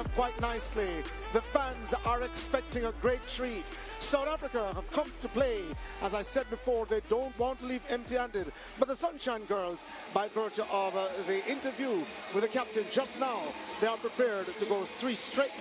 up quite nicely. The fans are expecting a great treat. South Africa have come to play. As I said before, they don't want to leave empty-handed. But the Sunshine Girls, by virtue of the interview with the captain just now, they are prepared to go 3 straight.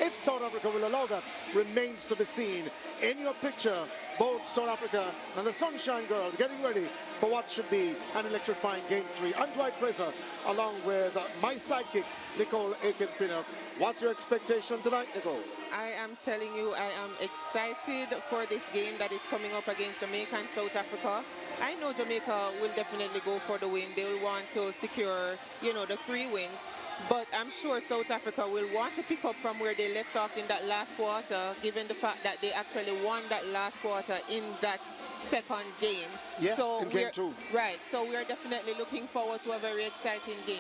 If South Africa will allow that, remains to be seen. In your picture, both South Africa and the Sunshine Girls getting ready for what should be an electrifying Game 3. I'm Dwight Fraser, along with my sidekick, Nicole Aiken-Pinnock. What's your expectation tonight, Nicole? I am telling you, I am excited for this game that is coming up against Jamaica and South Africa. I know Jamaica will definitely go for the win. They will want to secure, the 3 wins. But I'm sure South Africa will want to pick up from where they left off in that last quarter, given the fact that they actually won that last quarter in that second game. Yes, so in Game 2. Right, so we are definitely looking forward to a very exciting game.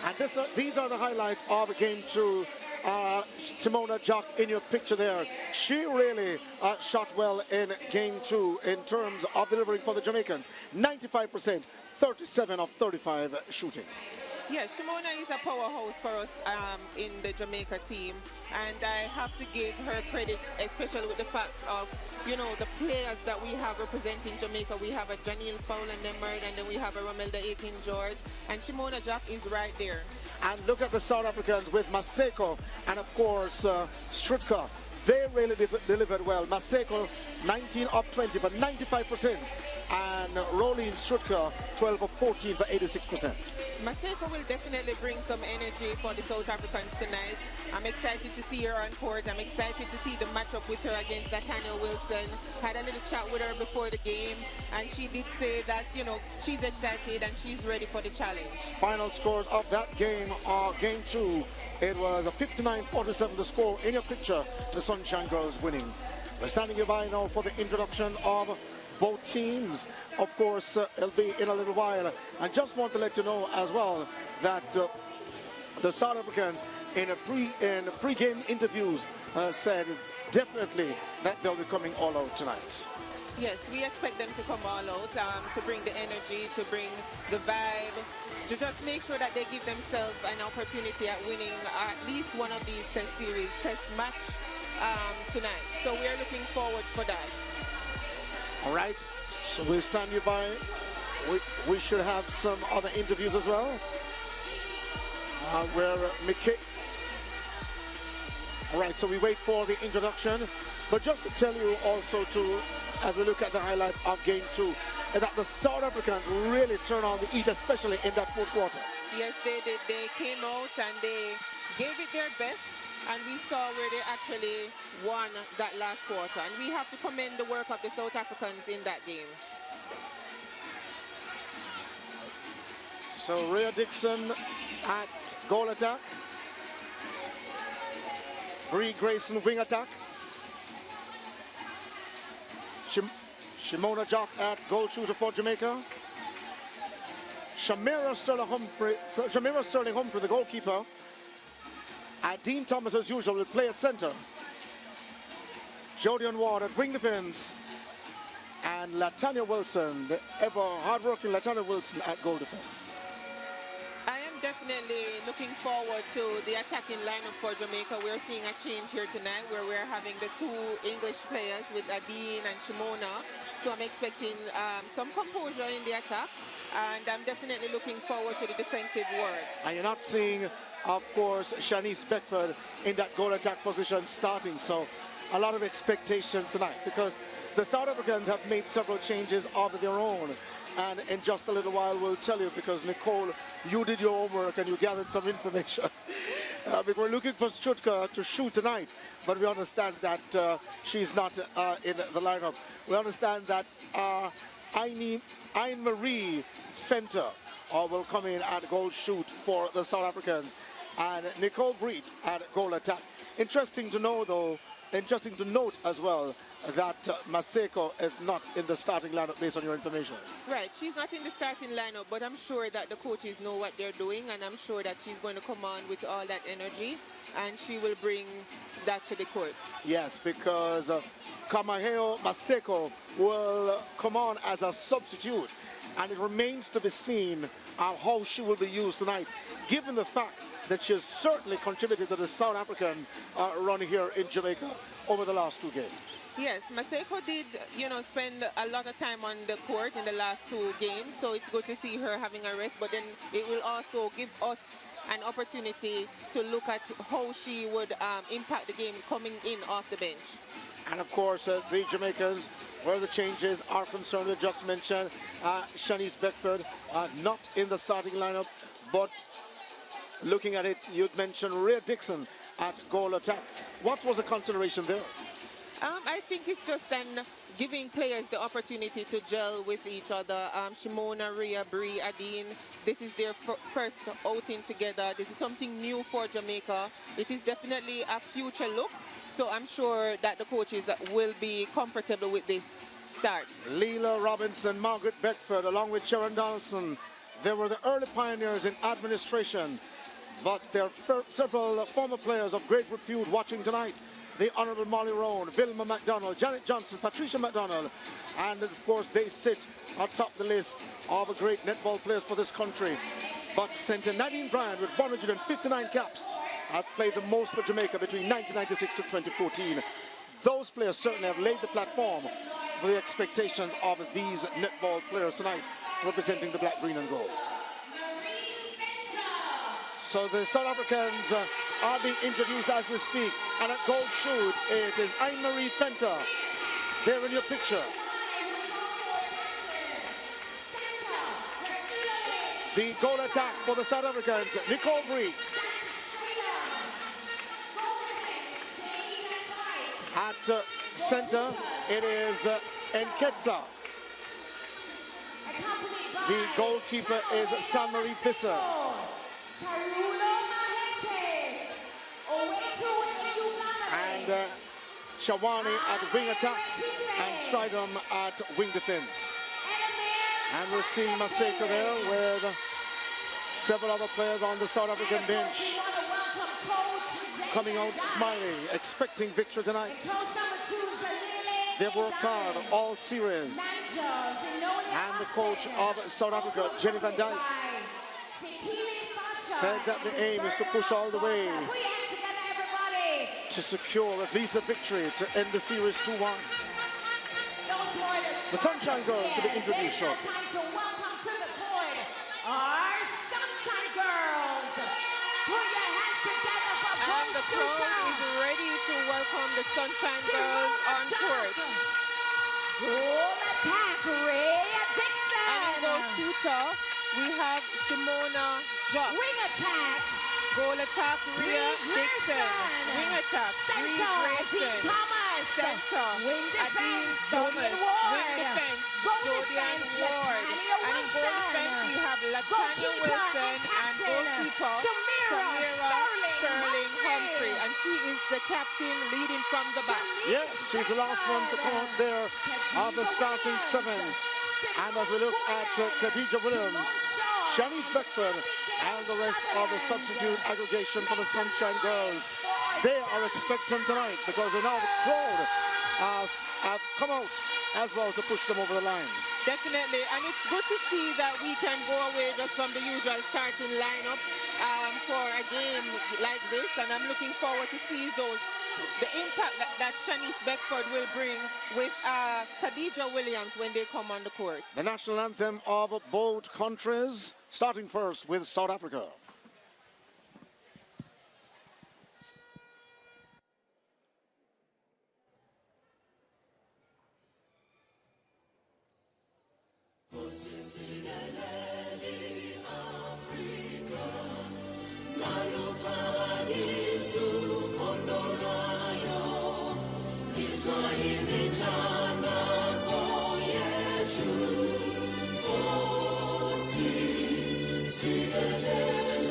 And these are the highlights of Game 2. Simona Jock in your picture there. She really shot well in Game 2 in terms of delivering for the Jamaicans. 95%, 37 of 35 shooting. Yes, Simona is a powerhouse for us in the Jamaica team, and I have to give her credit, especially with the fact of, the players that we have representing Jamaica. We have a Janelle Fowler-Nemard, and then we have a Romelda Aiken-George, and Simona Jock is right there. And look at the South Africans with Maseko and, of course, Strutka. They really delivered well. Maseko, 19 of 20, but 95%. And Rolene Strutka, 12 of 14 for 86%. Maseko will definitely bring some energy for the South Africans tonight. I'm excited to see her on court. I'm excited to see the matchup with her against Nathaniel Wilson. Had a little chat with her before the game, and she did say that, she's excited and she's ready for the challenge. Final scores of that game are Game 2. It was a 59-47 the score. In your picture, the Sunshine Girls winning. We're standing by now for the introduction of both teams. Of course, it'll be in a little while. And just want to let you know as well that the South Africans in pre-game interviews said definitely that they'll be coming all out tonight. Yes, we expect them to come all out, to bring the energy, to bring the vibe, to just make sure that they give themselves an opportunity at winning at least one of these test match tonight. So we are looking forward for that. All right, so we'll stand you by. We should have some other interviews as well. Where Mickey. All right, so we wait for the introduction. But just to tell you also too, as we look at the highlights of Game 2, that the South Africans really turned on the heat, especially in that 4th quarter. Yes, they did. They came out and they gave it their best. And we saw where they actually won that last quarter. And we have to commend the work of the South Africans in that game. So Rhea Dixon at goal attack. Bree Grayson wing attack. Simona Jock at goal shooter for Jamaica. Shamira Sterling Humphrey, the goalkeeper. Dean Thomas, as usual, will play at center. Jodian Ward at wing defense. And Latanya Wilson, the ever hard-working Latanya Wilson at goal defense. I am definitely looking forward to the attacking lineup for Jamaica. We're seeing a change here tonight where we're having the 2 English players with Adine and Simona. So I'm expecting some composure in the attack. And I'm definitely looking forward to the defensive work. And you're not seeing, of course, Shanice Beckford in that goal attack position starting. So a lot of expectations tonight because the South Africans have made several changes of their own. And in just a little while, we'll tell you because, Nicole, you did your homework and you gathered some information. We're looking for Strutka to shoot tonight, but we understand that she's not in the lineup. We understand that Anne-Marie Fenter will come in at goal shoot for the South Africans, and Nicole Breed at goal attack. Interesting to know, though, interesting to note as well that Maseko is not in the starting lineup based on your information. Right, she's not in the starting lineup, but I'm sure that the coaches know what they're doing, and I'm sure that she's going to come on with all that energy, and she will bring that to the court. Yes, because Kamaheo Maseko will come on as a substitute. and it remains to be seen how she will be used tonight, given the fact that she has certainly contributed to the South African run here in Jamaica over the last 2 games. Yes, Maseko did, spend a lot of time on the court in the last 2 games, so it's good to see her having a rest, but then it will also give us an opportunity to look at how she would impact the game coming in off the bench. And of course, the Jamaicans, where the changes are concerned, we just mentioned Shanice Beckford not in the starting lineup, but looking at it, you'd mentioned Rhea Dixon at goal attack. What was the consideration there? I think it's just giving players the opportunity to gel with each other. Shimona, Rhea, Bree, Adine, this is their first outing together. This is something new for Jamaica. It is definitely a future look, so I'm sure that the coaches will be comfortable with this start. Leela Robinson, Margaret Beckford, along with Sharon Donaldson, they were the early pioneers in administration, but there are several former players of great repute watching tonight. The Honourable Molly Rowan, Vilma McDonald, Janet Johnson, Patricia McDonald, and of course they sit atop the list of great netball players for this country. But Centre Nadine Bryan, with 159 caps, have played the most for Jamaica between 1996 to 2014. Those players certainly have laid the platform for the expectations of these netball players tonight, representing the black, green and gold. So the South Africans are being introduced as we speak. And at goal shoot, it is Anne-Marie Fenter. There in your picture. The goal attack for the South Africans, Nicole Bree. At center, it is Nketsa. The goalkeeper is San-Marie Visser. And Shawani at wing attack and Stridham at wing defense. And we're seeing Maseko there with several other players on the South African bench coming out smiling, expecting victory tonight. They've worked hard all series. And the coach of South Africa, Jenny Van Dyke, said that the aim is to push all the way to secure at least a victory to end the series 2-1. The Sunshine Girls to be introduced shortly. Welcome to the court, our Sunshine Girls. Put your hands together for and the crowd is ready to welcome the Sunshine Girls on court. Goal attack, Rhea Dixon. And in goal shooter, we have Shimona Jock. Wing attack. Goal attack, Rhea Dixon. Wing attack, Bree Grayson. Thomas. Center, Wing defense, Thomas. Wing defense, Jodian Ward. And in goal defense, we have Latanya Wilson and goalkeeper Samira Sterling Humphrey. And she is the captain leading from the back. Yes, she's the last one to come out there of the starting 7. And as we look at Khadija Williams, Shanice Beckford, and the rest of the substitute aggregation for the Sunshine Girls, they are expectant tonight because now the crowd have come out as well to push them over the line. Definitely, and it's good to see that we can go away just from the usual starting lineup for a game like this, and I'm looking forward to see the impact that Shanice Beckford will bring with Khadija Williams when they come on the court. The national anthem of both countries, starting first with South Africa. Sigalele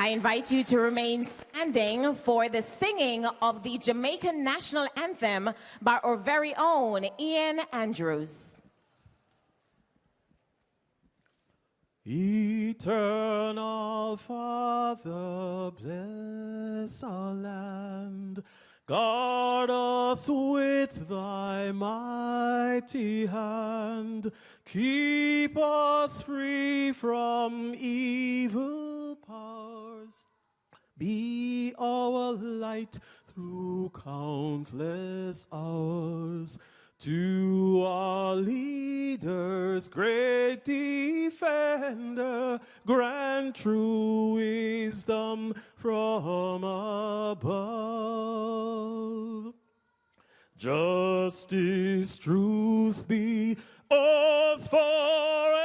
I invite you to remain standing for the singing of the Jamaican national anthem by our very own Ian Andrews. Eternal Father, bless our land. Guard us with thy mighty hand. Keep us free from evil powers. Be our light through countless hours. To our leaders, great defender, grant true wisdom from above. Justice, truth be us forever,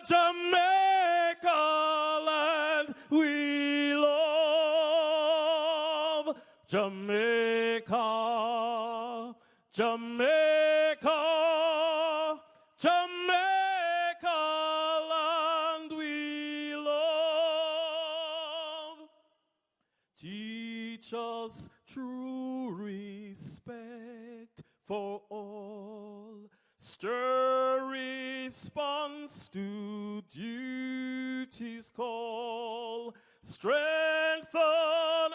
Jamaica land we love. Jamaica, Jamaica, Jamaica land we love. Teach us true respect for all. Stir response to duty's call. Strengthen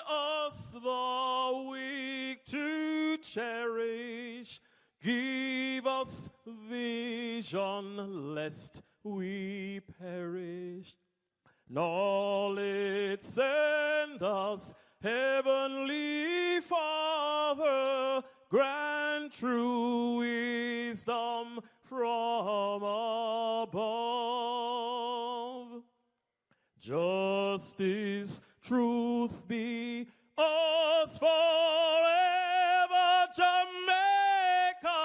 us the weak to cherish. Give us vision lest we perish. Knowledge send us, Heavenly Father, grant true wisdom from above. Justice, truth be us forever, Jamaica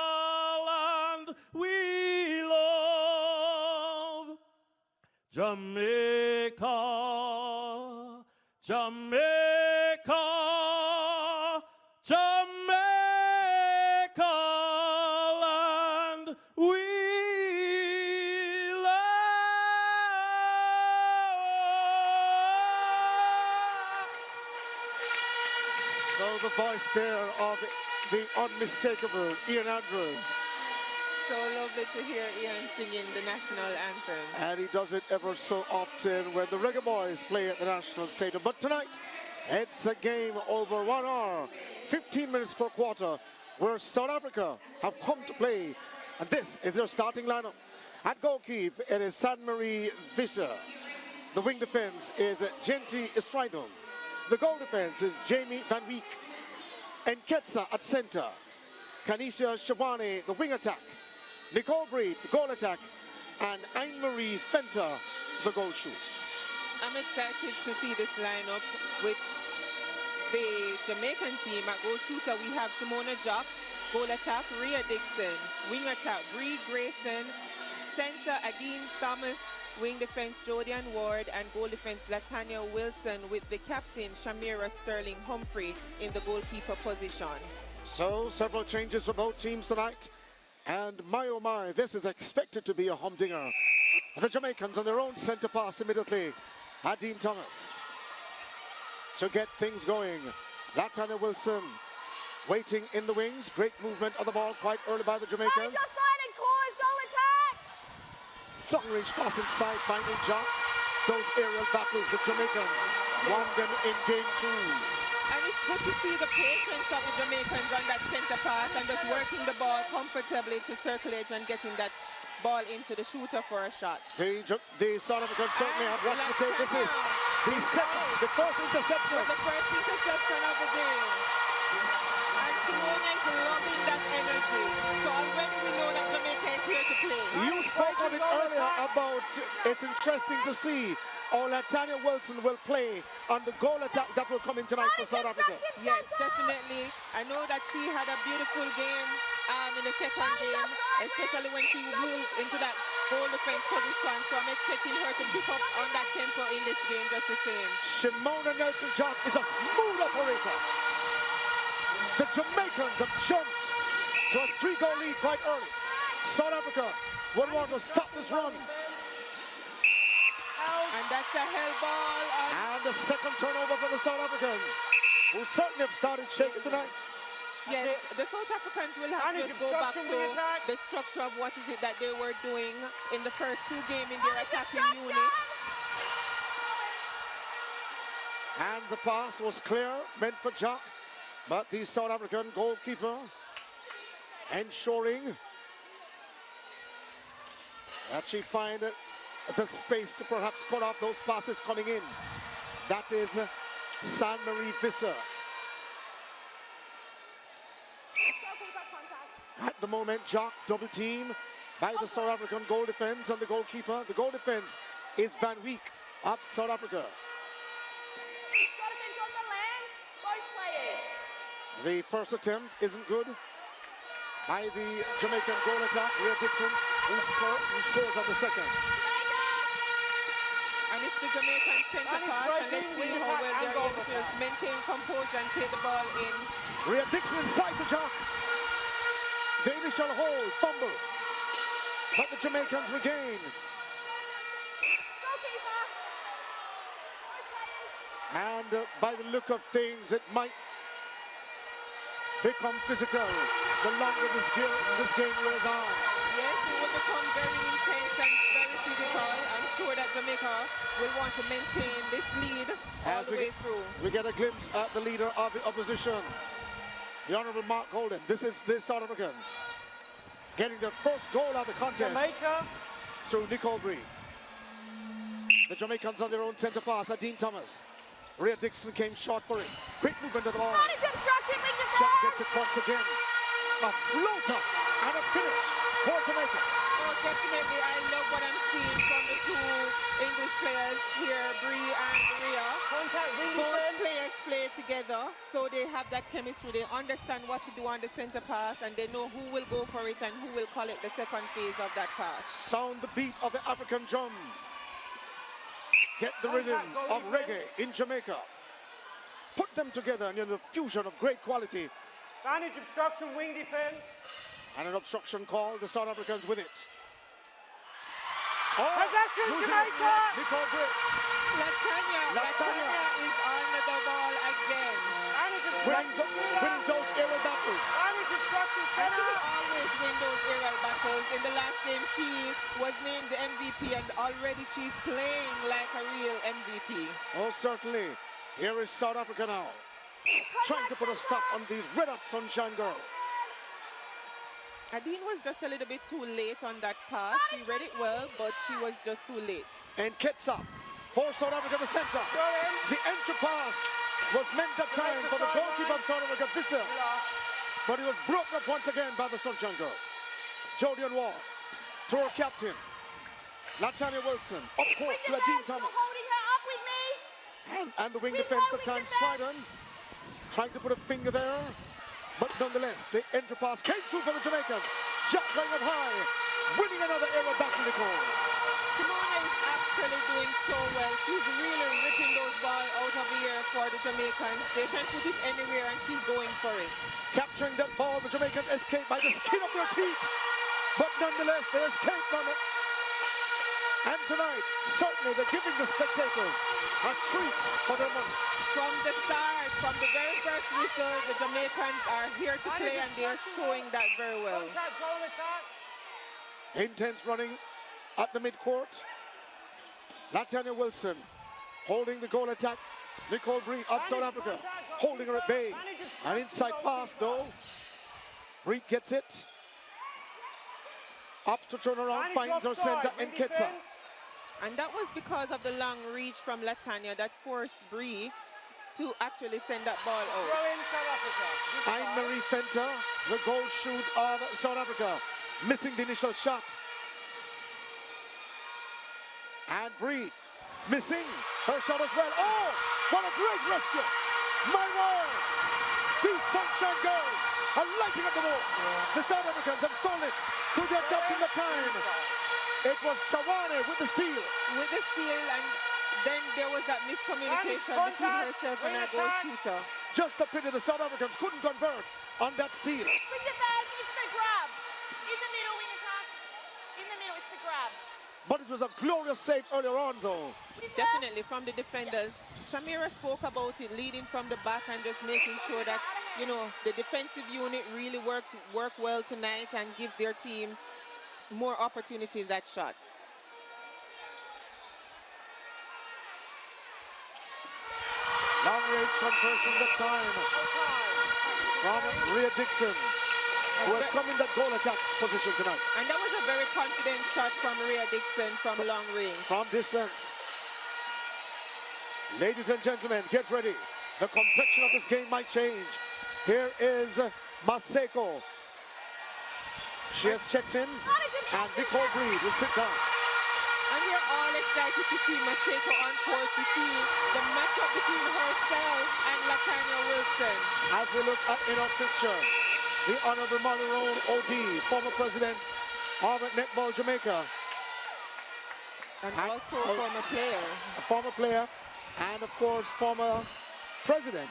land we love. Jamaica, Jamaica, Jamaica land we love. So the voice there of the unmistakable Ian Andrews. So lovely to hear Ian singing the national anthem. And he does it ever so often when the Reggae Boys play at the National Stadium. But tonight, it's a game over 1 hour, 15 minutes per quarter, where South Africa have come to play. And this is their starting lineup. At goalkeep, it is Sanmarie Visser. The wing defense is Genty Stridon. The goal defense is Jamie Van Week. Nketsa at center. Kanisha Shavani, the wing attack. Nicole Breed, goal attack, and Anne-Marie Fenter, the goal shoot. I'm excited to see this lineup with the Jamaican team. At goal shooter, we have Simona Jock. Goal attack, Rhea Dixon. Wing attack, Bree Grayson. Center, Adine Thomas. Wing defense, Jodian Ward. And goal defense, Latanya Wilson, with the captain, Shamira Sterling Humphrey, in the goalkeeper position. So, several changes for both teams tonight. And my oh my, this is expected to be a humdinger. The Jamaicans on their own center pass immediately. Adine Thomas to get things going. Latanya Wilson waiting in the wings. Great movement of the ball quite early by the Jamaicans. Long range pass inside, finding John. Those aerial battles, the Jamaicans won them in game 2. And it's good to see the patience of the Jamaicans on that center pass and just working the ball comfortably to circulate and getting that ball into the shooter for a shot. The South Africans certainly have watched the tape. This is the first interception. The first interception of the game. And Simona is loving that energy. So already we know that Jamaica is here to play. You spoke of it earlier about it's interesting to see how Latanya Wilson will play on the goal attack that will come in tonight for South Africa. Yes, definitely. I know that she had a beautiful game in the second game, especially when she moved into that goal defense position. So I'm expecting her to pick up on that tempo in this game just the same. Shimona Nelson-John is a smooth operator. The Jamaicans have jumped to a 3-goal lead quite early. South Africa will want to stop this run. And that's a hell ball. And the second turnover for the South Africans, who certainly have started shaking tonight. Yes, the South Africans will have to go back to the structure of what is it that they were doing in the first two games in their attacking unit. And the pass was clear, meant for Jock, but the South African goalkeeper ensuring that she find the space to perhaps cut off those passes coming in. That is San Marie Visser. At the moment, Jock double team by the South African goal defense and the goalkeeper. The goal defense is Van Week of South Africa. The first attempt isn't good by the Jamaican goal attack, Rhea Dixon, who scores on the second. And it's the Jamaican center pass, and let's see how well they're able to maintain composure and take the ball in. Rhea Dixon inside the Jock. The initial hold, fumble, but the Jamaicans regain. And by the look of things, it might become physical the longer this game wears on. Yes, it will become very intense and very physical. I'm sure that Jamaica will want to maintain this lead all the way through. We get a glimpse at the leader of the opposition, the Honorable Mark Golden. This is the South Africans getting their first goal of the contest through Nicole Bree. The Jamaicans on their own centre pass at Dean Thomas. Rhea Dixon came short for it. Quick movement of the ball. Jack gets it once again. A floater and a finish for Jamaica. Oh, definitely. I love what I'm seeing from the two English players here, Bree and Rhea. Both players play together, so they have that chemistry. They understand what to do on the centre pass, and they know who will go for it and who will collect the second phase of that pass. Sound the beat of the African drums. Get the rhythm of reggae in Jamaica. Put them together and you're the fusion of great quality. Advantage obstruction, wing defense. And an obstruction call, the South Africans with it. Oh, possession, Jamaica! Nicole Bree. Latanya is on the ball again. Winning those aerial battles. She will always win those aerial battles. In the last game, she was named the MVP, and already she's playing like a real MVP. Oh, certainly. Here is South Africa now, trying to put a stop on these red-hot Sunshine girls. Adine was just a little bit too late on that pass. She read it well, but she was just too late. And Ketsa for South Africa, the center. The entry pass was meant that time for the goalkeeper of South Africa, Visser. But he was broken up once again by the Sunshine girl. Jodian Ward to her captain, Latanya Wilson, up court to Adine Thomas. And the wing defense at times Stridon, trying to put a finger there. But nonetheless, the entry pass came through for the Jamaicans. Jack going up high, winning another aerial battle, Nicole. Simona is actually doing so well. She's really ripping those balls out of the air for the Jamaicans. They can put it anywhere and she's going for it. Capturing that ball, the Jamaicans escape by the skin of their teeth. But nonetheless, they escape from it. And tonight, certainly they're giving the spectators a treat for their money. From the start, from the very first whistle, the Jamaicans are here to play and they're showing that very well. Intense running at the midcourt. Latanya Wilson holding the goal attack. Nicole Bree of South Africa holding her at bay. An inside pass though. Bree gets it. Up to turn around, finds her center and Ketsa. And that was because of the long reach from Latanya that forced Bree to actually send that ball out. Anne-Marie Fenter, the goal shoot of South Africa, missing the initial shot. And Bree missing her shot as well. Oh, what a great rescue. My word. These Sunshine girls are lighting up the ball. The South Africans have stolen it through their captain at time. It was Shawane with the steal. With the steal, and then there was that miscommunication between herself and her goal shooter. Just a pity the South Africans couldn't convert on that steal. With the bag, it's the grab. In the middle, wing attack. In the middle, it's the grab. But it was a glorious save earlier on, though. Definitely from the defenders. Shamira spoke about it, leading from the back and just making sure that, you know, the defensive unit really work well tonight and give their team more opportunities at shot. Long range conversion the time from Rhea Dixon, who has come in that goal attack position tonight. And that was a very confident shot from Rhea Dixon from long range. From distance. Ladies and gentlemen, get ready. The complexion of this game might change. Here is Maseko. She has checked in, and Nicole Breed will sit down. And we are all excited to see Maseko on court, to see the matchup between herself and Latanya Wilson. As we look at in our picture, the Honorable Malarone O.D., former president of Netball Jamaica. And also a former player. A former player, and of course, former president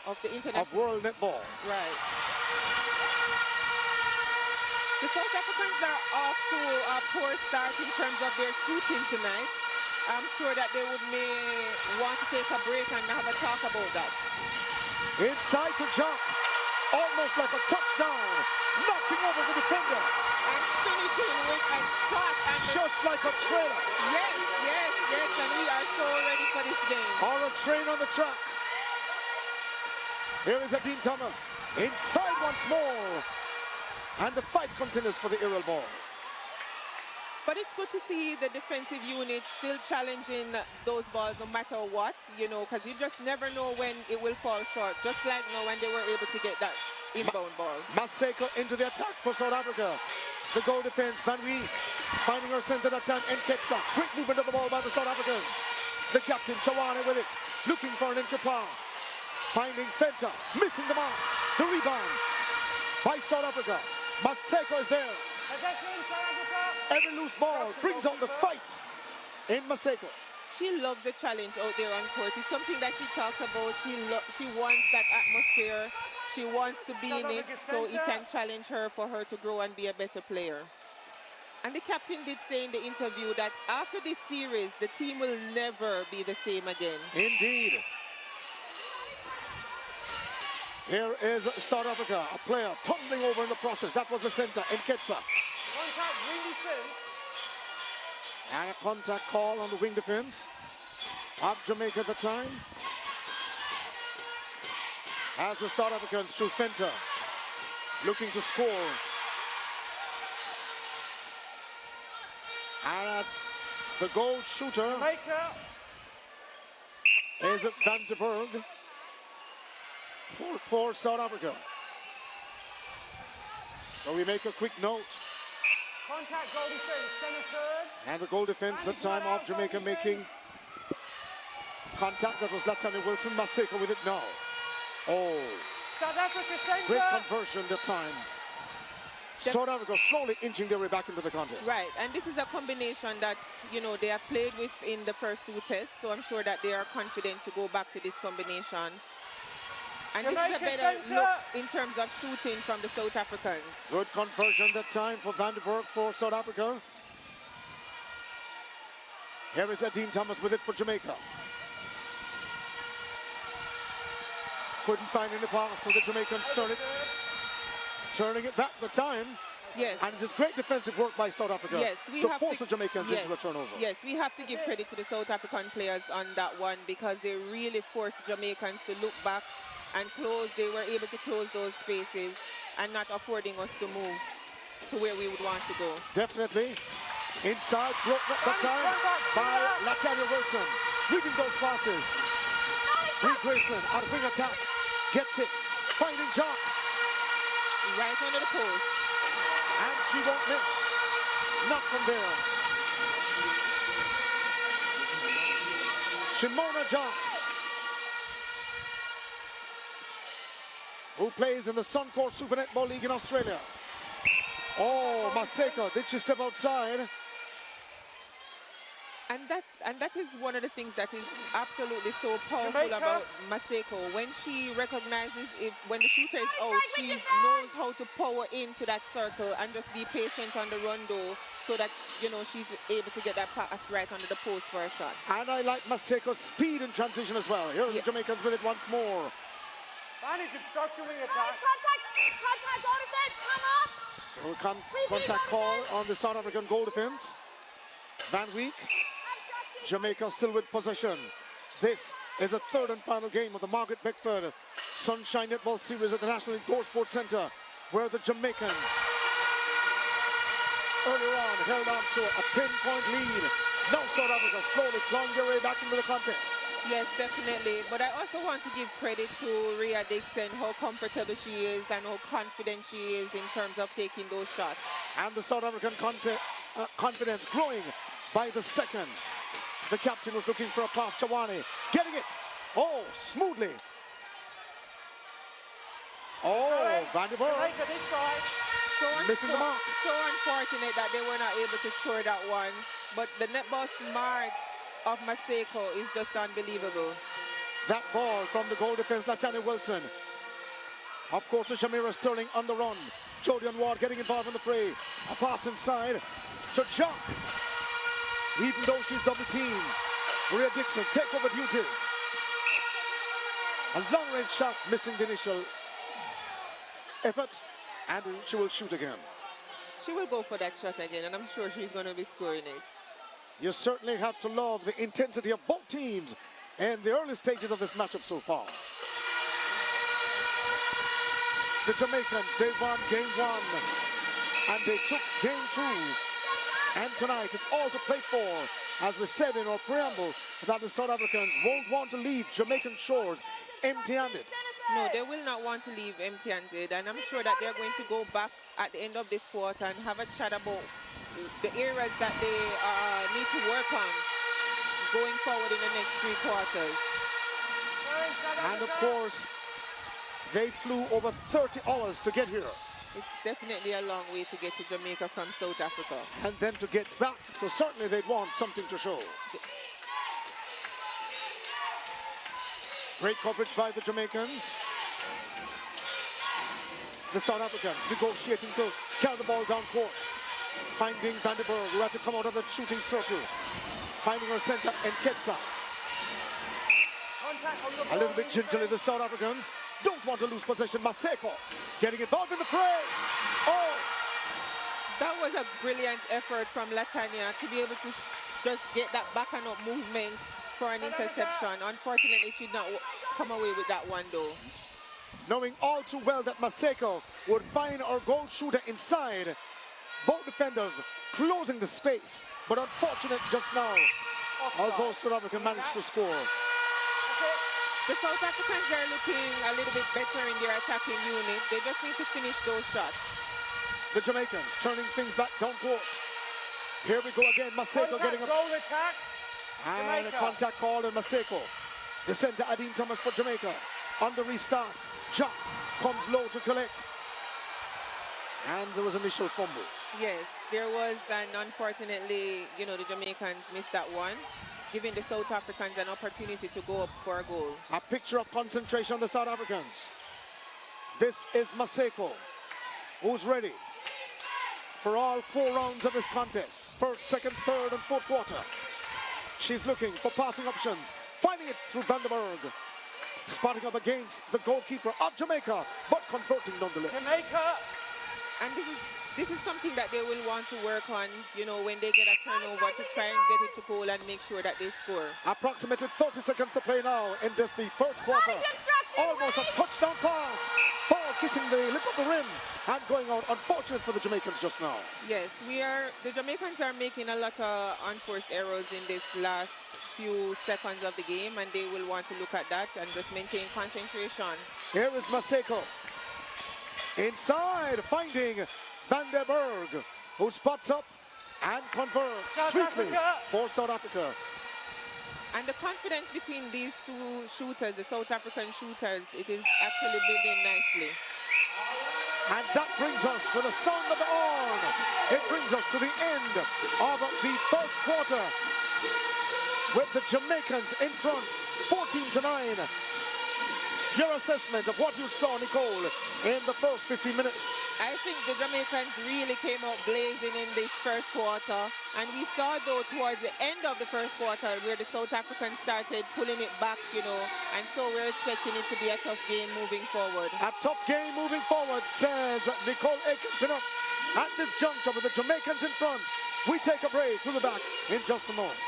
of the international of World Netball. Right. The South Africans are off to a poor start in terms of their shooting tonight. I'm sure that they may want to take a break and have a talk about that. Inside the jump, almost like a touchdown, knocking over the defender. And finishing with a shot. And just like a trailer. Yes, yes, yes, and we are so ready for this game. Or a train on the track. Here is Dean Thomas, inside once more. And the fight continues for the aerial ball. But it's good to see the defensive unit still challenging those balls no matter what, you know, because you just never know when it will fall short, just like now when they were able to get that inbound ball. Maseko into the attack for South Africa. The goal defense, Van Wee finding her center that time, Nketsa. Quick movement of the ball by the South Africans. The captain, Chawane, with it, looking for an entry pass. Finding Fenta, missing the mark. The rebound by South Africa. Maseko is there. Every loose ball brings out the fight in Maseko. She loves the challenge out there on court. It's something that she talks about. She wants that atmosphere. She wants to be in it so it can challenge her for her to grow and be a better player. And the captain did say in the interview that after this series, the team will never be the same again. Indeed. Here is South Africa, a player tumbling over in the process. That was the center, Nketsa. Contact wing defense. And a contact call on the wing defense of Jamaica at the time. As the South Africans through Fenta, looking to score. And the goal shooter Jamaica is Van de Berg for South Africa. So we make a quick note. Contact goal defense, center third. And the goal defense, the time of Jamaica making contact. That was Latanya Wilson. Maseko with it now. Oh, South Africa center. great conversion that time. South Africa slowly inching their way back into the contest. Right, and this is a combination that, you know, they have played with in the first two tests, so I'm sure that they are confident to go back to this combination. And Jamaica, this is a better look in terms of shooting from the South Africans. Good conversion that time for Van der Berg for South Africa. Here is Dean Thomas with it for Jamaica. Couldn't find any pass, so the Jamaicans turning it back the time. Yes. And it's just great defensive work by South Africa to force the Jamaicans into a turnover. Yes, we have to give credit to the South African players on that one because they really forced Jamaicans to look back and close. They were able to close those spaces and not affording us to move to where we would want to go. Definitely. Inside, broken up the time by Latanya Wilson. Reading those passes. Reed Grayson on wing attack. Gets it. Finding John. Right under the post. And she won't miss. Not from there. Shimona John, who plays in the Suncorp Super Netball League in Australia. Oh, Maseko, did she step outside? And that is one of the things that is absolutely so powerful Jamaica. about Maseko. When she recognizes when the shooter is out, she knows how to power into that circle and just be patient on the run though, so that she's able to get that pass right under the post for a shot. And I like Maseko's speed in transition as well. Here are the Jamaicans with it once more. Advantage obstruction wing attack. Contact, goal defense, come up. So contact call on the South African goal defense. Van Week. Jamaica still with possession. This is a third and final game of the Margaret Beckford Sunshine Netball Series at the National Indoor Sports Centre, where the Jamaicans earlier on held on to a 10-point lead. Now South Africa slowly clawing their way back into the contest. Yes, definitely. But I also want to give credit to Rhea Dixon, how comfortable she is and how confident she is in terms of taking those shots. And the South African confidence growing by the second. The captain was looking for a pass. Chawani getting it. Oh, smoothly. Oh, Van der Berg missing the mark. So unfortunate that they were not able to score that one. But the netball smarts of Maseko is just unbelievable. That ball from the goal defense, Latanya Wilson. Of course, to Shamira Sterling on the run. Jodian Ward getting involved in the fray. A pass inside to Jock. Even though she's double teamed, Rhea Dixon take over duties. A long range shot missing the initial effort, and she will shoot again. She will go for that shot again, and I'm sure she's going to be scoring it. You certainly have to love the intensity of both teams in the early stages of this matchup so far. The Jamaicans, they won game 1, and they took game 2. And tonight, it's all to play for. As we said in our preamble, that the South Africans won't want to leave Jamaican shores empty-handed. No, they will not want to leave empty-handed, and I'm sure that they're going to go back at the end of this quarter and have a chat about the areas that they need to work on going forward in the next 3 quarters. And of course, they flew over 30 hours to get here. It's definitely a long way to get to Jamaica from South Africa. And then to get back, so certainly they'd want something to show. Great coverage by the Jamaicans. The South Africans negotiating to carry the ball down court. Finding Van der Berg, who had to come out of the shooting circle. Finding her center and Ketsa. A little bit gingerly, the South Africans don't want to lose possession. Maseko getting involved in the fray. Oh! That was a brilliant effort from Latanya to be able to just get that back and up movement for an interception. Unfortunately, she did not come away with that one though. Knowing all too well that Maseko would find our goal shooter inside. Both defenders closing the space, but unfortunate just now. Although South Africa managed to score. The South Africans are looking a little bit better in their attacking unit. They just need to finish those shots. The Jamaicans turning things back down court. Here we go again. Maseko getting a goal attack. and a contact call on Maseko. The center Adim Thomas for Jamaica. On the restart, Jack comes low to collect. And there was initial fumble. Yes, there was, and unfortunately, the Jamaicans missed that one, giving the South Africans an opportunity to go up for a goal. A picture of concentration on the South Africans. This is Maseko, who's ready for all 4 rounds of this contest. First, second, third, and fourth quarter. She's looking for passing options, finding it through Van der Berg. Spotting up against the goalkeeper of Jamaica, but converting nonetheless. Jamaica. And this is something that they will want to work on, when they get a turnover, to try and get it to goal and make sure that they score. Approximately 30 seconds to play now in the first quarter. Almost a touchdown pass. Ball kissing the lip of the rim and going out. Unfortunate for the Jamaicans just now. Yes, the Jamaicans are making a lot of unforced errors in this last few seconds of the game, and they will want to look at that and just maintain concentration. Here is Maseko. Inside, finding Van der Berg, who spots up and converts sweetly for South Africa. And the confidence between these two shooters, the South African shooters, it is actually building nicely. And that brings us to the sound of the horn. It brings us to the end of the first quarter with the Jamaicans in front, 14-9. Your assessment of what you saw, Nicole, in the first 15 minutes. I think the Jamaicans really came out blazing in this first quarter. And we saw, though, towards the end of the first quarter where the South Africans started pulling it back, you know. And so we're expecting it to be a tough game moving forward. A tough game moving forward, says Nicole Aiken-Pinnock. At this juncture with the Jamaicans in front, we take a break. We'll be back in just a moment.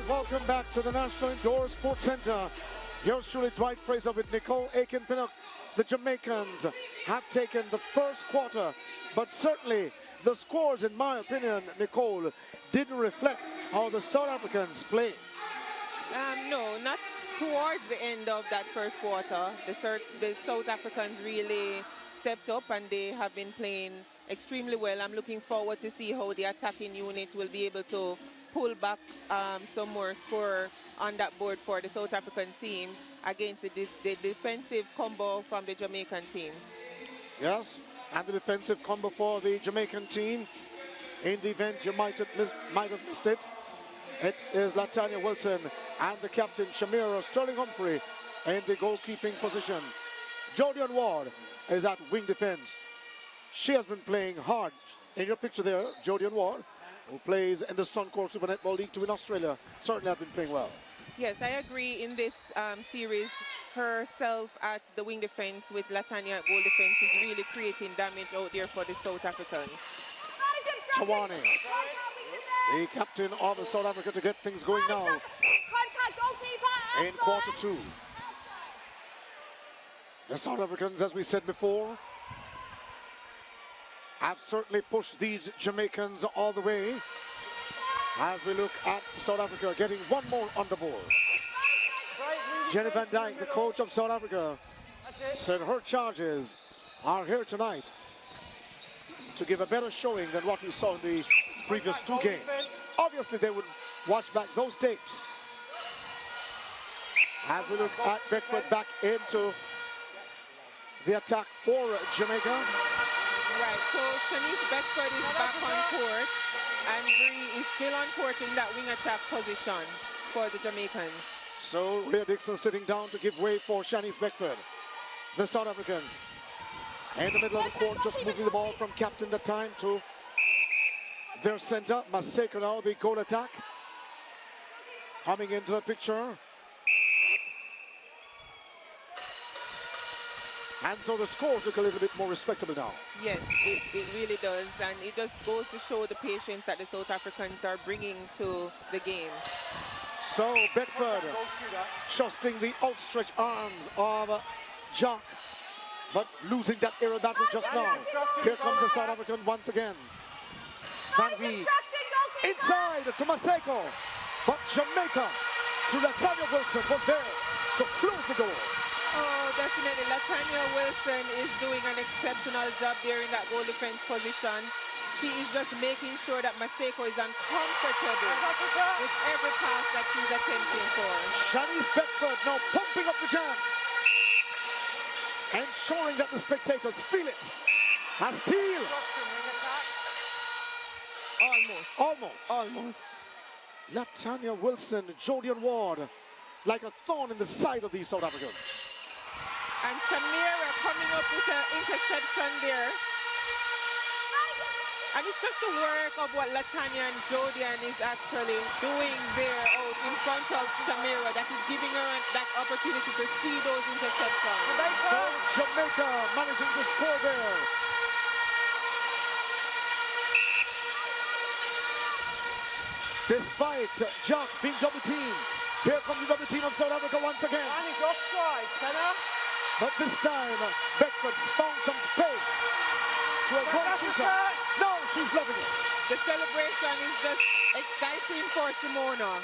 Welcome back to the National Indoor Sports Center. Yours truly, Dwight Fraser with Nicole Aiken-Pinnock. The Jamaicans have taken the first quarter, but certainly the scores, in my opinion, Nicole, didn't reflect how the South Africans played. No, not towards the end of that first quarter. The South Africans really stepped up and they have been playing extremely well. I'm looking forward to see how the attacking unit will be able to pull back some more score on that board for the South African team against the defensive combo from the Jamaican team. Yes, and the defensive combo for the Jamaican team. In the event you might have missed it, it is Latanya Wilson and the captain Shamira Sterling Humphrey in the goalkeeping position. Jodian Ward is at wing defense. She has been playing hard. In your picture there, Jodian Ward, who plays in the Suncorp Super Netball League 2 in Australia, certainly have been playing well. Yes, I agree. In this series, herself at the wing defense with Latanya at goal defense is really creating damage out there for the South Africans. Chawani, the captain of the South Africa, to get things going now in quarter two. The South Africans, as we said before, have certainly pushed these Jamaicans all the way. As we look at South Africa getting one more on the board. Jenny Van Dyke, the coach of South Africa, said her charges are here tonight to give a better showing than what we saw in the previous two games. Obviously, they would watch back those tapes. As we look at Beckford back into the attack for Jamaica. Right, so Shanice Beckford is back on court, and Bree is still on court in that wing attack position for the Jamaicans. So Rhea Dixon sitting down to give way for Shanice Beckford. The South Africans in the middle of the court, just moving the ball from captain that time to their center. Maseko now, the goal attack. Coming into the picture. And so the scores look a little bit more respectable now. Yes, it really does. And it just goes to show the patience that the South Africans are bringing to the game. So Beckford trusting the outstretched arms of Jock, but losing that aerial battle just now. Here comes the South African once again. Van Reed inside to Maseko, but Jamaica through Latanya Wilson was there to close the door. Oh, definitely. Latanya Wilson is doing an exceptional job there in that goal defense position. She is just making sure that Maseko is uncomfortable with every pass that she's attempting for. Shanice Beckford now pumping up the jam, ensuring that the spectators feel it. A steal. Almost. Latanya Wilson, Jodian Ward, like a thorn in the side of these South Africans. And Shamira coming up with an interception there. And it's just the work of what Latanya and Jodian is actually doing there out in front of Shamira that is giving her that opportunity to see those interceptions. So Jamaica managing to score there. Despite Jock being double teamed, here comes the double team of South Africa once again. And he's offside, Senna. But this time, Beckford's found some space to a goal shooter. Now she's loving it. The celebration is just exciting for Simona.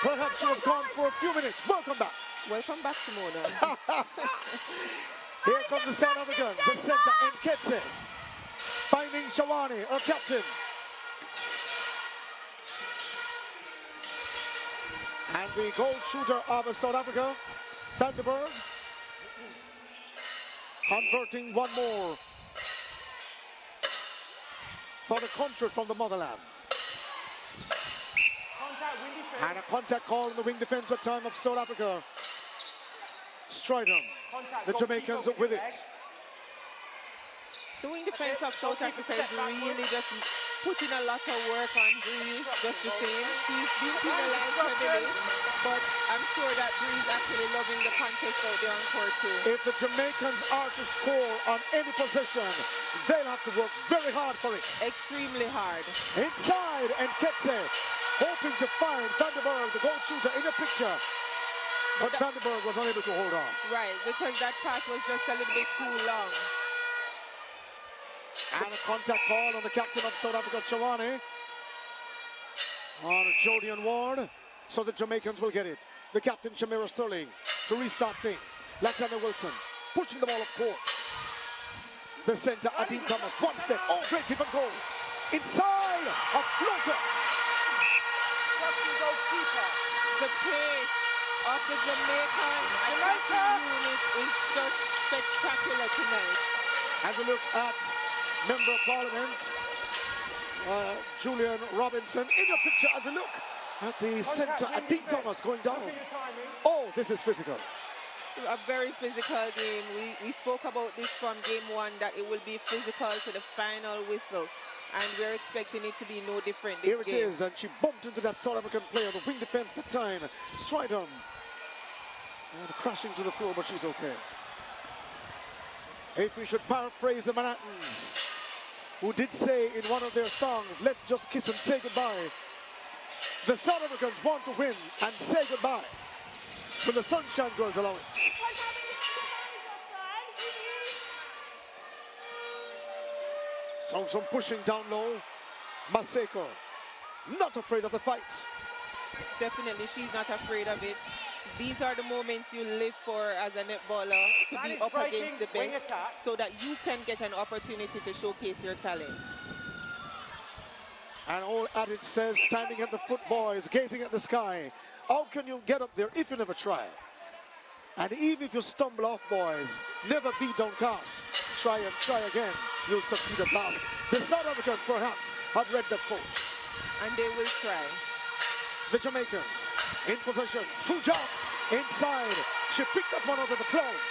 Perhaps she was gone for a few minutes. Welcome back. Welcome back, Simona. Here comes the South Africans. The center, Nketse. Finding Shawani, her captain. And the goal shooter of South Africa, Vandenberg, converting one more for the country from the motherland. And a contact call in the wing defense at time of South Africa. Stridham, the Jamaicans with it. The wing defense of South Africa is really just putting a lot of work on Bree, just the same. She's been penalized heavily, but I'm sure that Bree's actually loving the contest out there on court too. If the Jamaicans are to score on any possession, they'll have to work very hard for it. Extremely hard. Inside, and Nketse hoping to find Vandenberg, the goal shooter, in the picture. But Vandenberg was unable to hold on. Right, because that pass was just a little bit too long. And a contact call on the captain of South Africa, Chawani, on Jodian Ward, so the Jamaicans will get it. The captain, Shamira Sterling, to restart things. Laxana Wilson pushing the ball up court. The center, Adine Thomas, one step. Oh, great different goal. Inside, a floater. The pace of the Jamaican attacking unit is just spectacular tonight. As we look at Member of Parliament, Julian Robinson, in the picture as we look at the center, Adine Thomas going down. Oh, this is physical. A very physical game. We spoke about this from game one, that it will be physical to the final whistle. And we're expecting it to be no different this Here it game. is, and she bumped into that South African player, the wing defense that time. Stridham. And crashing to the floor, but she's okay. If we should paraphrase the Manhattans, who did say in one of their songs, let's just kiss and say goodbye. The South Africans want to win and say goodbye. So the Sunshine Girls allow it. So some pushing down low. Maseko, not afraid of the fight. Definitely, she's not afraid of it. These are the moments you live for as a netballer, to be up against the best, so that you can get an opportunity to showcase your talent. An old adage says, standing at the foot, boys, gazing at the sky. How can you get up there if you never try? And even if you stumble off, boys, never be downcast. Try and try again. You'll succeed at last. The South Africans, perhaps, have read that quote. And they will try. The Jamaicans in possession. True job. Inside. She picked up one out of the clouds,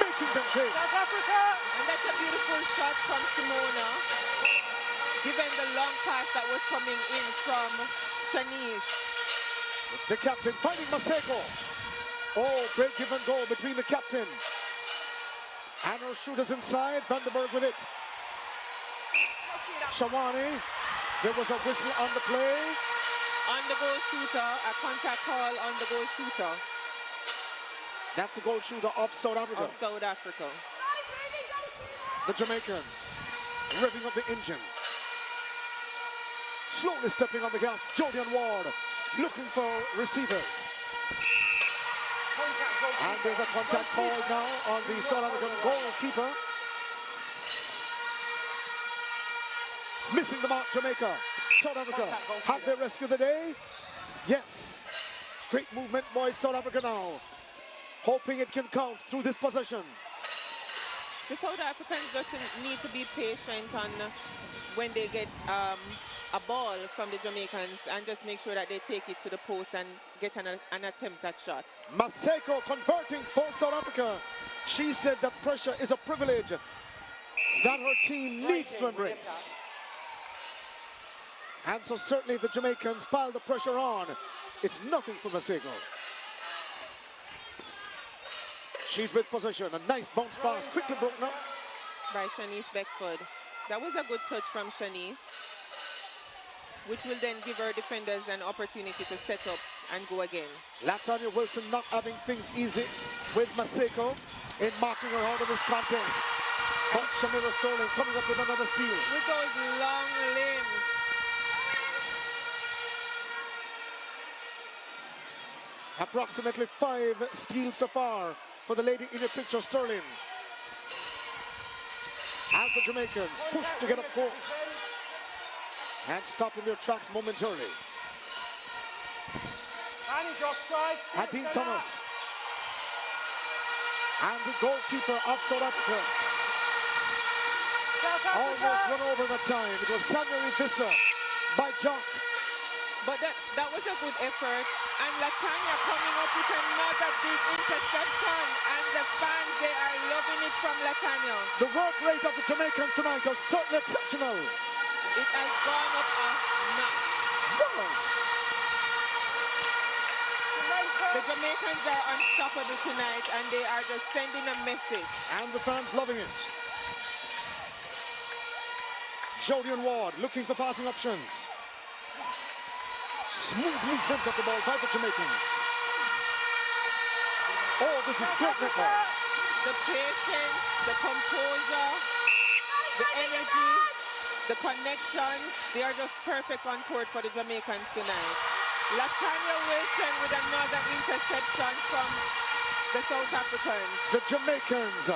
making them pay. South Africa! And that's a beautiful shot from Simona, given the long pass that was coming in from Shanice. The captain finding Maseko. Oh, great give and go between the captain and her shooters inside. Vandenberg with it. Shawani. There was a whistle on the play. On the goal shooter, a contact call on the goal shooter. That's the goal shooter of South Africa. Of South Africa. The Jamaicans revving up the engine. Slowly stepping on the gas. Jodian Ward looking for receivers. And there's a contact call now on the South African goalkeeper. Missing the mark, Jamaica. South Africa, have they rescued the day? Yes. Great movement, boys. South Africa now, hoping it can count through this possession. The South Africans just need to be patient on when they get a ball from the Jamaicans, and just make sure that they take it to the post and get an attempt at shot. Maseko converting for South Africa. She said that pressure is a privilege that her team needs to embrace. And so certainly the Jamaicans pile the pressure on. It's nothing for Maseko. She's with possession. A nice bounce pass, quickly broken up by Shanice Beckford. That was a good touch from Shanice, which will then give her defenders an opportunity to set up and go again. Latanya Wilson not having things easy with Maseko in marking her out of this contest. But Shamira Sterling coming up with another steal. With those long limbs. Approximately 5 steals so far for the lady in your picture, Sterling. As the Jamaicans push to get up court and stop in their tracks momentarily. Manage offside. Adine Thomas and the goalkeeper of South Africa almost run over that time. It was Samuel Rivissa by Jock. But that was a good effort. And Latanya coming up with another big interception. And the fans, they are loving it from Latanya. The work rate of the Jamaicans tonight is certainly exceptional. It has gone up a notch. Wow. The Jamaicans are unstoppable tonight, and they are just sending a message. And the fans loving it. Jodian Ward looking for passing options. Smooth movement of the ball by the Jamaicans. Oh, this is great netball. The patience, the composure, the energy, the connections, they are just perfect on court for the Jamaicans tonight. Latanya Wilson with another interception from the South Africans. The Jamaicans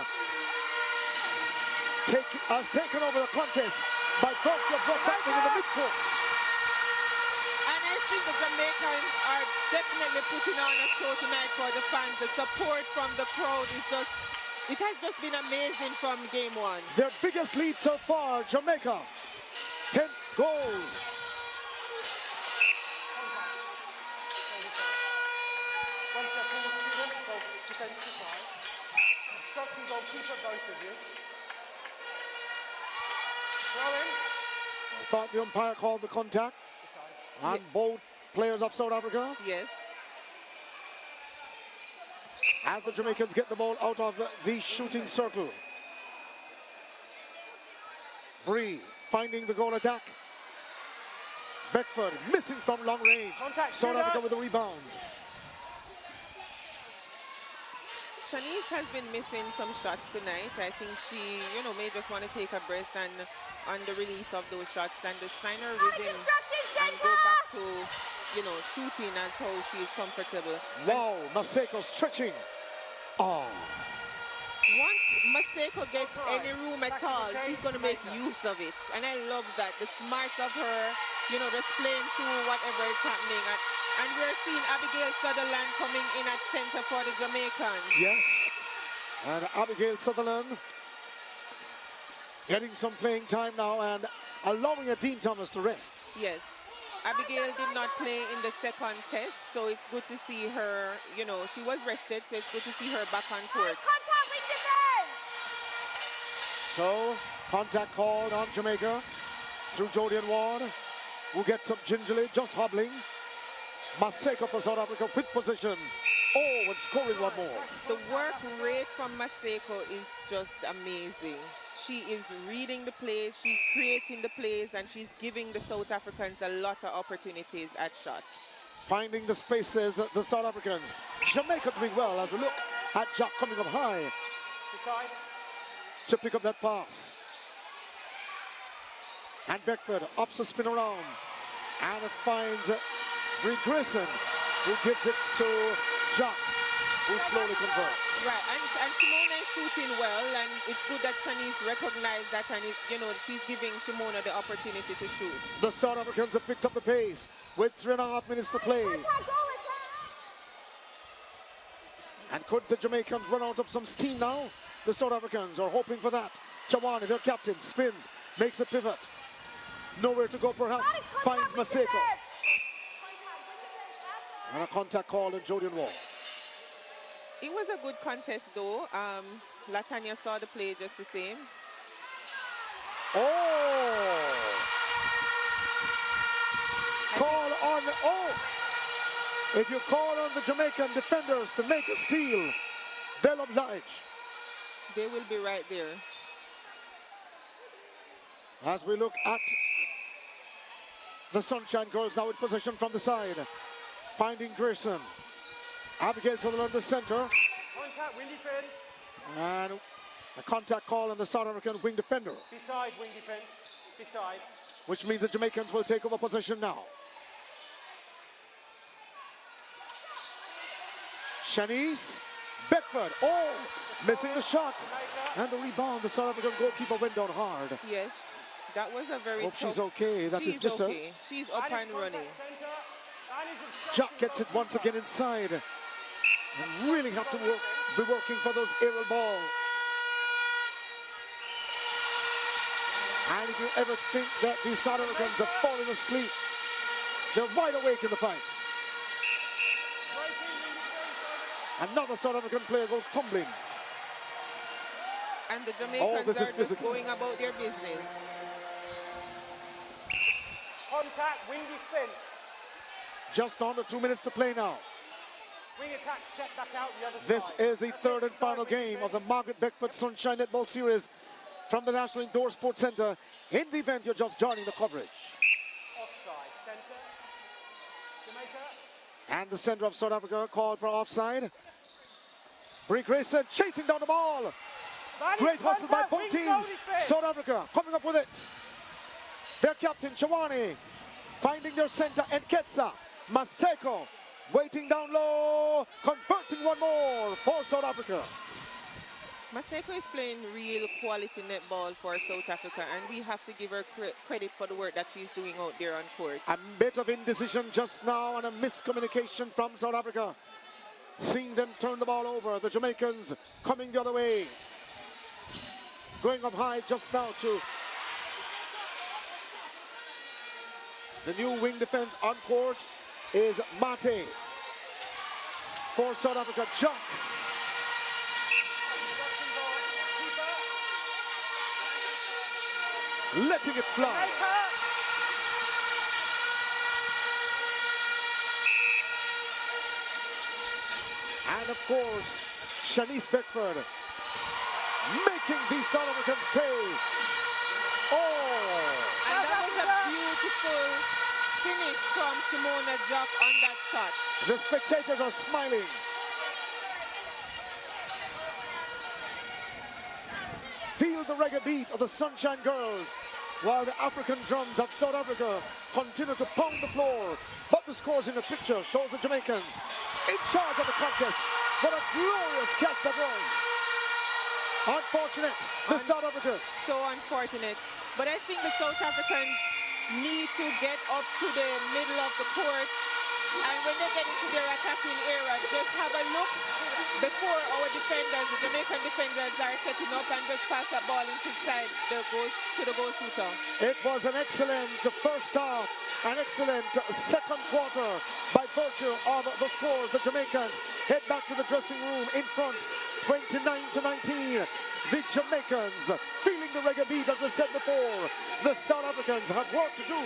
has taken over the contest by virtue of what's happening in the midcourt. And I think the Jamaicans are definitely putting on a show tonight for the fans. The support from the crowd is just, it has just been amazing from game one. Their biggest lead so far, Jamaica, 10 goals. One step forward, student. Go defense to side. Instruction goalkeeper, both of you. Throw in. I thought the umpire called the contact on both players of South Africa. Yes. As the Jamaicans get the ball out of the shooting circle. Bree finding the goal attack. Beckford missing from long range. Contact, South shooter. Africa with the rebound. Shanice has been missing some shots tonight. I think she, may just want to take a breath and on the release of those shots and just find her rhythm and go back to, shooting as how she is comfortable. Wow, Maseko stretching. Oh. Once Maseko gets any room at all, she's going to make use of it. And I love that. The smarts of her, just playing through whatever is happening. And we're seeing Abigail Sutherland coming in at center for the Jamaicans. Yes. And Abigail Sutherland getting some playing time now and allowing Adine Thomas to rest. Yes. Abigail did not play in the second test, so it's good to see her, she was rested, so it's good to see her back on court. So, contact called on Jamaica through Jodian Ward, who gets up gingerly, just hobbling. Maseko for South Africa with possession. Oh, and scoring one more. The work rate from Maseko is just amazing. She is reading the plays, she's creating the plays, and she's giving the South Africans a lot of opportunities at shots. Finding the spaces, the South Africans. Jamaica doing well as we look at Jack coming up high to pick up that pass. And Beckford ups the spin around. And it finds Bree Grayson, who gives it to Jack, who slowly converts. Right, and Shimona is shooting well, and it's good that Shanice recognized that, and she's giving Shimona the opportunity to shoot. The South Africans have picked up the pace with 3.5 minutes to play. And could the Jamaicans run out of some steam now? The South Africans are hoping for that. Chawani, their captain, spins, makes a pivot. Nowhere to go perhaps, finds Maseko. And a contact call in Jodian Wall. It was a good contest though. Latanya saw the play just the same. Oh! Call on, if you call on the Jamaican defenders to make a steal, they'll oblige. They will be right there. As we look at the Sunshine Girls now in possession from the side. finding Grayson. Abigail Sutherland, the center. Contact, wing defence. And a contact call on the South African wing defender, Beside wing defence. Beside. which means the Jamaicans will take over possession now. Shanice Beckford, oh, missing the shot. And the rebound, the South African goalkeeper went down hard. Yes, that was a very Hope tough. she's okay. That is She's Visser. okay. She's up and running. Jack gets it once again inside. And really have to be working for those aerial balls. And if you ever think that the South Africans are falling asleep, they're wide awake in the fight. Another South African player goes tumbling. And the Jamaicans this is are just physical. going about their business. Contact, wing defence. Just under 2 minutes to play now. Wing attack, set back out the other This side. is the third and final game of the Margaret Beckford Sunshine Netball Series from the National Indoor Sports Centre. In the event you're just joining the coverage. Offside, centre. Jamaica. And the center of South Africa called for offside. Brie Grayson chasing down the ball. Great hustle by both teams. South Africa coming up with it. Their captain, Chawani, finding their center, Nketsa. Maseko waiting down low, converting one more for South Africa. Maseko is playing real quality netball for South Africa, and we have to give her credit for the work that she's doing out there on court. A bit of indecision just now and a miscommunication from South Africa. Seeing them turn the ball over, the Jamaicans coming the other way. Going up high just now to the new wing defense on court is Mate. For South Africa, Junk. Letting it fly. And of course, Shanice Beckford making these South Africans pay. Oh! And that was a beautiful finish from Shimona Jock on that shot. The spectators are smiling. Feel the reggae beat of the Sunshine Girls, while the African drums of South Africa continue to pound the floor. But the scores in the picture shows the Jamaicans in charge of the contest. What a glorious catch that was. Unfortunate, the South Africans. So unfortunate. But I think the South Africans need to get up to the middle of the court, and when they get into their attacking area, just have a look before our defenders, the Jamaican defenders, are setting up, and just pass that ball inside to the goal shooter. It was an excellent first half, an excellent second quarter by virtue of the scores. The Jamaicans head back to the dressing room in front, 29-19. The Jamaicans feeling the reggae beat, as we said before. The South Africans have work to do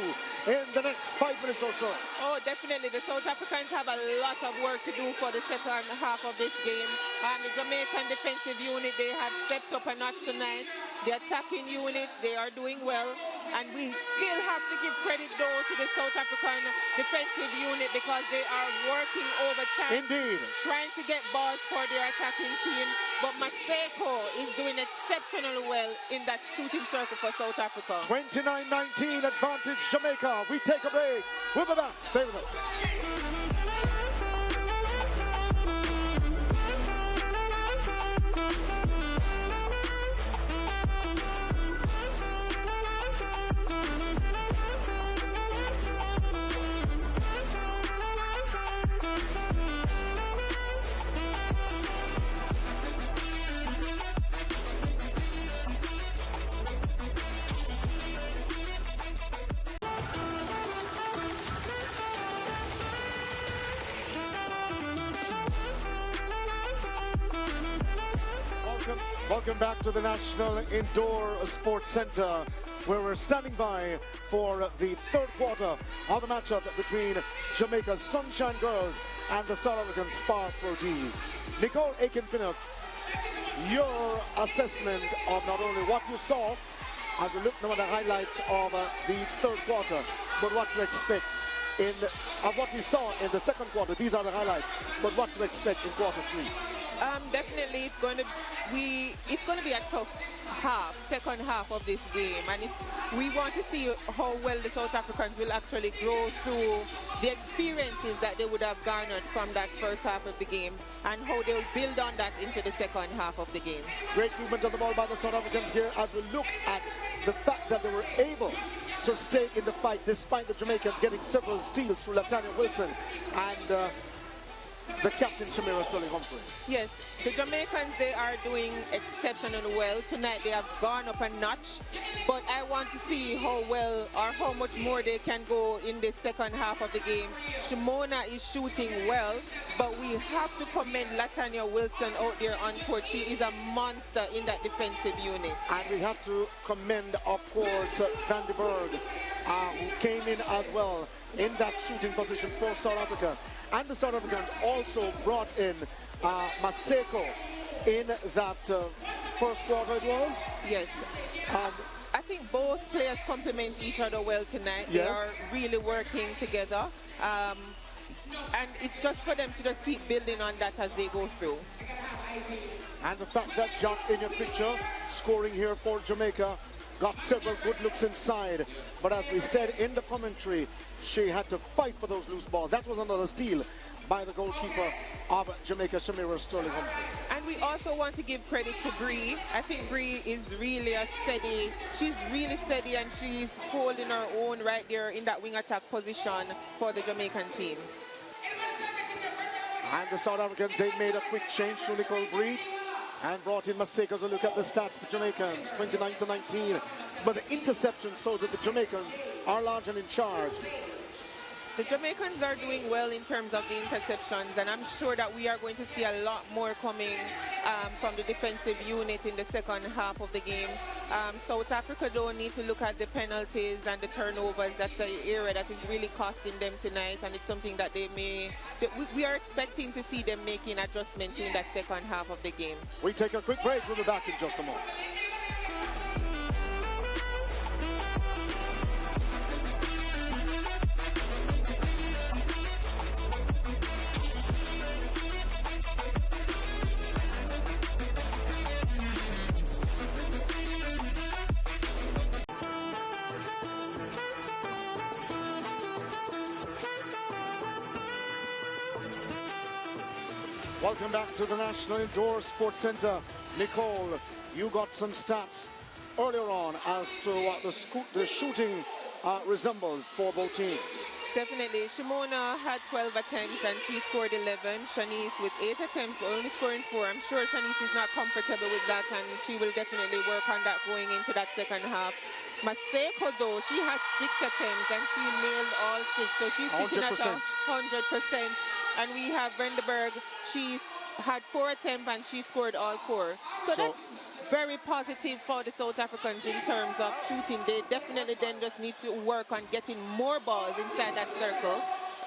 in the next 5 minutes or so. Oh, definitely. The South Africans have a lot of work to do for the second half of this game. The Jamaican defensive unit, they have stepped up a notch tonight. The attacking unit, they are doing well. And we still have to give credit, though, to the South African defensive unit, because they are working overtime. Indeed. Trying to get balls for their attacking team. But Maseko is doing exceptionally well in that shooting circle for South Africa. 29-19 advantage Jamaica. We take a break. We'll be back. Stay with us. Welcome back to the National Indoor Sports Centre, where we're standing by for the third quarter of the matchup between Jamaica's Sunshine Girls and the South African Spark Proteas. Nicole Aiken-Pinnock, your assessment of not only what you saw as we look now at the highlights of the third quarter, but what to expect of what we saw in the second quarter. These are the highlights. But what to expect in quarter three? Definitely, it's going to be a tough second half of this game, and we want to see how well the South Africans will actually grow through the experiences that they would have garnered from that first half of the game, and how they will build on that into the second half of the game. Great movement of the ball by the South Africans here as we look at the fact that they were able to stay in the fight despite the Jamaicans getting several steals through Latanya Wilson and the captain, Shamira Sterling-Humphrey. Yes, the Jamaicans, they are doing exceptionally well. Tonight they have gone up a notch, but I want to see how well or how much more they can go in the second half of the game. Shimona is shooting well, but we have to commend Latanya Wilson out there on court. She is a monster in that defensive unit. And we have to commend, of course, Van de Berg, who came in as well in that shooting position for South Africa. And the South Africans also brought in Maseko in that first quarter it was. Yes. I think both players complement each other well tonight. Yes. They are really working together. And it's just for them to just keep building on that as they go through. And the fact that Jack in your picture, scoring here for Jamaica, got several good looks inside. But as we said in the commentary, she had to fight for those loose balls. That was another steal by the goalkeeper of Jamaica, Shamira Sterling-Humphrey. And we also want to give credit to Bree. I think Bree is really she's really steady, and she's holding her own right there in that wing attack position for the Jamaican team. And the South Africans, they made a quick change to Nicole Breed and brought in Maseko to look at the stats. The Jamaicans, 29-19. But the interceptions show that the Jamaicans are large and in charge. The Jamaicans are doing well in terms of the interceptions, and I'm sure that we are going to see a lot more coming from the defensive unit in the second half of the game. South Africa don't need to look at the penalties and the turnovers. That's the area that is really costing them tonight, and it's something that we are expecting to see them making adjustments in that second half of the game. We take a quick break. We'll be back in just a moment. Welcome back to the National Indoor Sports Center. Nicole, you got some stats earlier on as to what the shooting resembles for both teams. Definitely. Shimona had 12 attempts and she scored 11. Shanice with 8 attempts but only scoring 4. I'm sure Shanice is not comfortable with that, and she will definitely work on that going into that second half. Maseko, though, she had 6 attempts and she nailed all 6. So she's sitting at 100%. And we have Vandenberg, she had 4 attempts and she scored all 4. So that's very positive for the South Africans in terms of shooting. They definitely then just need to work on getting more balls inside that circle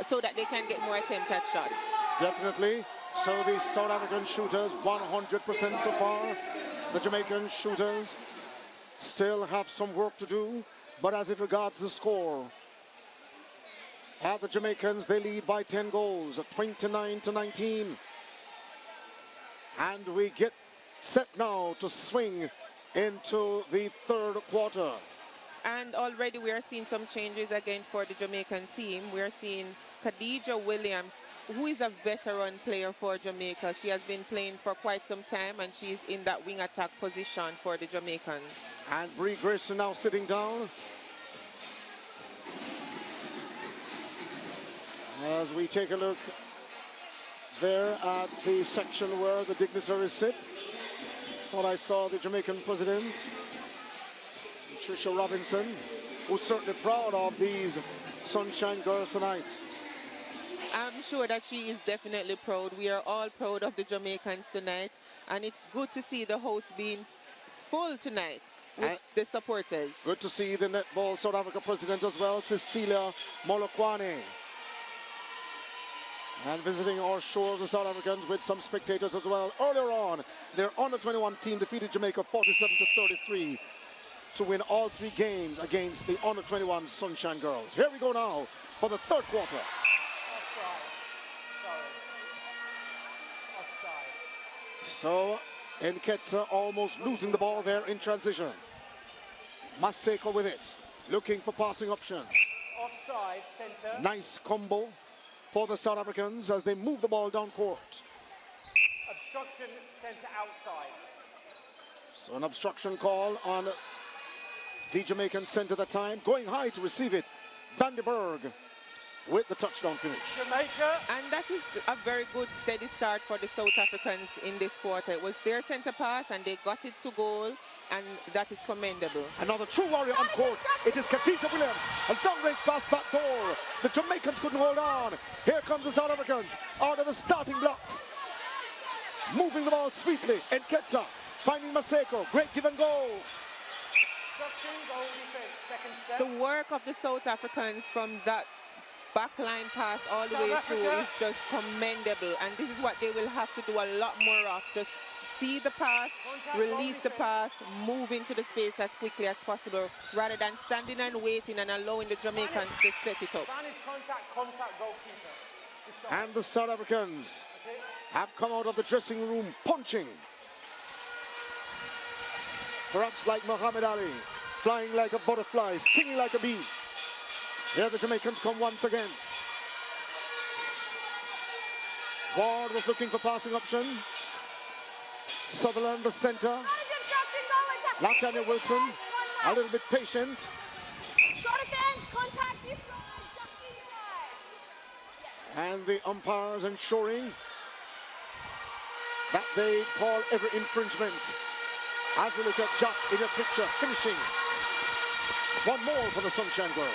so that they can get more attempt at shots. Definitely. So the South African shooters 100% so far. The Jamaican shooters still have some work to do. But as it regards the score, the Jamaicans, they lead by 10 goals, 29-19. And we get set now to swing into the third quarter. And already we are seeing some changes again for the Jamaican team. We are seeing Khadija Williams, who is a veteran player for Jamaica. She has been playing for quite some time, and she's in that wing attack position for the Jamaicans. And Bree Grayson now sitting down. As we take a look there at the section where the dignitaries sit, thought I saw the Jamaican president, Tricia Robinson, who's certainly proud of these Sunshine Girls tonight. I'm sure that she is definitely proud. We are all proud of the Jamaicans tonight, and it's good to see the house being full tonight with the supporters. Good to see the Netball South Africa president as well, Cecilia Molokwane. And visiting our shores, the South Africans with some spectators as well. Earlier on, their under-21 team defeated Jamaica 47-33 to win all 3 games against the under-21 Sunshine Girls. Here we go now for the third quarter. Offside. Sorry. Offside. So, Nketsa almost losing the ball there in transition. Maseko with it, looking for passing options. Offside, centre. Nice combo for the South Africans as they move the ball down court. Obstruction, centre outside. So an obstruction call on the Jamaican centre that time. Going high to receive it. Van den Berg with the touchdown finish. Jamaica. And that is a very good steady start for the South Africans in this quarter. It was their centre pass and they got it to goal, and that is commendable. Another true warrior on court. It is Khadija Williams. A long-range pass back door. The Jamaicans couldn't hold on. Here comes the South Africans out of the starting blocks. Moving the ball sweetly. Nketsa finding Maseko. Great give and go. Obstruction, goal defence. Second step. The work of the South Africans from that backline pass all the way South through Africa. is just commendable, and this is what they will have to do a lot more of. Just see the pass, Contact, release goal the pass, move into the space as quickly as possible, rather than standing and waiting and allowing the Jamaicans to set it up. Spanish contact, goalkeeper. And the South Africans That's it. have come out of the dressing room punching. Perhaps like Muhammad Ali, flying like a butterfly, stinging like a bee. Here the Jamaicans come once again. Ward was looking for passing option. Sutherland, the center. Latanya Wilson, a little bit patient. And the umpires ensuring that they call every infringement. As we look at Jack in your picture, finishing. One more for the Sunshine Girl.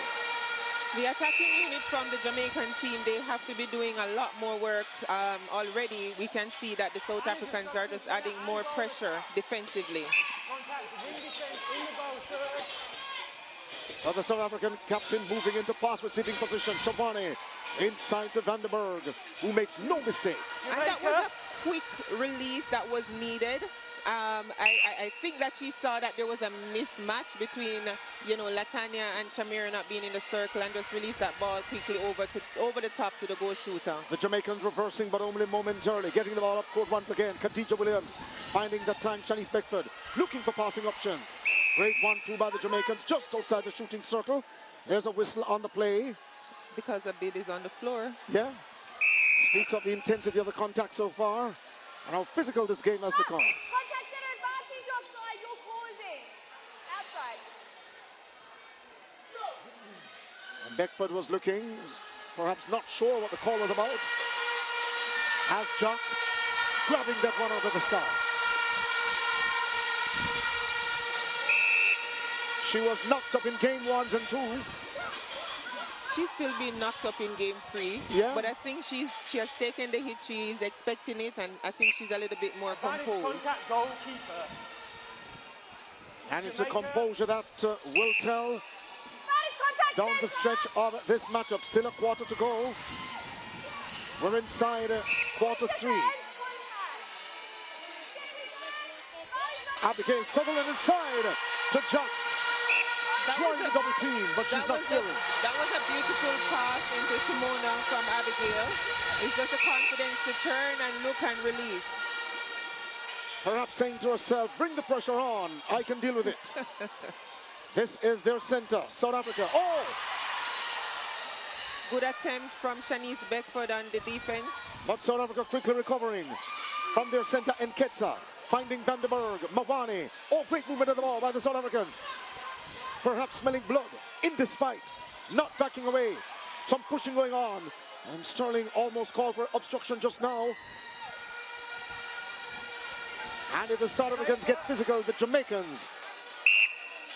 The attacking unit from the Jamaican team, they have to be doing a lot more work already. We can see that the South Africans are just adding more pressure defensively. Contact, wing defence, in the goal, shirt. So the South African captain moving into pass receiving position. Shabani inside to Van den Berg, who makes no mistake. And that was a quick release that was needed. I think that she saw that there was a mismatch between, you know, Latanya and Shamira not being in the circle, and just released that ball quickly over the top to the goal shooter. The Jamaicans reversing, but only momentarily. Getting the ball up court once again. Khadija Williams finding that time. Shanice Beckford looking for passing options. Great 1-2 by the Jamaicans just outside the shooting circle. There's a whistle on the play. Because the baby's on the floor. Yeah. Speaks of the intensity of the contact so far and how physical this game has become. Contact center advantage offside, you're causing. Outside. And Beckford was looking, perhaps not sure what the call was about. As Jock grabbing that one out of the sky. She was knocked up in game 1s and 2. She's still being knocked up in game 3. Yeah. But I think she has taken the hit. She's expecting it, and I think she's a little bit more Advantage, composed. contact, goalkeeper. And it's a composure that will tell Spanish contact down the center. stretch of this matchup. Still a quarter to go. We're inside quarter 3. Defense, contact. Abigail Sutherland inside to Jack. That Trying was to a- double team, but she's not clearing. That was a beautiful pass into Shimona from Abigail. It's just a confidence to turn and look and release. Perhaps saying to herself, bring the pressure on. I can deal with it. This is their center, South Africa. Oh! Good attempt from Shanice Beckford on the defense. But South Africa quickly recovering from their center, Nketsa. Finding Van den Berg, Mawani. Oh, great movement of the ball by the South Africans. Perhaps smelling blood in this fight. Not backing away. Some pushing going on. And Sterling almost called for obstruction just now. And if the South Africans get physical, the Jamaicans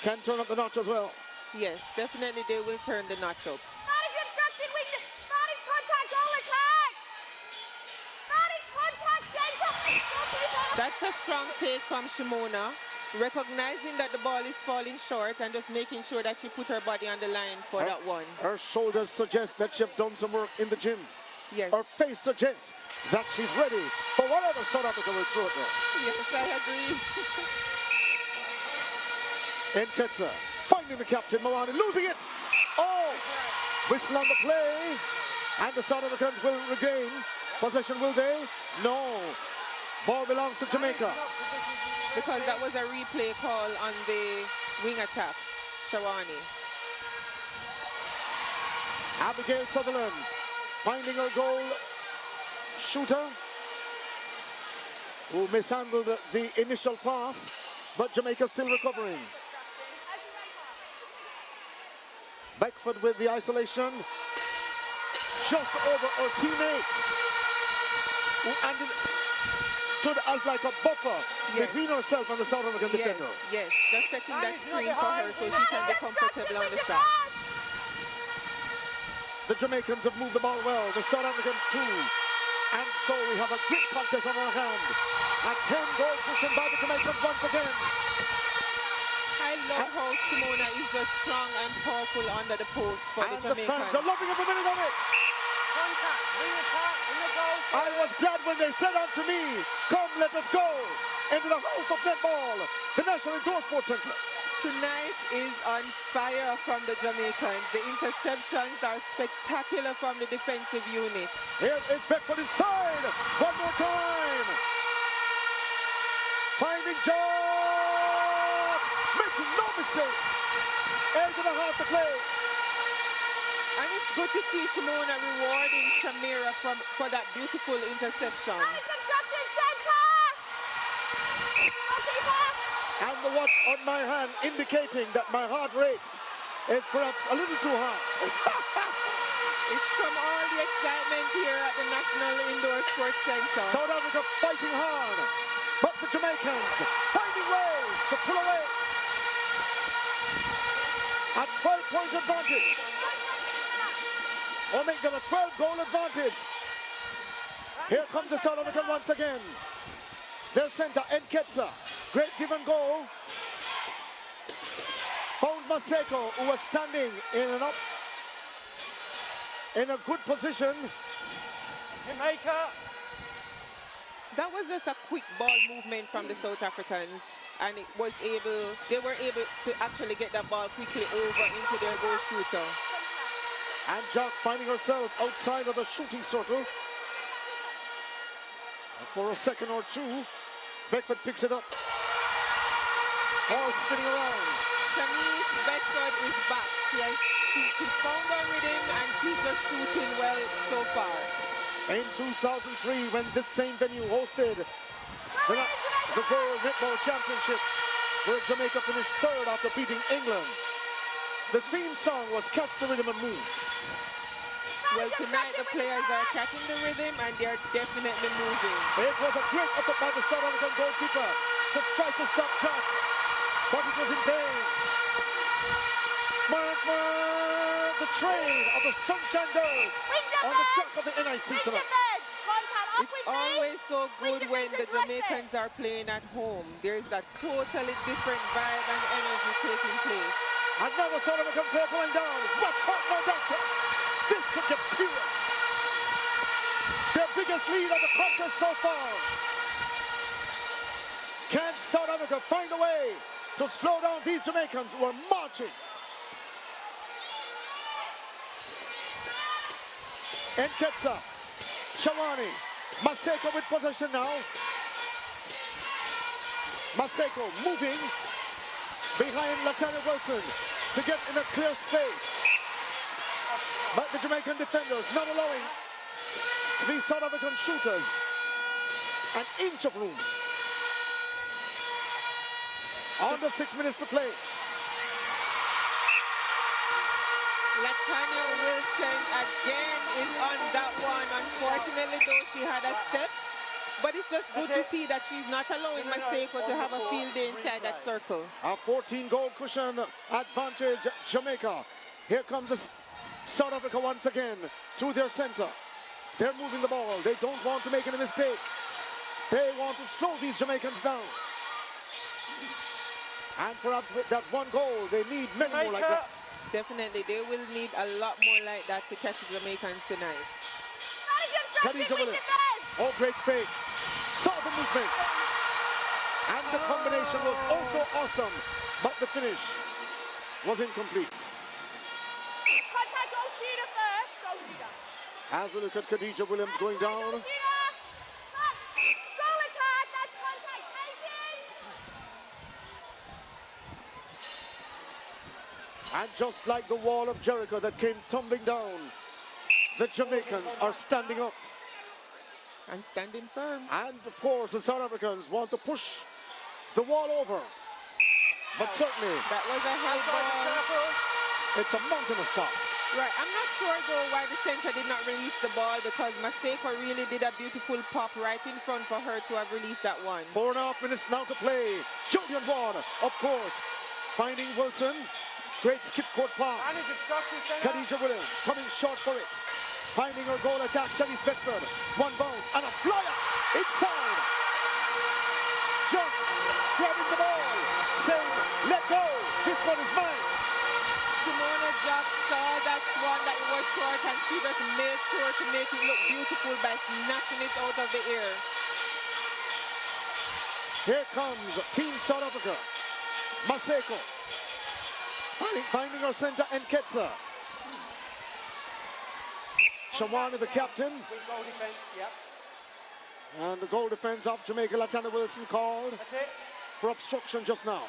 can turn up the notch as well. Yes, definitely they will turn the notch up. Spanish obstruction, wing. Spanish contact, goal attack. Spanish contact center. Goalkeeper. That's a strong take from Shimona, recognizing that the ball is falling short and just making sure that she put her body on the line for that one. Her shoulders suggest that she's done some work in the gym. Yes. Her face suggests that she's ready for whatever South Africa will throw at her. Yes, I agree. Nketsa finding the captain, Mawani, losing it. Oh! Whistle on the play. And the South Africans will regain possession, will they? No. Ball belongs to Jamaica. Because that was a replay call on the wing attack, Shawani. Abigail Sutherland finding her goal shooter who mishandled the initial pass, but Jamaica still recovering. Beckford with the isolation, just over her teammate, who stood as like a buffer between herself and the South African defender. Yes, just setting that screen for her so she can be comfortable on the shot. The Jamaicans have moved the ball well, the South Africans too. And so we have a great contest on our hand. A 10-goal cushion by the Jamaicans once again. I love how Simona is just strong and powerful under the post for the Jamaicans. And the fans are loving every minute of it. Contact, ring attack, in the goal. I was glad when they said unto me, come, let us go into the house of netball, the National Indoor Sports Centre. Tonight is on fire from the Jamaicans. The interceptions are spectacular from the defensive unit. Here is Beckford inside. One more time. Finding John. Making no mistake. Edge of the half to play. And it's good to see Shimona rewarding Shamira for that beautiful interception. Construction center! And the watch on my hand indicating that my heart rate is perhaps a little too high. It's from all the excitement here at the National Indoor Sports Centre. South Africa fighting hard, but the Jamaicans finding ways to pull away. A 12-point advantage. Or make that a 12-goal advantage. Here comes the South African once again. Their center, Nketsa. Great give and go. Found Maseko, who was standing in a good position. Jamaica. That was just a quick ball movement from the South Africans, and they were able to actually get that ball quickly over into their goal shooter. And Jack finding herself outside of the shooting circle. For a second or two, Beckford picks it up. Ball spinning around. Shanice Beckford is back. She found her rhythm and she's just shooting well so far. In 2003, when this same venue hosted the World Netball Championship, where Jamaica finished third after beating England, the theme song was Catch the Rhythm and Move. Well, tonight the players are catching the rhythm and they're definitely moving. It was a great effort by the South African goalkeeper to try to stop Jack, but it was in vain. The train of the Sunshine Girls on the track of the NIC tonight. It's always so good when the Jamaicans are playing at home. There's a totally different vibe and energy taking place. Another South African player going down. Watch out now, doctor. This could get serious. Their biggest lead of the contest so far. Can South Africa find a way to slow down these Jamaicans who are marching? Nketsa, Shawani, Maseko with possession now. Maseko moving behind Latanya Wilson to get in a clear space. But the Jamaican defenders not allowing these South African shooters an inch of room. Under 6 minutes to play. Latanya Wilson again is on that one. Unfortunately, though, she had a step. But it's just good to see that she's not allowing Maseko to have a field day inside that circle. A 14-goal cushion advantage, Jamaica. Here comes South Africa once again through their center. They're moving the ball. They don't want to make any mistake. They want to slow these Jamaicans down. And perhaps with that one goal, they need many more like that. Definitely, they will need a lot more like that to catch the Jamaicans tonight. Khadija with it. Oh, great fake. Saw the movement. And the combination was also awesome, but the finish was incomplete. Contact goal shooter As we look at Khadija Williams going down. Goal attack, that's contact taken. And just like the wall of Jericho that came tumbling down, the Jamaicans are standing up. And standing firm. And of course, the South Africans want to push the wall over. But certainly, That was a high ball. it's a mountainous task. Right, I'm not sure though why the center did not release the ball, because Maseko really did a beautiful pop right in front for her to have released that one. 4.5 minutes now to play. Julian Ward up court, finding Wilson. Great skip court pass. Khadija Williams coming short for it. Finding her goal attack, Shanice Bedford. One bounce and a flyer inside. Jump, grabbing the ball, saying, let go, this one is mine. Simona just saw that one that was short, and she just made sure to make it look beautiful by snatching it out of the air. Here comes Team South Africa. Maseko. Finding her center, Nketsa. Shawani, the captain. Good goal defense, yep. And the goal defense of Jamaica, Latana Wilson called That's it. for obstruction just now.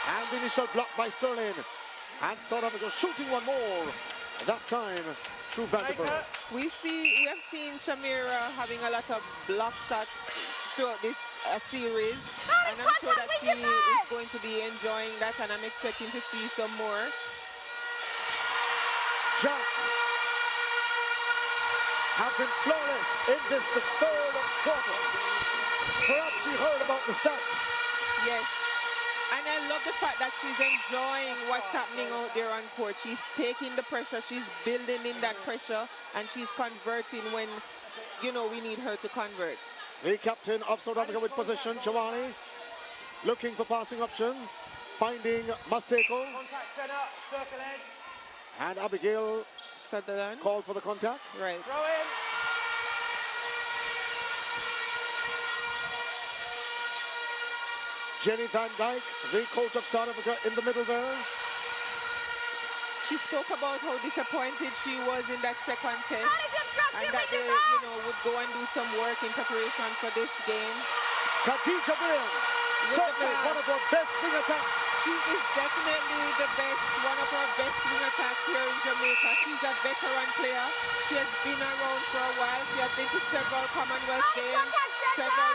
And the initial block by Sterling. And South Africa shooting one more. That time through Vandenberg. We have seen Shamira having a lot of block shots throughout this series, and I'm sure that she is going to be enjoying that, and I'm expecting to see some more. Jack have been flawless in this, the third quarter. Perhaps she heard about the stats. Yes. And I love the fact that she's enjoying what's happening out there on court. She's taking the pressure, she's building in that pressure, and she's converting when, you know, we need her to convert. The captain of South Africa with possession, Chawani, looking for passing options, finding Maseko. Contact center, circle edge. And Abigail Sutherland. called for the contact. Right. Throw in. Jenny Van Dyke, the coach of South Africa, in the middle there. She spoke about how disappointed she was in that second test, and that they, would go and do some work in preparation for this game. Khadija Williams, certainly one of her best wing attacks. She is definitely the best, one of our best wing attacks here in Jamaica. She's a veteran player. She has been around for a while. She has been to several Commonwealth Games, several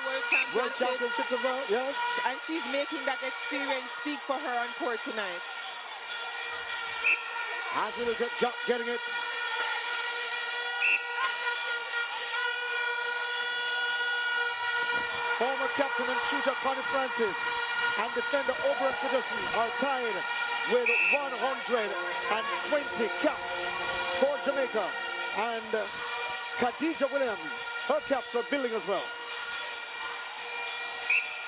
World Championships as well, yes. And she's making that experience speak for her on court tonight. As we look at Jack getting it. Former captain and shooter Connie Francis and defender Oberon Peterson are tied with 120 caps for Jamaica. And Khadija Williams, her caps are building as well.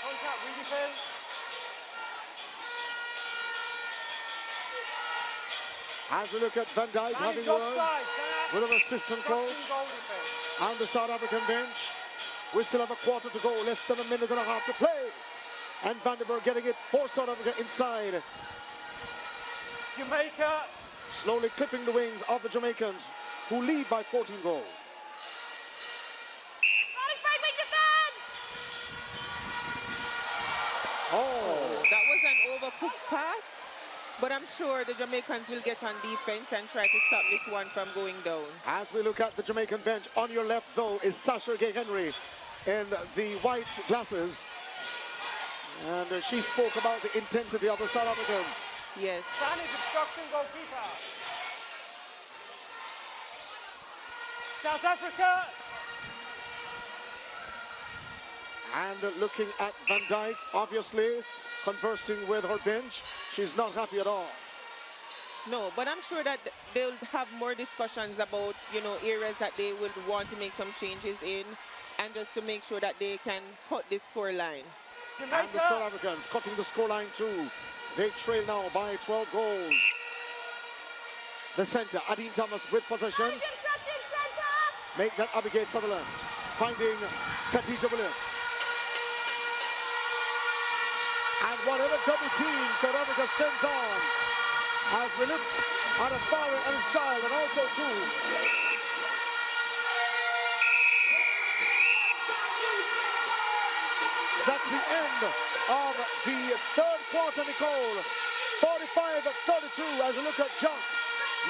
Contact, redefend. As we look at Van Dyke having word with an assistant coach on the South African bench. We still have a quarter to go, less than a minute and a half to play. And Vandenberg getting it for South Africa inside. Jamaica. Slowly clipping the wings of the Jamaicans, who lead by 14 goals. Oh, that was an overcooked pass, but I'm sure the Jamaicans will get on defense and try to stop this one from going down. As we look at the Jamaican bench, on your left though is Sasha Gay Henry in the white glasses. And she spoke about the intensity of the South Africans. Yes. Standing obstruction, goalkeeper. South Africa. And looking at Van Dyke, obviously conversing with her bench. She's not happy at all. No, but I'm sure that they'll have more discussions about, areas that they would want to make some changes in, and just to make sure that they can cut this score line. And the South Africans cutting the scoreline too. They trail now by 12 goals. The center, Adine Thomas with possession. Make that Abigail Sutherland. Finding Khadija Williams. And whatever double team South Africa sends on, As we look at a father and his child, and also too. That's the end of the third quarter, Nicole. 45-32 as we look at Junk.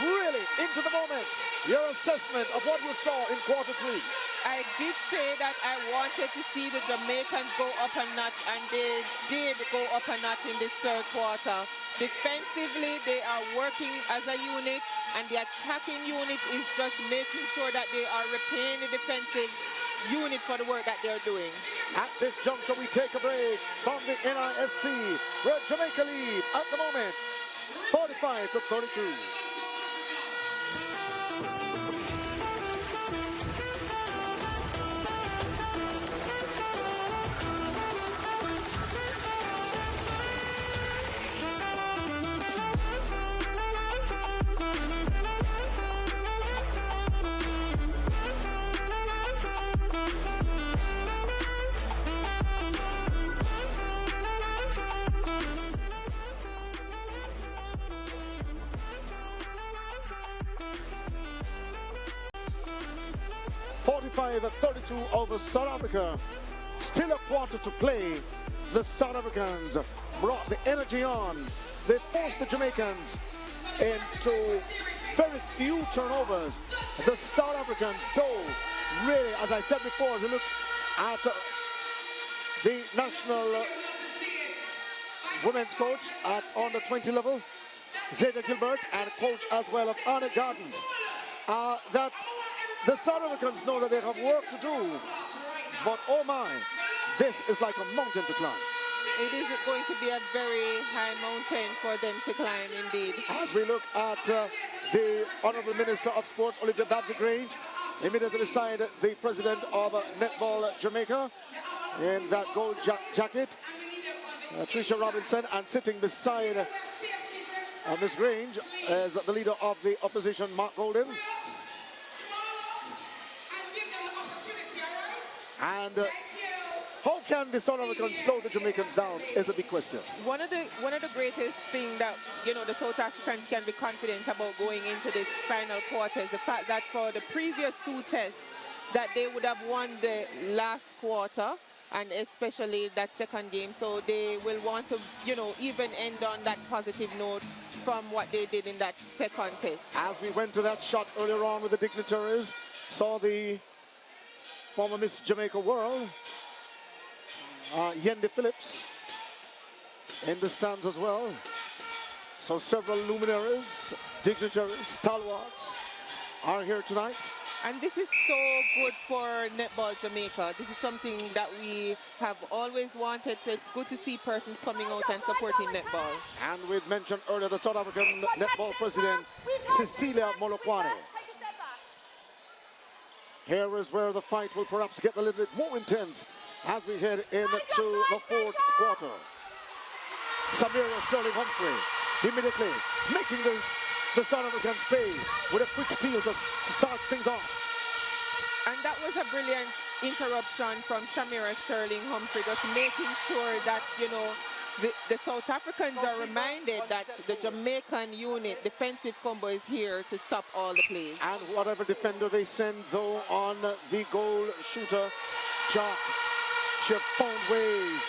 Really into the moment. Your assessment of what you saw in quarter 3. I did say that I wanted to see the Jamaicans go up a notch, and they did go up a notch in this third quarter. Defensively, they are working as a unit, and the attacking unit is just making sure that they are repaying the defensive unit for the work that they're doing. At this juncture, we take a break from the NISC, where Jamaica leads at the moment, 45-32. 45-32 over South Africa. Still a quarter to play. The South Africans brought the energy on. They forced the Jamaicans into very few turnovers. The South Africans, though, really, as I said before, as we look at the national women's coach at under 20 level, Zeta Gilbert, and coach as well of Arnett Gardens, that the South Africans know that they have work to do, but oh my, this is like a mountain to climb. It is going to be a very high mountain for them to climb, indeed. As we look at the Honourable Minister of Sports, Olivia Babs-Grange, immediately beside the President of Netball Jamaica in that gold jacket, Tricia Robinson, and sitting beside Ms. Grange as the leader of the opposition, Mark Golden. And how can the South Africans slow the Jamaicans down is the big question. One of the greatest things that the South Africans can be confident about going into this final quarter is the fact that for the previous 2 tests that they would have won the last quarter, and especially that second game, so they will want to even end on that positive note from what they did in that second test. As we went to that shot earlier on with the dignitaries, saw the former Miss Jamaica World, Yendi Phillips, in the stands as well. So several luminaries, dignitaries, stalwarts are here tonight. And this is so good for Netball Jamaica. This is something that we have always wanted, so it's good to see persons coming out and supporting netball. And we'd mentioned earlier the South African netball president, Cecilia Molokwane. Here is where the fight will perhaps get a little bit more intense as we head into the fourth quarter. Samira Sterling Humphrey immediately making the South Africans pay with a quick steal to start things off. And that was a brilliant interruption from Shamira Sterling Humphrey, just making sure that, the South Africans are reminded that the Jamaican unit defensive combo is here to stop all the plays. And whatever defender they send, though, on the goal shooter, Jock, she found ways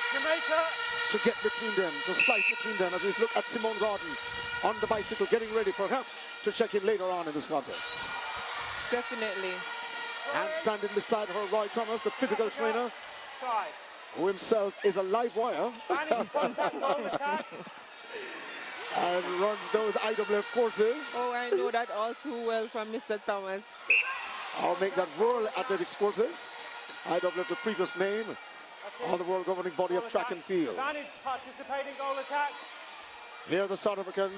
to get between them, to slice between them, as we look at Simone Gordon on the bicycle, getting ready perhaps to check in later on in this contest. Definitely. And standing beside her, Roy Thomas, the physical trainer, who himself is a live wire. And runs those IWF courses. Oh, I know that all too well from Mr. Thomas. I'll make that World Athletics courses. IWF, the previous name on the world governing body of track and field. Participating goal attack. Here the South African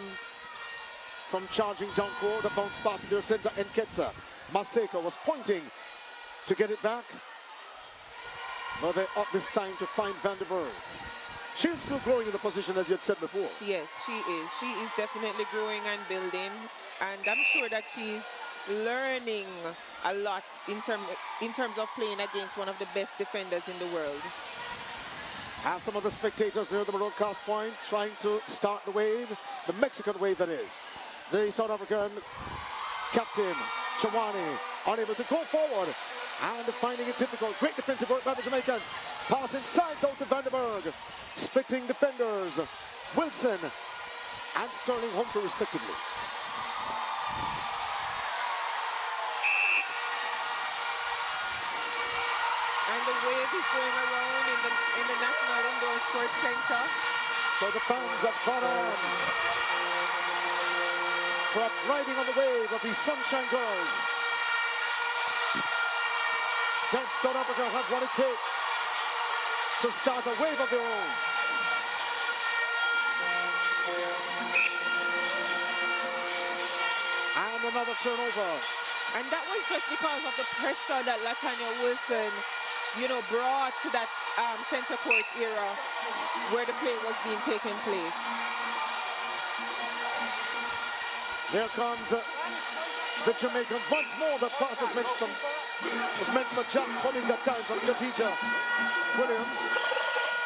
from charging down court, the bounce pass in their center, Nketsa. Maseko was pointing to get it back, but they're up this time to find Van der Berg. She's still growing in the position, as you had said before. Yes, she is. She is definitely growing and building, and I'm sure that she's learning a lot in terms of playing against one of the best defenders in the world. As some of the spectators near the broadcast point trying to start the wave, the Mexican wave that is. The South African captain, Chawani, unable to go forward and finding it difficult. Great defensive work by the Jamaicans. Pass inside though to Vandenberg. Splitting defenders, Wilson and Sterling Humphrey respectively. And the wave is going around in the National Indoor Sports Center. So the fans have caught on. Perhaps riding on the wave of these Sunshine Girls. Does South Africa have what it takes to start a wave of their own? And another turnover. And that was just because of the pressure that Latanya Wilson, brought to that center court era where the play was being taken place. Here comes the Jamaican once more. The pass was meant for Jack coming that time from Khadija Williams.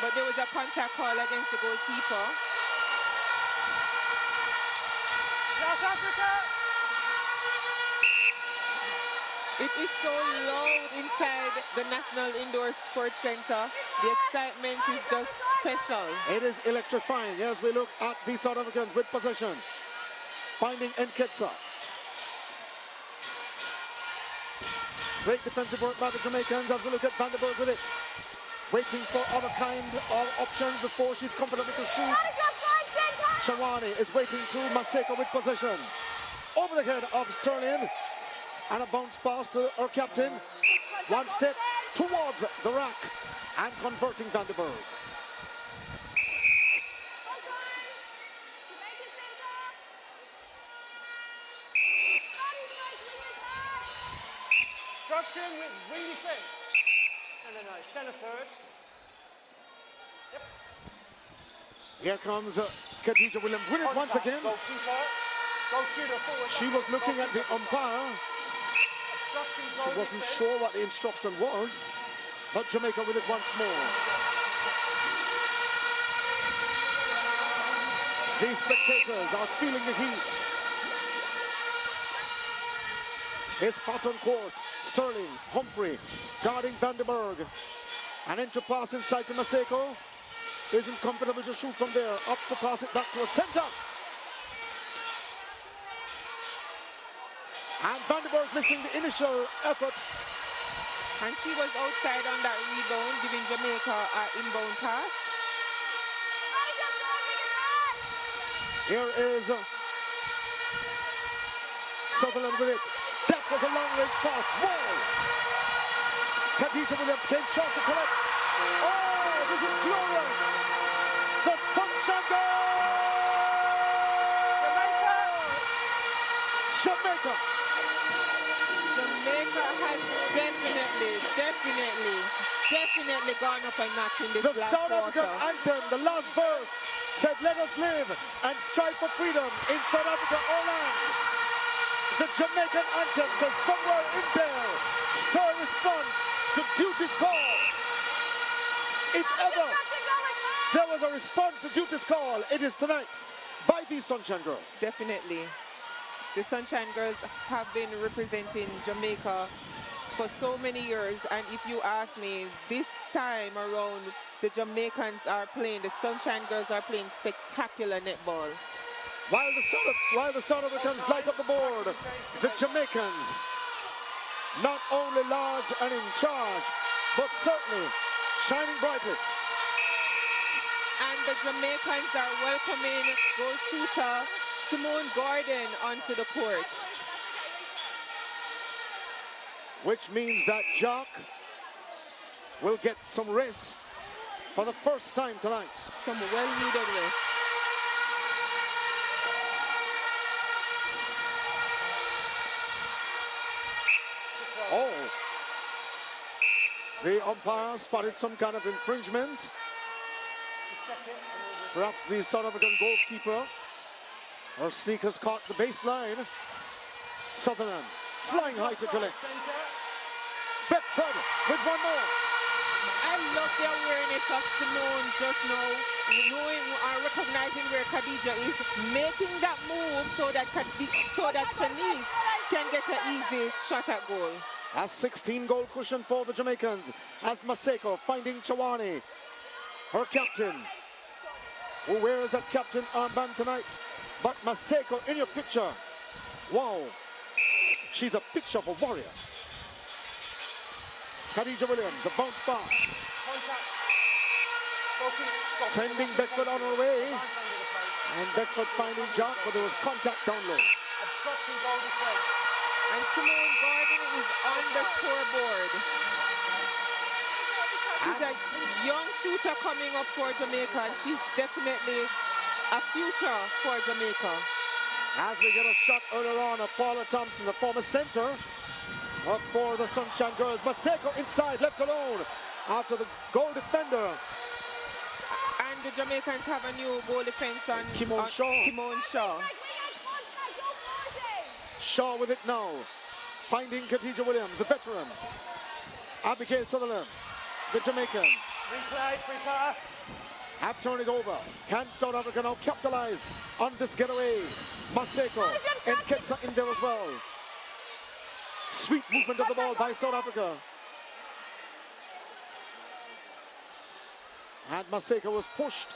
But there was a contact call against the goalkeeper. South Africa! It is so loud inside the National Indoor Sports Center. The excitement is just special. It is electrifying as we look at the South Africans with possession. Finding Nketsa. Great defensive work by the Jamaicans as we look at Vandenberg with it. Waiting for other kind of options before she's comfortable to shoot. Shawani is waiting to Maseko with possession. Over the head of Sterling. And a bounce pass to our captain. One step towards the rack and converting Vandenberg. Instruction with wing defense. No, centre third. Yep. Here comes Khadija Williams with it once again. She was looking at the umpire. She wasn't sure what the instruction was, but Jamaica with it once more. These spectators are feeling the heat. It's hot on court. Sterling, Humphrey, guarding Vandenberg. An entry pass inside to Maseko. Isn't comfortable to shoot from there. Up to pass it back to a center. And Vandenberg missing the initial effort. And she was outside on that rebound, giving Jamaica an inbound pass. Here is Sutherland with it. That was a long-range pass. Whoa! Khadija Williams came short to collect. Oh, this is glorious! The Sunshine Girl! Jamaica! Jamaica has definitely gone up a notch in this The last South quarter. African anthem, the last verse, said, "Let us live and strive for freedom in South Africa, our land." The Jamaican anthem says somewhere in there, stir response to duty's call. If ever there was a response to duty's call, it is tonight by these Sunshine Girls. Definitely. The Sunshine Girls have been representing Jamaica for so many years, and if you ask me, this time around, the Jamaicans are playing, the Sunshine Girls are playing spectacular netball. While the South Africans light up the board, the Jamaicans, not only large and in charge, but certainly shining brightly. And the Jamaicans are welcoming goal shooter Simone Gordon onto the court. Which means that Jock will get some rest for the first time tonight. Some well-needed rest. Oh, the umpire spotted some kind of infringement. Perhaps the South African goalkeeper or sneakers caught the baseline. Sutherland flying high to collect. Bedford with one more. I love just the awareness of Simone just now, knowing and recognizing where Khadija is, making that move so that Shanice can get an easy shot at goal. A 16-goal cushion for the Jamaicans as Maseko finding Chawani, her captain, who wears that captain armband tonight. But Maseko in your picture, wow, she's a picture of a warrior. Khadija Williams, a bounce pass. Sending Beckford on her way. And Beckford finding Jack, but there was contact down low. Obstruction goal defense. And Simone Gordon is on the scoreboard. She's a young shooter coming up for Jamaica, and she's definitely a future for Jamaica. As we get a shot earlier on of Paula Thompson, the former center for the Sunshine Girls. Maseko inside, left alone after the goal defender. And the Jamaicans have a new goal defense on Kimon Shaw. Kimon Shaw. Shaw with it now. Finding Khadija Williams, the veteran. Abigail Sutherland, the Jamaicans. Replay, free pass. Have turned it over. Can South Africa now capitalize on this getaway? Maseko and Ketsa in there as well. Sweet movement of the ball by South Africa. And Maseko was pushed.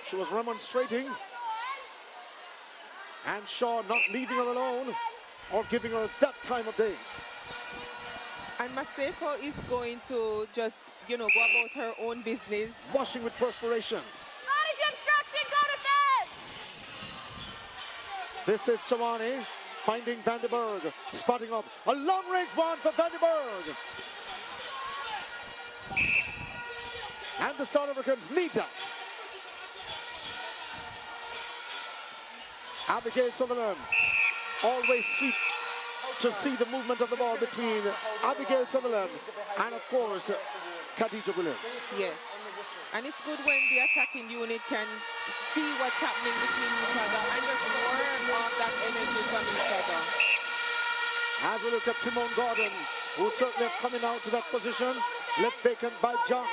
She was remonstrating. And Shaw not leaving her alone or giving her that time of day. And Maseko is going to just, go about her own business. Washing with perspiration. Manage obstruction, go defense! This is Chawani finding Vandenberg, spotting up. A long-range one for Vandenberg. And the South Africans need that. Abigail Sutherland, always sweet to see the movement of the ball between Abigail Sutherland and, of course, Khadija Williams. Yes. And it's good when the attacking unit can see what's happening between each other and just work off that energy from each other. As we look at Simone Gordon, who certainly have coming out to that position, left vacant by Jack,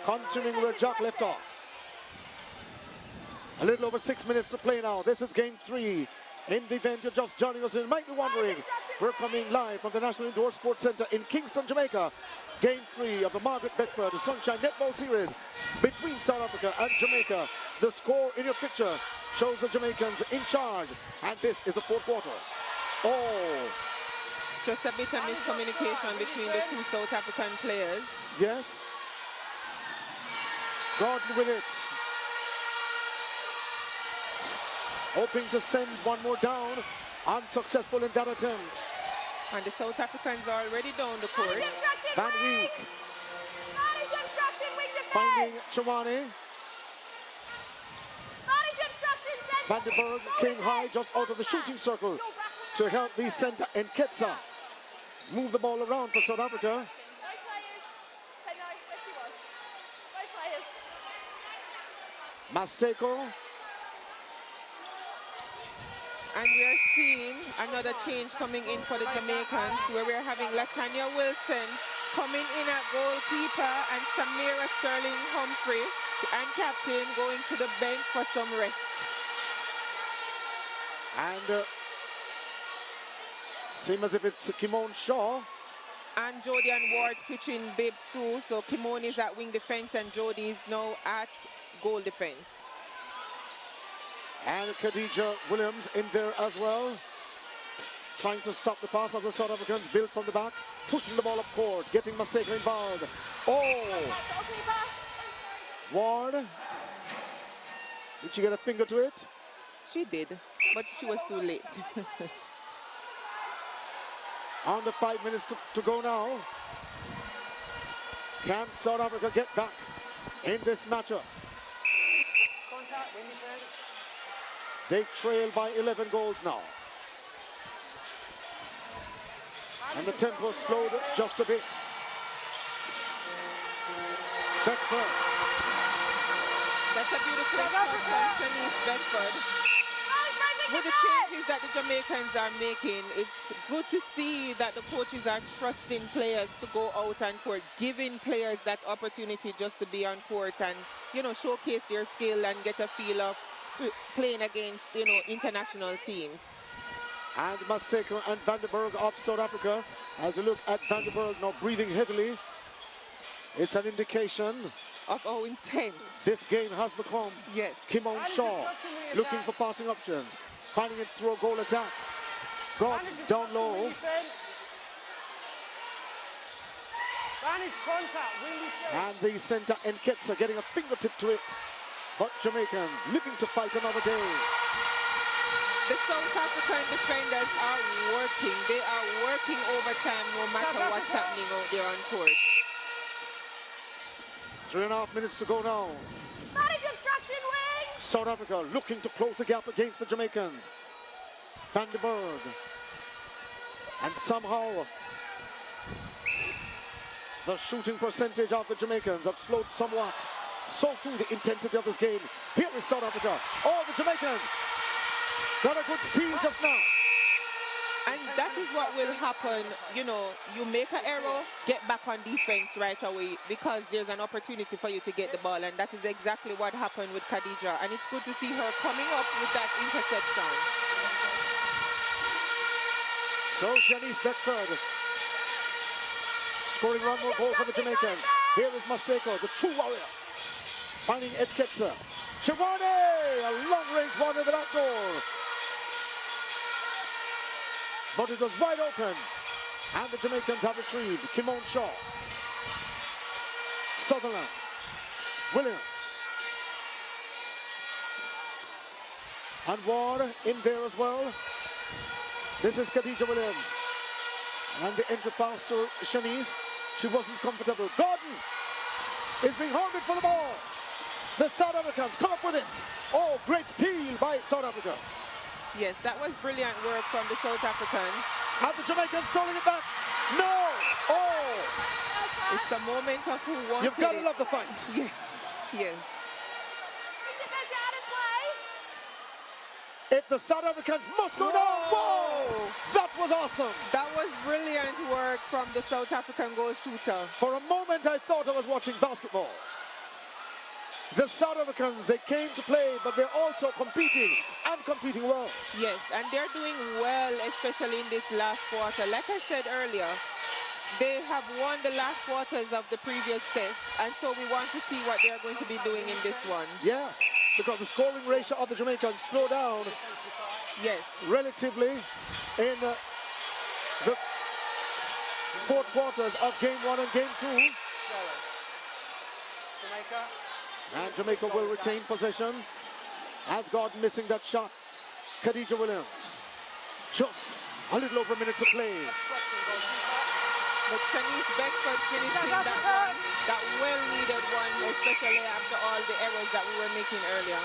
continuing where Jack left off. A little over 6 minutes to play now. This is game 3. In the event you're just joining us, you might be wondering, we're coming live from the National Indoor Sports Center in Kingston, Jamaica. Game 3 of the Margaret Beckford Sunshine Netball Series between South Africa and Jamaica. The score in your picture shows the Jamaicans in charge, and this is the fourth quarter. Oh, Just a bit of miscommunication between the two South African players. yes. Gordon with it. Hoping to send one more down. Unsuccessful in that attempt. And the South Africans are already down the court. Manage obstruction, Van wing! Week Manage obstruction, wing defense! finding Chawani. Manage obstruction, center! Vandenberg Go came defense! high just out of the shooting circle Go back. to help the center and Ketsa move the ball around for South Africa. Right players. Penai, where she was. Right players. Maseko. And we are seeing another change coming in for the Jamaicans, where we're having Latanya Wilson coming in at goalkeeper and Samira Sterling Humphrey and captain going to the bench for some rest. And seems as if it's Kimon Shaw. And Jody and Ward switching bibs too. So Kimon is at wing defense and Jody is now at goal defense. And Khadija Williams in there as well. Trying to stop the pass of the South Africans, built from the back, pushing the ball up court, getting Maseko involved. Oh! Ward. Did she get a finger to it? She did, but she was too late. Under 5 minutes to go now. Can South Africa get back in this matchup? Contact, wing defense. They trail by 11 goals now. And the tempo slowed just a bit. Beckford. That's a beautiful shot from Shanice Bedford. with the changes that the Jamaicans are making, it's good to see that the coaches are trusting players to go out on court, giving players that opportunity just to be on court and, you know, showcase their skill and get a feel of playing against, you know, international teams. And Maseko and Vandenberg of South Africa. As we look at Vandenberg now breathing heavily, it's an indication of how intense this game has become. Yes. Kimon Shaw looking for passing options, finding it through a goal attack. Brought down low. And the centre Nketsa getting a fingertip to it. But Jamaicans looking to fight another day. The South African defenders are working. They are working overtime no matter what's happening out there on court. 3.5 minutes to go now. Manage obstruction, wing! South Africa looking to close the gap against the Jamaicans. Vandenberg. And somehow the shooting percentage of the Jamaicans have slowed somewhat. So too the intensity of this game. Here is South Africa. Oh, the Jamaicans got a good steal just now. And that is what will happen, you know, you make an error, get back on defense right away because there's an opportunity for you to get the ball, and that is exactly what happened with Khadija, and it's good to see her coming up with that interception. So Janice Beckford scoring one more goal for the Jamaicans. Here is Maseko, the true warrior, finding Nketsa. Chiwane, a long-range one in the back door. But it was wide open, and the Jamaicans have retrieved. Kimon Shaw, Sutherland, Williams, and Ward in there as well. This is Khadija Williams, and the entry pass to Shanice. She wasn't comfortable. Gordon is being hounded for the ball. The South Africans come up with it. Oh, great steal by South Africa. Yes, that was brilliant work from the South Africans. And the Jamaicans stealing it back. No! Oh! It's a moment of who wanted it. You've got to love the fight. Yes, yes. If the South Africans must go down. Whoa! That was awesome. That was brilliant work from the South African goal shooter. For a moment, I thought I was watching basketball. The South Africans, they came to play, but they're also competing, and competing well. Yes, and they're doing well, especially in this last quarter. Like I said earlier, they have won the last quarters of the previous test, and so we want to see what they're going to be doing in this one. Yes, because the scoring ratio of the Jamaicans slowed down. Yes. Relatively in the fourth quarters of game 1 and game 2. Jamaica. And Jamaica will retain possession. As Gordon missing that shot. Khadija Williams. Just a little over a minute to play. But Shanice Beckford finishing that one, that well-needed one, especially after all the errors that we were making earlier.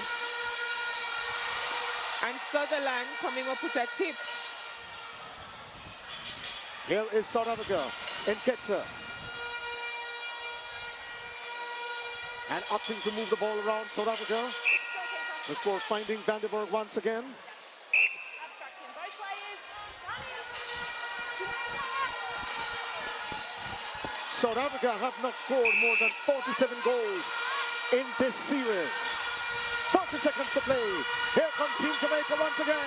And Sutherland coming up with a tip. Here is South Africa. Nketsa. And opting to move the ball around South Africa before finding Vandenberg once again. South Africa have not scored more than 47 goals in this series. 30 seconds to play. Here comes Team Jamaica once again.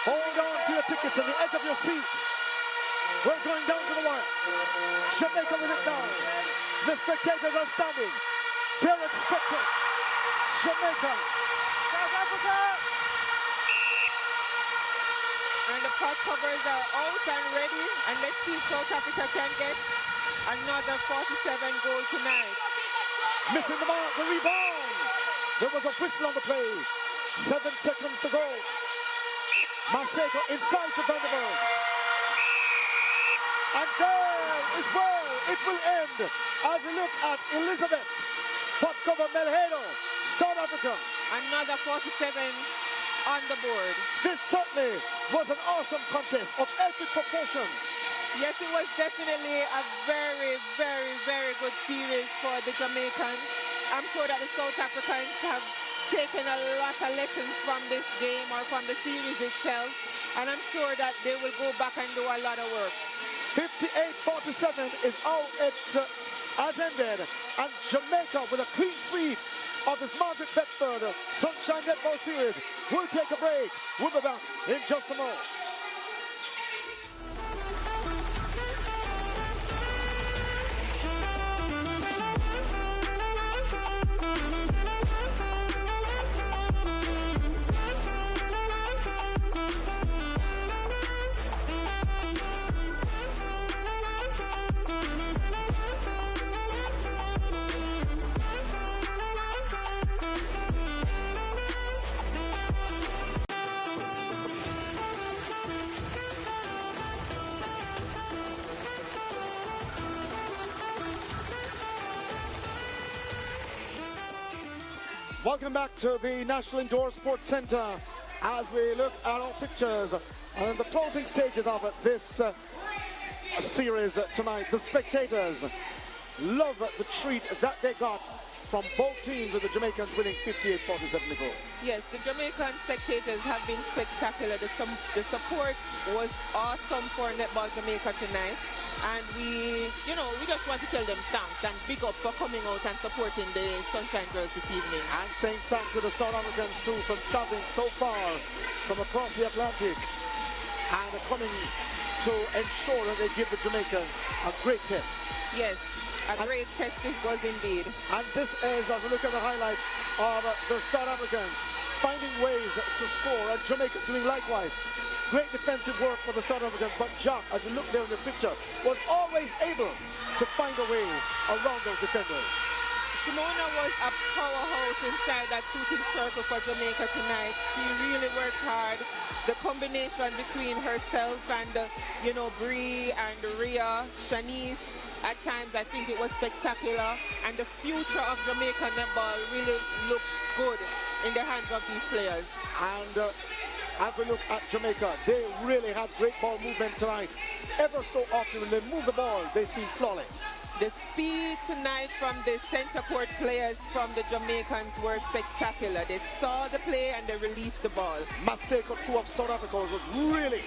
Hold on to your tickets on the edge of your seat. We're going down to the wire. Jamaica with it now. The spectators are standing. They're expecting Jamaica. South Africa. And the pot covers are out and ready. And let's see if South Africa can get another 47 goal tonight. Missing the mark, the rebound. There was a whistle on the play. 7 seconds to go. Maseko inside to Vandenberg. And there is where it will end as we look at Elizabeth Potcover Melhedo, South Africa. Another 47 on the board. This certainly was an awesome contest of epic proportion. Yes, it was definitely a very, very, very good series for the Jamaicans. I'm sure that the South Africans have taken a lot of lessons from this game or from the series itself, and I'm sure that they will go back and do a lot of work. 58-47 is how it has ended, and Jamaica with a clean sweep of this Margaret Bedford Sunshine Netball Series. We'll take a break. We'll be back in just a moment. Welcome back to the National Indoor Sports Centre as we look at our pictures and in the closing stages of this series tonight. The spectators love the treat that they got from both teams, with the Jamaicans winning 58-47 Nicole. Yes, the Jamaican spectators have been spectacular. The support was awesome for Netball Jamaica tonight. And we just want to tell them thanks and big up for coming out and supporting the Sunshine Girls this evening. And saying thanks to the South Africans too for traveling so far from across the Atlantic and coming to ensure that they give the Jamaicans a great test. Yes, a great test it was indeed. And this is, as we look at the highlights of the South Africans finding ways to score, and Jamaica doing likewise. Great defensive work for the South Africans, but Jack, as you look there in the picture, was always able to find a way around those defenders. Simona was a powerhouse inside that shooting circle for Jamaica tonight. She really worked hard. The combination between herself and, Bree and Rhea, Shanice, at times I think it was spectacular. And the future of Jamaica netball really looked good in the hands of these players. And as we look at Jamaica, they really had great ball movement tonight. Ever so often when they move the ball, they seem flawless. The speed tonight from the center court players from the Jamaicans were spectacular. They saw the play and they released the ball. Maseko, too, of South Africa, was really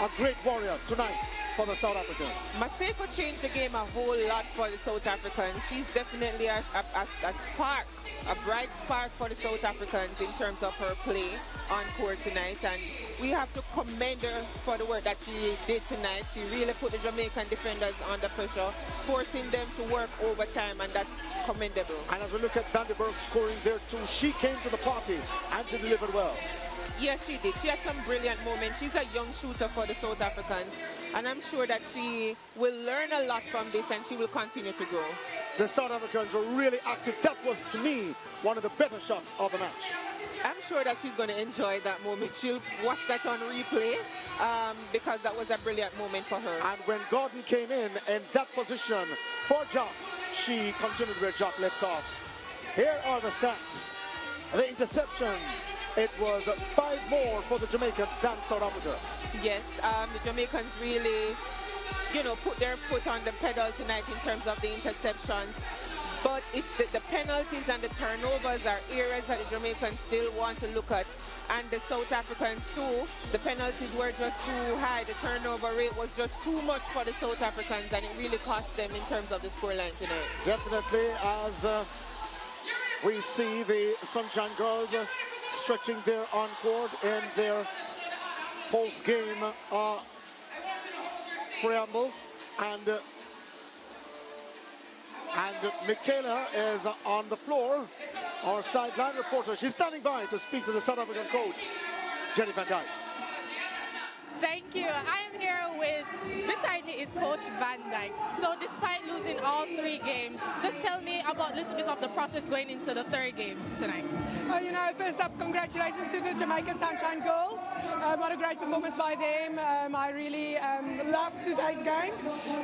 a great warrior tonight for the South Africans. Maseko changed the game a whole lot for the South Africans. She's definitely a spark, a bright spark for the South Africans in terms of her play on court tonight. And we have to commend her for the work that she did tonight. She really put the Jamaican defenders under pressure, forcing them to work overtime, and that's commendable. And as we look at Vandenberg scoring there too, she came to the party and she delivered well. Yes, she did. She had some brilliant moments. She's a young shooter for the South Africans, and I'm sure that she will learn a lot from this and she will continue to grow. The South Africans were really active. That was, to me, one of the better shots of the match. I'm sure that she's going to enjoy that moment. She'll watch that on replay because that was a brilliant moment for her. And when Gordon came in that position for Jock, she continued where Jock left off. Here are the stats. The interception, it was 5 more for the Jamaicans than South Africa. Yes, the Jamaicans really, put their foot on the pedal tonight in terms of the interceptions. But it's the penalties and the turnovers are areas that the Jamaicans still want to look at. And the South Africans too, the penalties were just too high. The turnover rate was just too much for the South Africans, and it really cost them in terms of the scoreline tonight. Definitely, as we see the Sunshine Girls stretching their on-court in their post-game preamble. And Michaela is on the floor, our sideline reporter. She's standing by to speak to the South African coach, Jenny Van Dyke. Thank you. I am here with, beside me is Coach Van Dyke. So despite losing all 3 games, just tell me about a little bit of the process going into the 3rd game tonight. First up, congratulations to the Jamaican Sunshine Girls. What a great performance by them. I really loved today's game.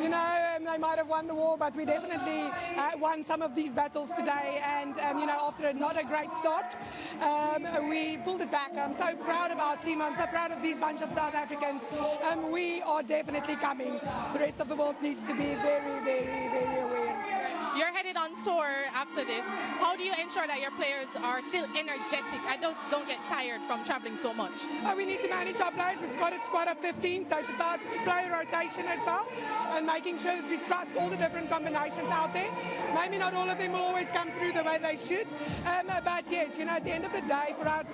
They might have won the war, but we definitely won some of these battles today. And, after not a great start, we pulled it back. I'm so proud of our team. I'm so proud of these bunch of South Africans. We are definitely coming. The rest of the world needs to be very, very, very aware. You're headed on tour after this, how do you ensure that your players are still energetic and don't get tired from traveling so much? We need to manage our players. We've got a squad of 15, so it's about player rotation as well, and making sure that we trust all the different combinations out there. Maybe not all of them will always come through the way they should, but yes, you know, at the end of the day, for us,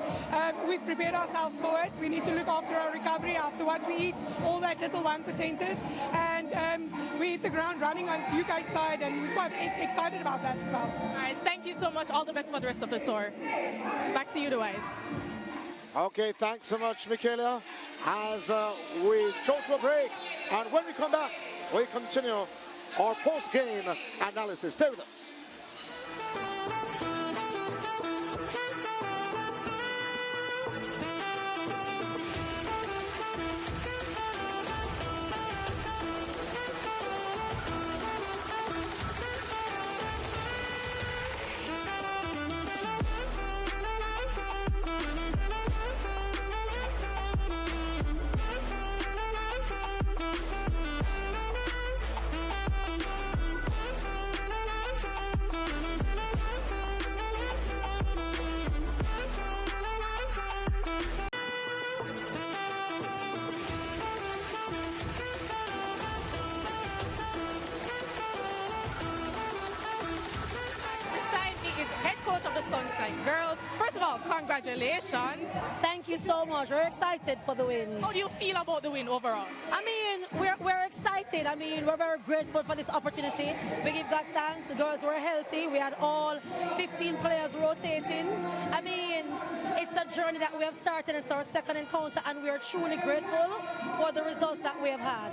we've prepared ourselves for it. We need to look after our recovery after what we eat, all that little 1%ers, and we hit the ground running on UK side, and we're quite excited about that as well. All right, thank you so much. All the best for the rest of the tour. Back to you, Dwight. Okay, thanks so much, Michaela. As we go to a break, and when we come back, we continue our post-game analysis. Stay with us. Girls, first of all, congratulations. Thank you so much. We're excited for the win. How do you feel about the win overall? I mean, we're excited. I mean, we're very grateful for this opportunity. We give God thanks. The girls were healthy. We had all 15 players rotating. I mean, it's a journey that we have started. It's our second encounter, and we are truly grateful for the results that we have had.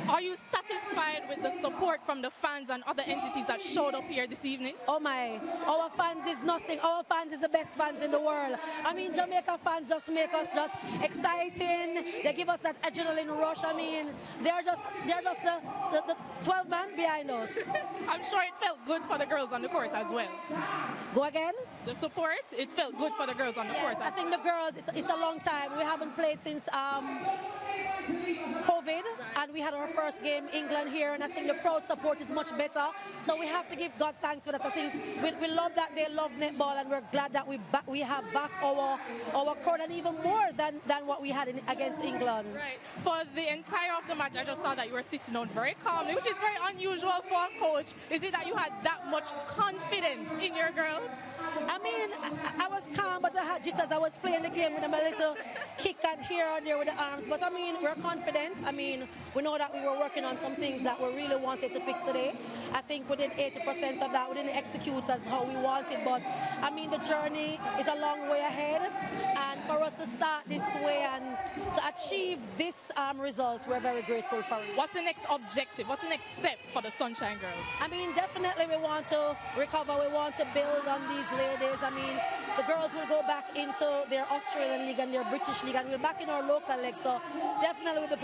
Are you satisfied with the support from the fans and other entities that showed up here this evening? Oh my, our fans is nothing. Our fans is the best fans in the world. I mean, Jamaica fans just make us just exciting. They give us that adrenaline rush. I mean, they're just the 12 man behind us. I'm sure it felt good for the girls on the court as well. Go again? The support, it felt good for the girls on the court. I think the girls, it's a long time. We haven't played since COVID, and we had our first game England here, and I think the crowd support is much better, so we have to give God thanks for that. I think we love that they love netball, and we're glad that we have back our crowd, and even more than what we had against England. Right. For the entire of the match, I just saw that you were sitting on very calmly, which is very unusual for a coach. Is it that you had that much confidence in your girls? I mean, I was calm, but I had jitters. I was playing the game with them a little kick and here and there with the arms. But I mean, we're confident. I mean, we know that we were working on some things that we really wanted to fix today. I think we did 80% of that. We didn't execute as how we wanted. But I mean, the journey is a long way ahead. And for us to start this way and to achieve this results, we're very grateful for it. What's the next objective? What's the next step for the Sunshine Girls? I mean, definitely we want to recover. We want to build on these ladies. I mean, the girls will go back into their Australian league and their British league, and we're back in our local league. So definitely we'll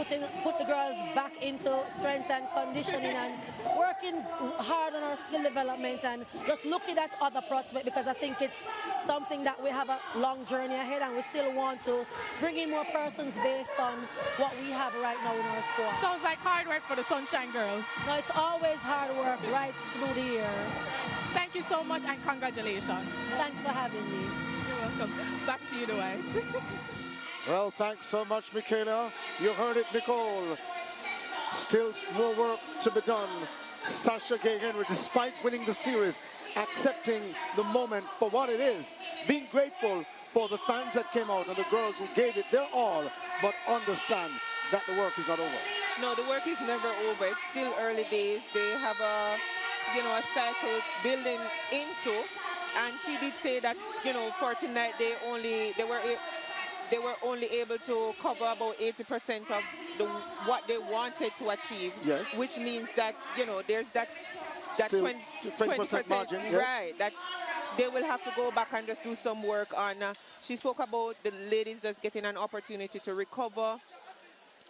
put the girls back into strength and conditioning and working hard on our skill development and just looking at other prospects, because I think it's something that we have a long journey ahead, and we still want to bring in more persons based on what we have right now in our squad. Sounds like hard work for the Sunshine Girls. No, it's always hard work right through the year. Thank you so much, and congratulations. Thanks for having me. You're welcome. Back to you, Dwight. Well, thanks so much, Michaela. You heard it, Nicole. Still more work to be done. Sasha Gay-Henry, despite winning the series, accepting the moment for what it is, being grateful for the fans that came out and the girls who gave it their all, but understand that the work is not over. No, the work is never over. It's still early days. They have a cycle building into, and she did say that, for tonight they were only able to cover about 80% of what they wanted to achieve. Yes. Which means that, there's that 20% margin, yes. Right, that they will have to go back and just do some work on. She spoke about the ladies just getting an opportunity to recover,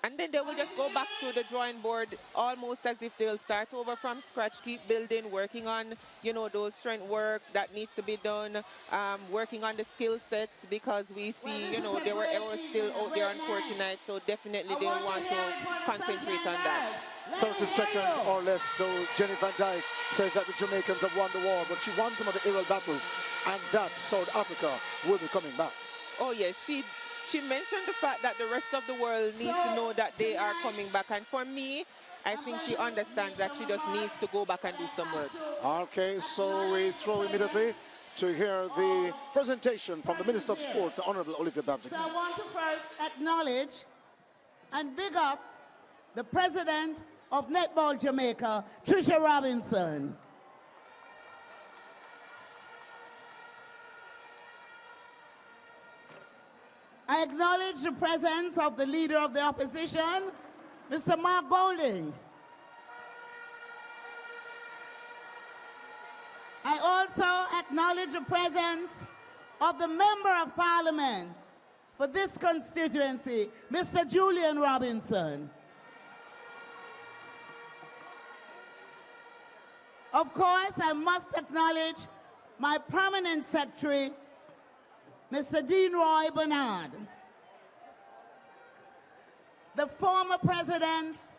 and then they will just go back to the drawing board almost as if they'll start over from scratch, keep building, working on, those strength work that needs to be done, working on the skill sets, because we see, there were errors still out there on court tonight, so definitely they'll want to concentrate on that. 30 seconds or less to Jenny Van Dyke says that the Jamaicans have won the war, but she won some of the aerial battles, and that South Africa will be coming back. Oh yes, she mentioned the fact that the rest of the world needs to know that they are coming back, and for me, I think she understands that she just needs to go back and do some work. Okay, so we throw immediately to hear the presentation from the Minister of Sports, the Honorable Olivia Babs. So I want to first acknowledge and big up the President of Netball Jamaica, Tricia Robinson. I acknowledge the presence of the Leader of the Opposition, Mr. Mark Golding. I also acknowledge the presence of the Member of Parliament for this constituency, Mr. Julian Robinson. Of course, I must acknowledge my permanent secretary, Mr. Dean Roy Bernard. The former presidents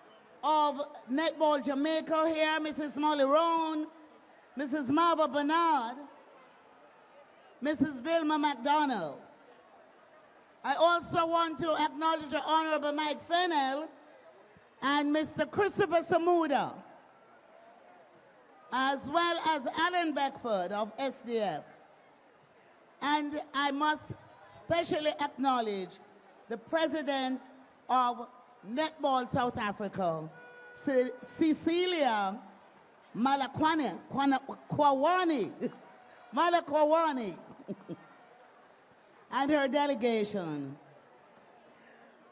of Netball Jamaica here, Mrs. Molly Roan, Mrs. Marva Bernard, Mrs. Vilma McDonald. I also want to acknowledge the Honorable Mike Fennell and Mr. Christopher Samuda, as well as Alan Beckford of SDF. And I must specially acknowledge the President of Netball South Africa, Cecilia Malakwani, and her delegation.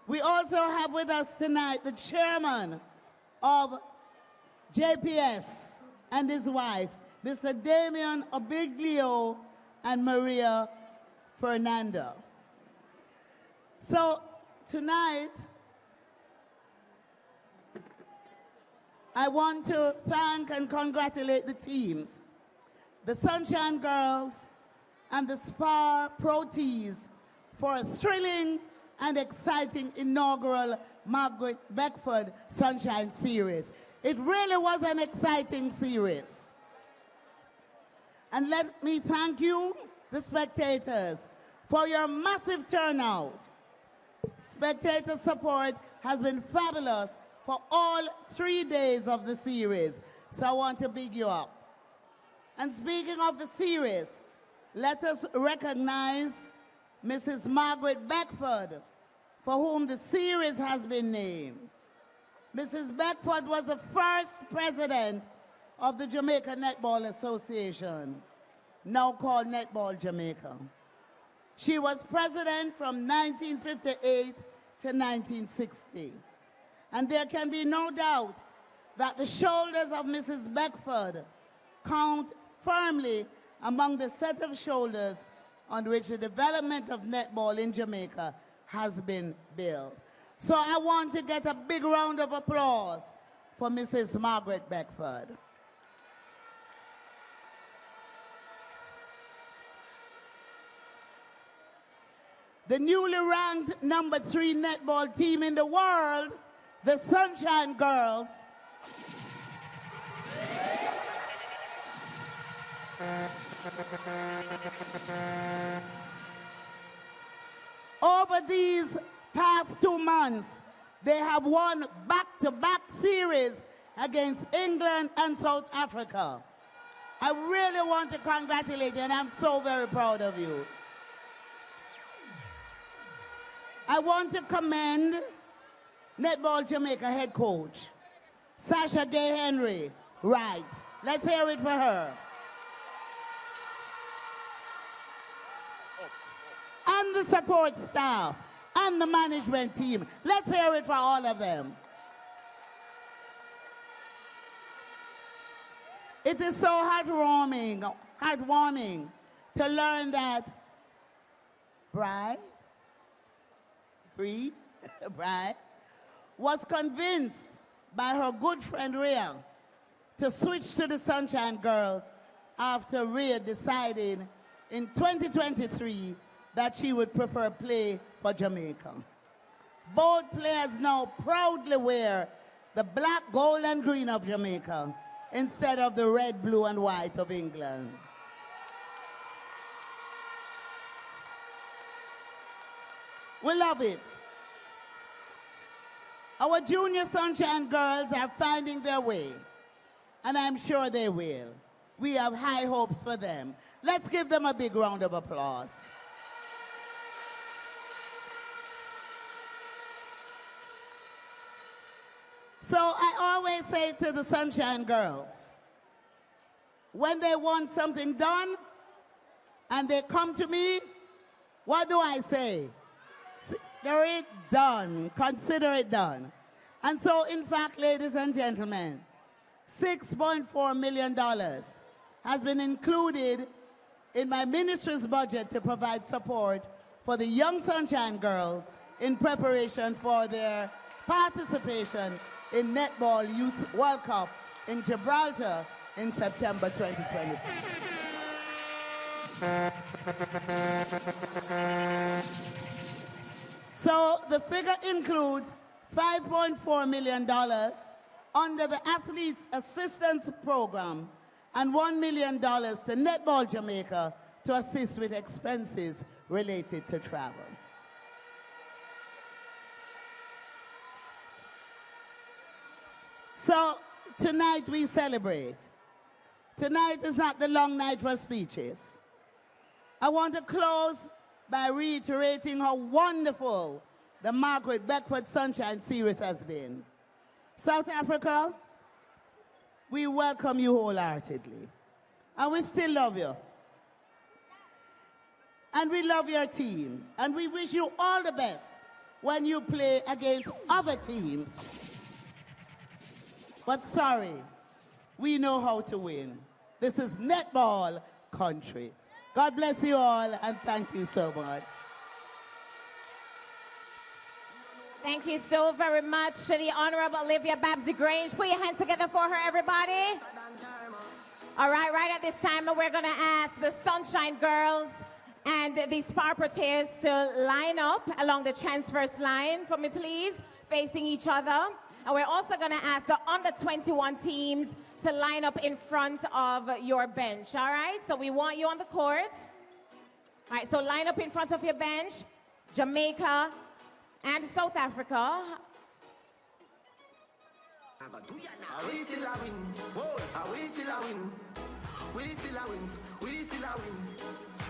We also have with us tonight the chairman of JPS and his wife, Mr. Damian Obiglio and Maria Fernanda. So tonight, I want to thank and congratulate the teams, the Sunshine Girls and the Spar Pro Tees, for a thrilling and exciting inaugural Margaret Beckford Sunshine Series. It really was an exciting series. And let me thank you, the spectators, for your massive turnout. Spectator support has been fabulous for all 3 days of the series, so I want to big you up. And speaking of the series, let us recognize Mrs. Margaret Beckford, for whom the series has been named. Mrs. Beckford was the first president of the Jamaica Netball Association, now called Netball Jamaica. She was president from 1958 to 1960. And there can be no doubt that the shoulders of Mrs. Beckford count firmly among the set of shoulders on which the development of netball in Jamaica has been built. So I want to get a big round of applause for Mrs. Margaret Beckford. The newly ranked #3 netball team in the world, the Sunshine Girls, over these past 2 months, they have won back-to-back series against England and South Africa. I really want to congratulate you, and I'm so very proud of you. I want to commend Netball Jamaica head coach, Sasha Gay Henry. Right. Let's hear it for her. And the support staff, and the management team. Let's hear it for all of them. It is so heartwarming to learn that Bri was convinced by her good friend Rhea to switch to the Sunshine Girls after Rhea decided in 2023 that she would prefer play for Jamaica. Both players now proudly wear the black, gold, and green of Jamaica instead of the red, blue, and white of England. We love it. Our junior Sunshine girls are finding their way, and I'm sure they will. We have high hopes for them. Let's give them a big round of applause. So I always say to the Sunshine girls, when they want something done and they come to me, what do I say? Consider it done. Consider it done. And so, in fact, ladies and gentlemen, $6.4 million has been included in my ministry's budget to provide support for the young Sunshine girls in preparation for their participation in Netball Youth World Cup in Gibraltar in September 2020. So the figure includes $5.4 million under the Athletes Assistance Program and $1 million to Netball Jamaica to assist with expenses related to travel. So tonight we celebrate. Tonight is not the long night for speeches. I want to close by reiterating how wonderful the Margaret Beckford Sunshine Series has been. South Africa, we welcome you wholeheartedly. And we still love you. And we love your team. And we wish you all the best when you play against other teams. But sorry, we know how to win. This is netball country. God bless you all, and thank you so much. Thank you so very much to the Honorable Olivia Babsy-Grange. Put your hands together for her, everybody. All right, right at this time, we're going to ask the Sunshine Girls and the Spar Proteas to line up along the transverse line for me, please, facing each other. And we're also going to ask the under-21 teams to line up in front of your bench, all right? So we want you on the court. All right, so line up in front of your bench. Jamaica and South Africa. Are we still a win? Whoa, are we still a win? We still a win. We still a win.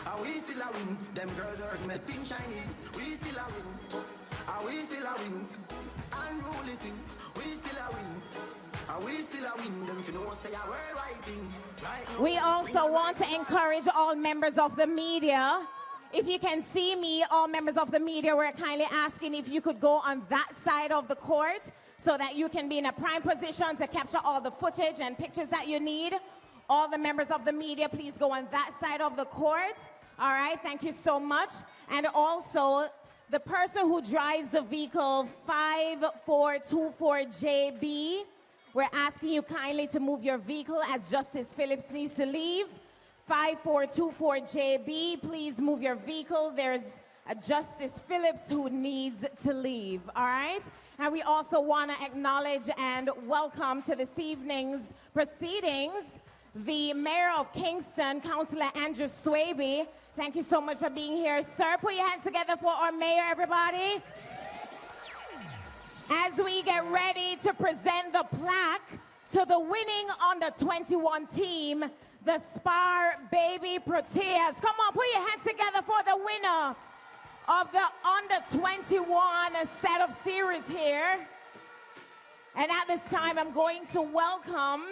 Are we still a win? Them girls are my pink shiny. We still a win. Are we still a win? Unruly thing. We still a win. Are we still a win? Them you know say a worldwide thing. Right now, we also want to encourage all members of the media. If you can see me, all members of the media, we're kindly asking if you could go on that side of the court so that you can be in a prime position to capture all the footage and pictures that you need. All the members of the media, please go on that side of the court. All right, thank you so much. And also, the person who drives the vehicle 5424JB, we're asking you kindly to move your vehicle as Justice Phillips needs to leave. 5424JB, please move your vehicle. There's a Justice Phillips who needs to leave, all right? And we also want to acknowledge and welcome to this evening's proceedings the Mayor of Kingston, Councillor Andrew Swaby. Thank you so much for being here, sir. Put your hands together for our mayor, everybody. As we get ready to present the plaque to the winning under-21 team, the Spar Baby Proteas. Come on, put your hands together for the winner of the under-21 set of series here. And at this time, I'm going to welcome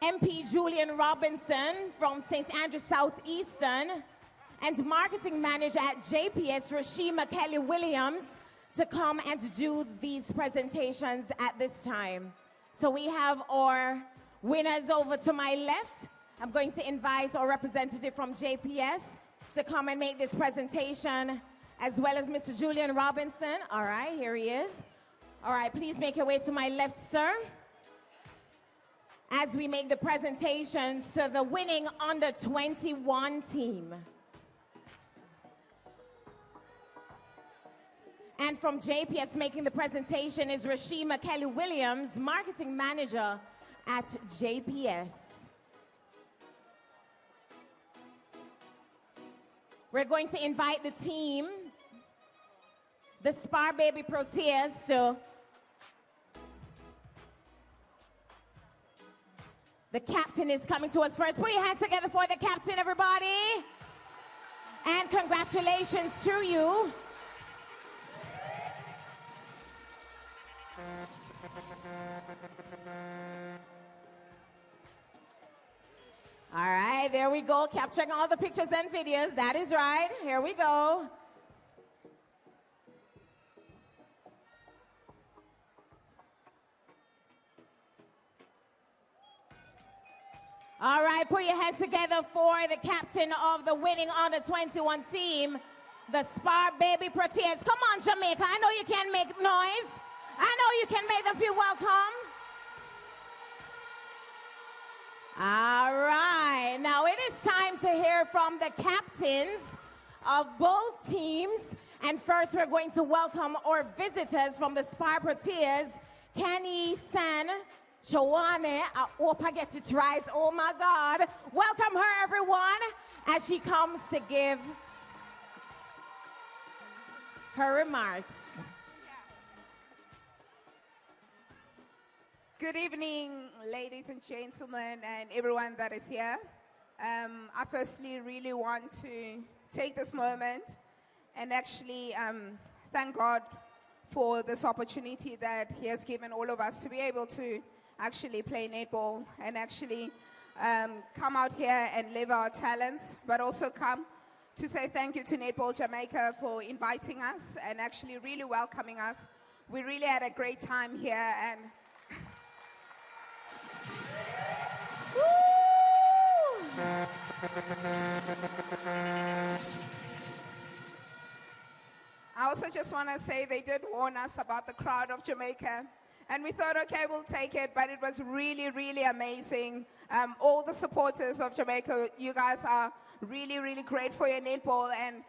MP Julian Robinson from St. Andrew Southeastern and Marketing Manager at JPS, Rashima Kelly Williams, to come and do these presentations at this time. So we have our winners over to my left. I'm going to invite our representative from JPS to come and make this presentation, as well as Mr. Julian Robinson. All right, here he is. All right, please make your way to my left, sir, as we make the presentations to the winning under-21 team. And from JPS making the presentation is Rashima Kelly Williams, Marketing Manager at JPS. We're going to invite the team, the Spar Baby Proteas, to the captain is coming to us first. Put your hands together for the captain, everybody. And congratulations to you. All right, there we go, capturing all the pictures and videos. That is right. Here we go. All right, put your hands together for the captain of the winning under-21 team, the Spar Baby Proteas. Come on, Jamaica. I know you can make noise. I know you can make them feel welcome. All right, now it is time to hear from the captains of both teams. And first, we're going to welcome our visitors from the Spar Proteas, Kenny San, Joanne. I hope I get it right. Oh my God. Welcome her, everyone, as she comes to give her remarks. Good evening, ladies and gentlemen, and everyone that is here. I firstly really want to take this moment and actually thank God for this opportunity that He has given all of us to be able to actually play netball and actually come out here and live our talents, but also come to say thank you to Netball Jamaica for inviting us and actually really welcoming us. We really had a great time here, and I also just want to say they did warn us about the crowd of Jamaica, and we thought, okay, we'll take it, but it was really, really amazing. All the supporters of Jamaica, you guys are really, really great for your netball, and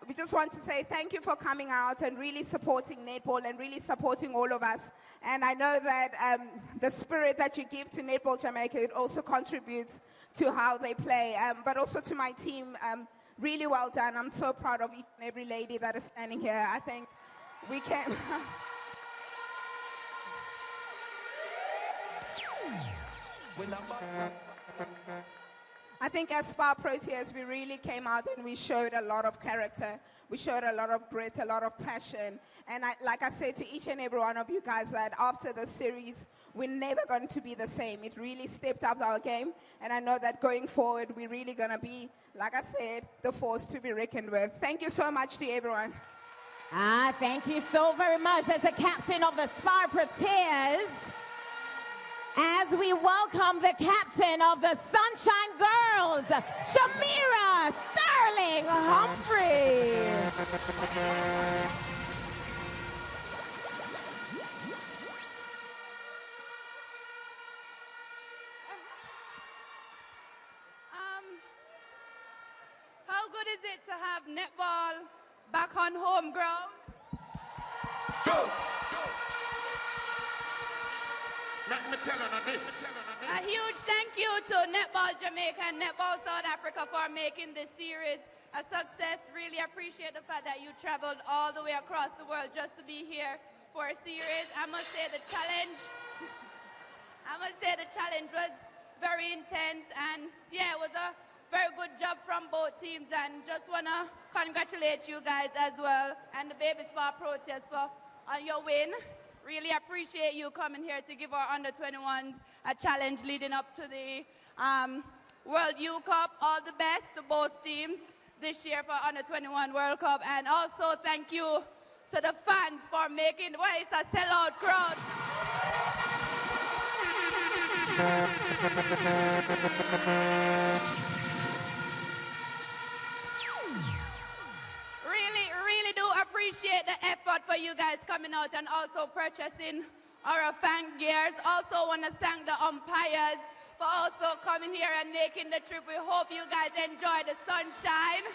we just want to say thank you for coming out and really supporting netball and really supporting all of us. And I know that the spirit that you give to Netball Jamaica, it also contributes to how they play. But also to my team, really well done. I'm so proud of each and every lady that is standing here. I think we can... I think as Spar Proteas, we really came out and we showed a lot of character. We showed a lot of grit, a lot of passion. And like I said to each and every one of you guys, that after the series, we're never going to be the same. It really stepped up our game. And I know that going forward, we're really going to be, like I said, the force to be reckoned with. Thank you so much to everyone. Thank you so very much. As the captain of the Spar Proteas, as we welcome the captain of the Sunshine Girls, Shamira Sterling Humphrey. How good is it to have netball back on home ground? Go! Let me tell you this. A huge thank you to Netball Jamaica and Netball South Africa for making this series a success. Really appreciate the fact that you traveled all the way across the world just to be here for a series. I must say the challenge was very intense, and yeah, it was a very good job from both teams, and just want to congratulate you guys as well and the Baby Spar Proteas on your win. Really appreciate you coming here to give our under-21s a challenge leading up to the World Youth Cup. All the best to both teams this year for under-21 World Cup. And also thank you to the fans for making, well, it's a sellout crowd. Really do appreciate the effort for you guys coming out and also purchasing our fan gears. Also want to thank the umpires for also coming here and making the trip. We hope you guys enjoy the sunshine.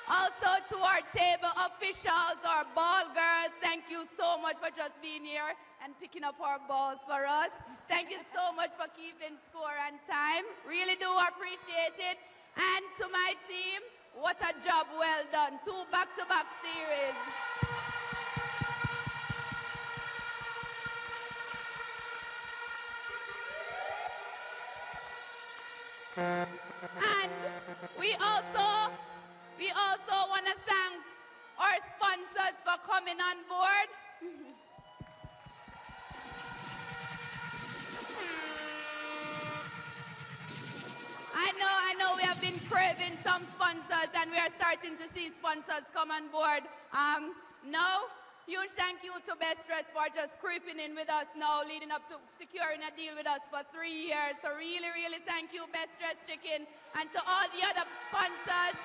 Also to our table officials, our ball girls, thank you so much for just being here and picking up our balls for us. Thank you so much for keeping score and time. Really do appreciate it. And to my team, what a job well done. 2 back-to-back series. And we also want to thank our sponsors for coming on board. I know we have been craving some sponsors and we are starting to see sponsors come on board. Now, huge thank you to Best Dress for just creeping in with us now, leading up to securing a deal with us for 3 years. So really, really thank you, Best Dress Chicken, and to all the other sponsors.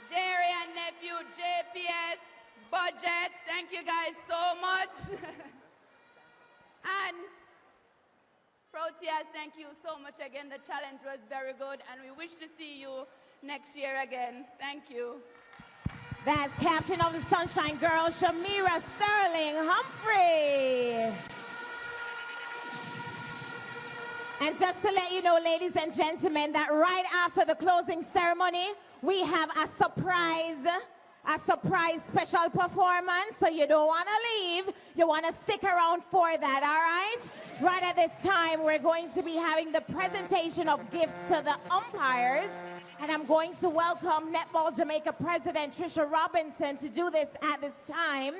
Jerry and nephew, JPS, Budget, thank you guys so much. And Proteas, thank you so much again. The challenge was very good and we wish to see you next year again. Thank you. That's captain of the Sunshine Girls, Shamira Sterling Humphrey. And just to let you know, ladies and gentlemen, that right after the closing ceremony, we have a surprise special performance. So you don't want to leave. You want to stick around for that, all right? Right at this time, we're going to be having the presentation of gifts to the umpires. And I'm going to welcome Netball Jamaica President Trisha Robinson to do this at this time.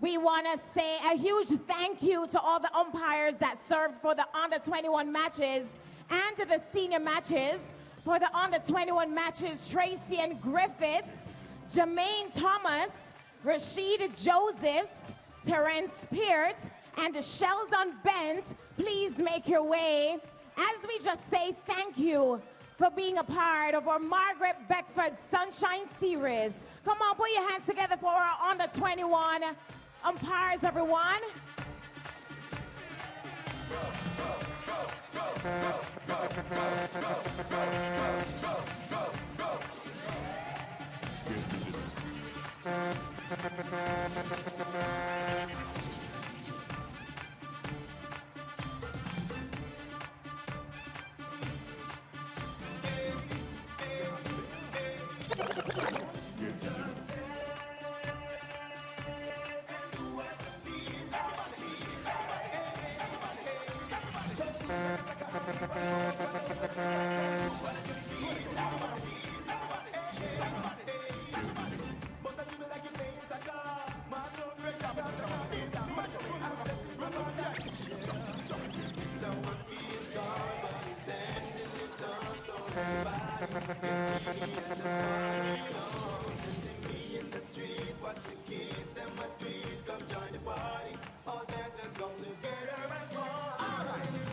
We want to say a huge thank you to all the umpires that served for the under-21 matches and to the senior matches. For the under-21 matches, Tracy and Griffiths, Jermaine Thomas, Rashid Josephs, Terrence Peart, and Sheldon Bent, please make your way as we just say thank you for being a part of our Margaret Beckford Sunshine Series. Come on, put your hands together for our under-21 umpires, everyone.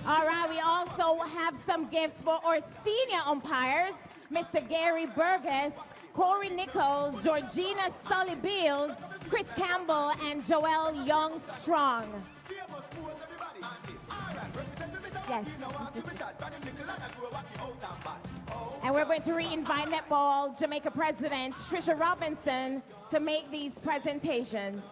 All right, we also have some gifts for our senior umpires, Mr. Gary Burgess, Corey Nichols, Georgina Sully Beals, Chris Campbell, and Joel Young-Strong. Yes. And we're going to re-invite Netball Jamaica President Trisha Robinson to make these presentations.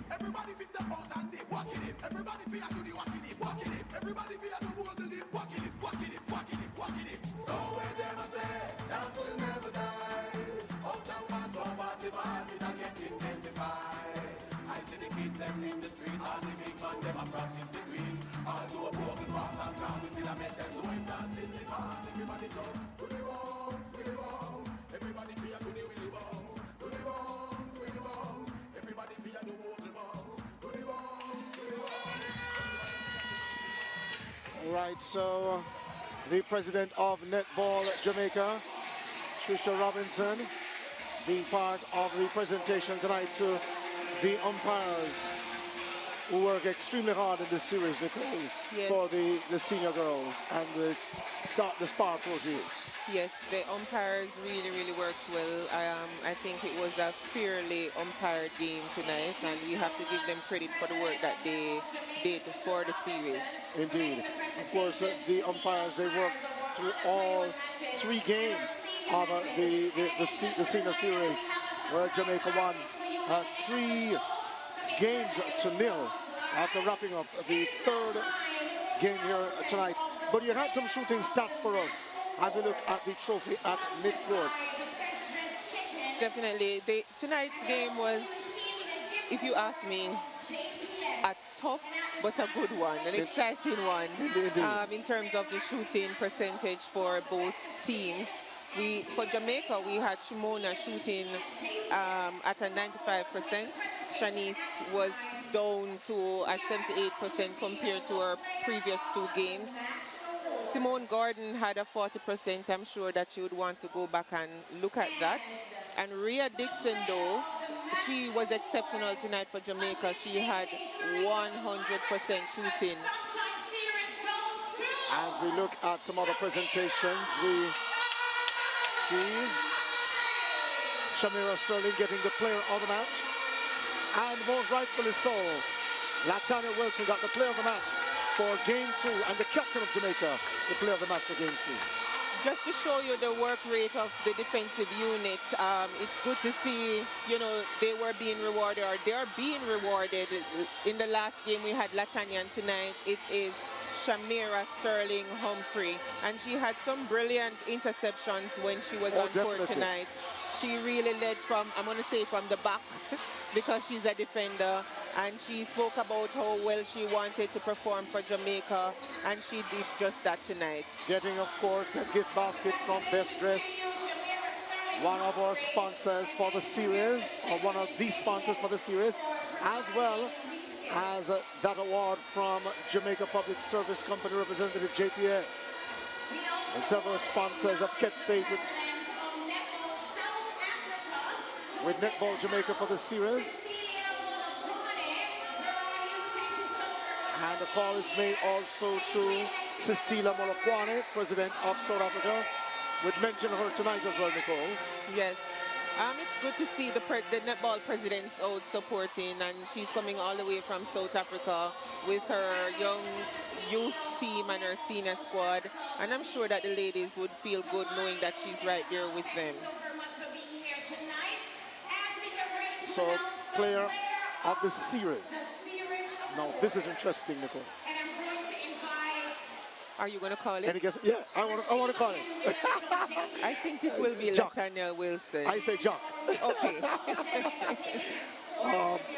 Everybody feel the out and dip, walk it in. Everybody feel do the walk it in, walk it in. So where them a say, dance will never die. Uptown man so party party that get intensified. I see the kids them in the street, all the big man them a practice the tweet. All do a broken pass and come, we still a make them do it dance in the past. Everybody jump to the bombs, to the bombs. Everybody fear to the willy bombs, to the bombs, to the bombs. Everybody fear the vocal bombs, to the bombs, to the bombs. Right, so the president of Netball Jamaica, Trisha Robinson, being part of the presentation tonight to the umpires who work extremely hard in this series, Nicole, yes. for the senior girls and the SPAR Pro team. Yes, the umpires really worked well. I think it was a fairly umpired game tonight, and we have to give them credit for the work that they did for the series. Indeed. Of course, the umpires, they worked through all 3 games of the senior series, where Jamaica won 3 games to 0 after wrapping up the 3rd game here tonight. But you had some shooting stats for us as we look at the trophy at midcourt. Definitely. Tonight's game was, if you ask me, a tough but a good one, an exciting one. In terms of the shooting percentage for both teams. For Jamaica, we had Shimona shooting at a 95%. Shanice was down to a 78% compared to her previous 2 games. Simone Gordon had a 40%. I'm sure that she would want to go back and look at that. And Rhea Dixon, though, she was exceptional tonight for Jamaica. She had 100% shooting. As we look at some other presentations, we see Shamira Sterling getting the player of the match. And most rightfully so, Latanya Wilson got the player of the match for game 2, and the captain of Jamaica, the player of the match for game 3. Just to show you the work rate of the defensive unit, it's good to see, they were being rewarded, or they are being rewarded. In the last game we had Latanya, and tonight it is Shamira Sterling Humphrey, and she had some brilliant interceptions when she was on court tonight. She really led from, I'm going to say, from the back because she's a defender, and she spoke about how well she wanted to perform for Jamaica, and she did just that tonight. Getting, of course, a gift basket from Best Dressed, one of our sponsors for the series, or one of the sponsors for the series, as well as that award from Jamaica Public Service Company representative JPS. And several sponsors have kept faith with Netball Jamaica for the series. And the call is made also to Cecilia Molokwane, president of South Africa. We'd mention her tonight as well, Nicole. Yes. It's good to see the netball president's out supporting, and she's coming all the way from South Africa with her young youth team and her senior squad. And I'm sure that the ladies would feel good knowing that she's right there with them. So, player of the series. Now, this is interesting, Nicole. Are you going to call it? Any guess? Yeah, I want to call it. I think it will be Latanya Wilson. I say Jock. Okay.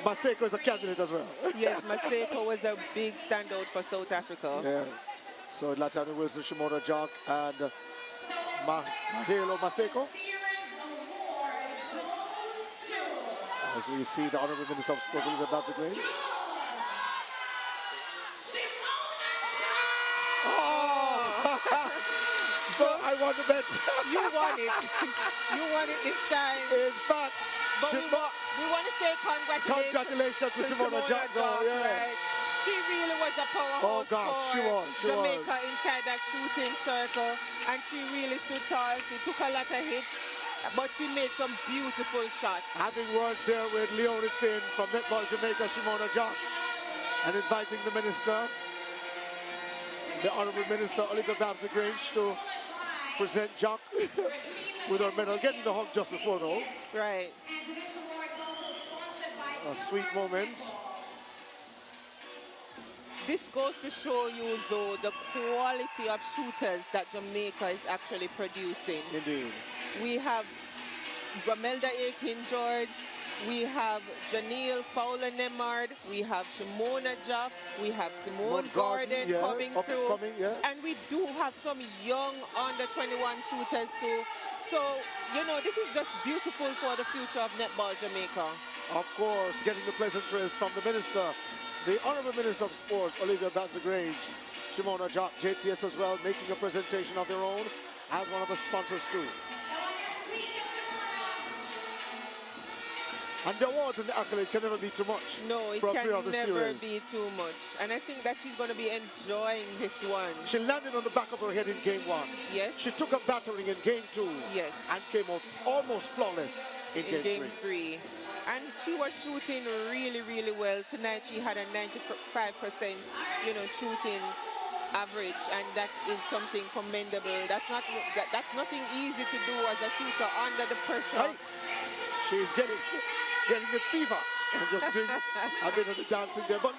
Maseko is a candidate as well. Yes, Maseko was a big standout for South Africa. Yeah. So Latanya Wilson, Shimona Jock, and Mahelo Maseko. As we see the Honorable Minister of Sport, about to grade. So I won the bet. You won it. You won it this time. In fact, but we want to say congratulations to Simona Jack. Yeah. Right? She really was a powerhouse for Jamaica inside that shooting circle, and she really stood tall. She took a lot of hits, but she made some beautiful shots. Having words there with Leonie Finn from Netball Jamaica, Simona Jack, and inviting the minister, the Honorable Minister Olivia Babs-Grange, to present Jack with her medal. Getting the hug just before, though. Right. A sweet moment. this goes to show you, though, the quality of shooters that Jamaica is actually producing. Indeed. We have Ramelda Aiken-George, we have Janelle Fowler-Nemard, we have Shimona Jaff, we have Simone Gordon yes, coming through, coming, yes. and we do have some young under-21 shooters too. So, you know, this is just beautiful for the future of Netball Jamaica. Of course, getting the pleasantries from the Minister, the Honourable Minister of Sports, Olivia Babs-Grange, Shimona Jaff, JPS as well, making a presentation of their own as one of the sponsors too. And the awards and the accolade can never be too much. No, it can never be too much. And I think that she's going to be enjoying this one. She landed on the back of her head in game 1. Yes. She took a battering in game 2. Yes. And came out almost flawless in game 3. And she was shooting really, really well. Tonight she had a 95%, you know, shooting average, and that is something commendable. That's nothing easy to do as a shooter under the pressure. She's getting the fever and just doing a bit of the dancing there. But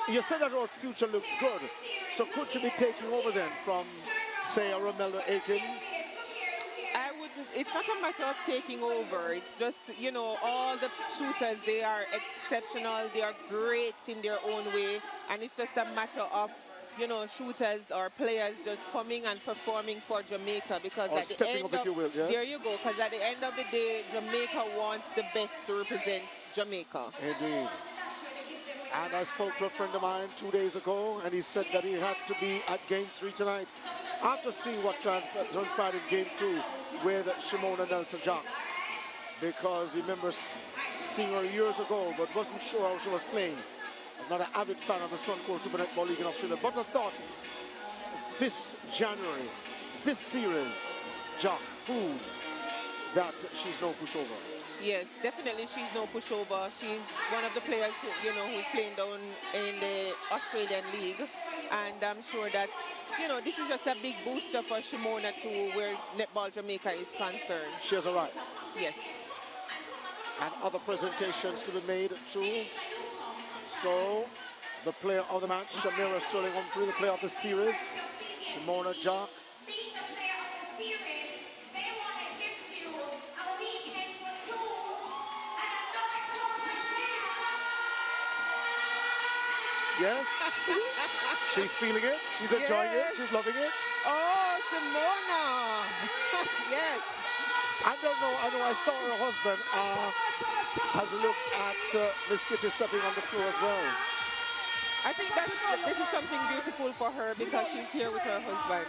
you said that her future looks good. So could she be taking over then from, say, a Ramelda Aiken? It's not a matter of taking over. It's just, you know, all the shooters, they are exceptional. They are great in their own way. And it's just a matter of, you know, shooters or players just coming and performing for Jamaica, because at the end of, there you go, because at the end of the day, Jamaica wants the best to represent Jamaica. Indeed. And I spoke to a friend of mine 2 days ago, and he said that he had to be at game 3 tonight after seeing what transpired in game 2 with Shimona Nelson-Jaff, because he remembers seeing her years ago but wasn't sure how she was playing. I'm not an avid fan of the Suncorp Super Netball League in Australia, but I thought this January, this series, Jack, proved that she's no pushover. Yes, definitely she's no pushover. She's one of the players who, you know, who's playing down in the Australian League, and I'm sure that, you know, this is just a big booster for Shimona too, where Netball Jamaica is concerned. She has a right. Yes. And other presentations to be made too. So, the player of the match, Shamira Sterling Humphrey, the player of the series, Shimona Jaff. Yes, she's feeling it, she's enjoying it, she's loving it. Oh, Simona! Yes. I don't know, I saw her husband has looked at Miss Kitty stepping on the floor as well. I think that this is something beautiful for her, because she's here with her husband.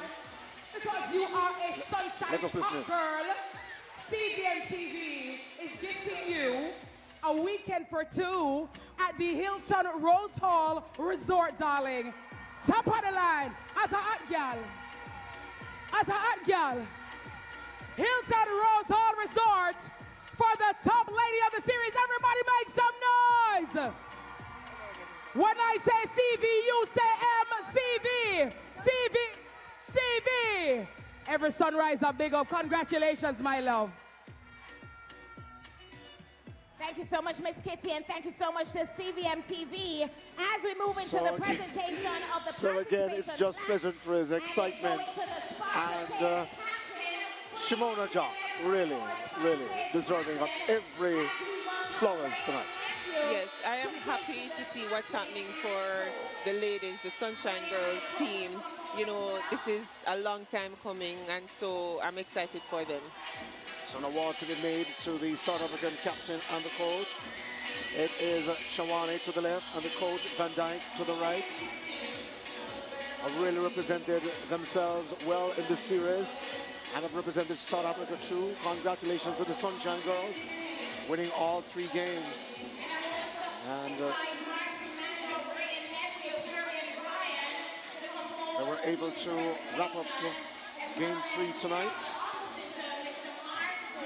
Because you are a sunshine top girl, CBN TV is gifting you a weekend for 2 at the Hilton Rose Hall Resort, darling. Top of the line, as a hot gal. Hilton Rose Hall Resort for the top lady of the series. Everybody make some noise. When I say CV, you say MCV. CV. Every sunrise a big up. Congratulations, my love. Thank you so much, Miss Kitty, and thank you so much to CVM TV. As we move into the presentation of the So again, it's just pleasantries, excitement, and Shimona Jaff, really deserving of every flowers tonight. Yes, I am happy to see what's happening for the ladies, the Sunshine Girls team. You know, this is a long time coming, and so I'm excited for them. So an award to be made to the South African captain and the coach. It is Shawane to the left and the coach Van Dyke to the right. Have really represented themselves well in this series and have represented South Africa too. Congratulations to the Sunshine Girls, winning all 3 games. And they were able to wrap up game 3 tonight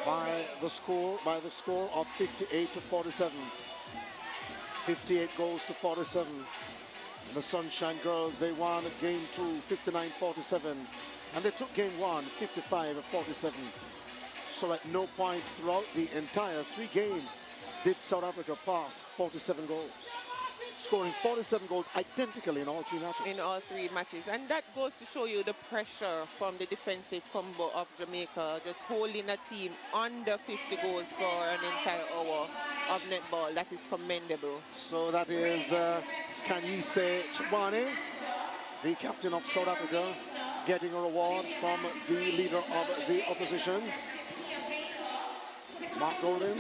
by the score of 58-47. 58 goals to 47. The Sunshine Girls, they won game 2 59-47, and they took game 1 55-47. So at no point throughout the entire 3 games did South Africa pass 47 goals. scoring 47 goals identically in all three matches. In all three matches. And that goes to show you the pressure from the defensive combo of Jamaica, just holding a team under 50 goals for an entire hour of netball. That is commendable. So that is Kanyise Chibane, the captain of South Africa, getting a reward from the leader of the opposition, Mark Golden.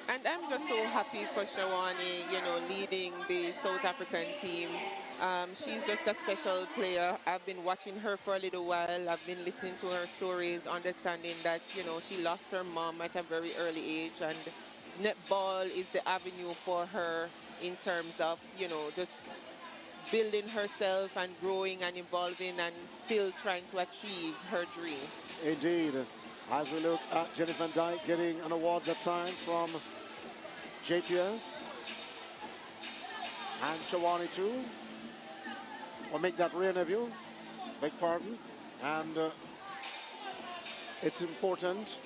And I'm just so happy for Shawani, you know, leading the South African team. She's just a special player. I've been watching her for a little while. I've been listening to her stories, understanding that, you know, she lost her mom at a very early age, and netball is the avenue for her in terms of, you know, just building herself and growing and evolving and still trying to achieve her dream. Indeed. As we look at Jenny Van Dyke getting an award that time from JPS and Shawani too. Or make that rear nephew, beg pardon. And it's important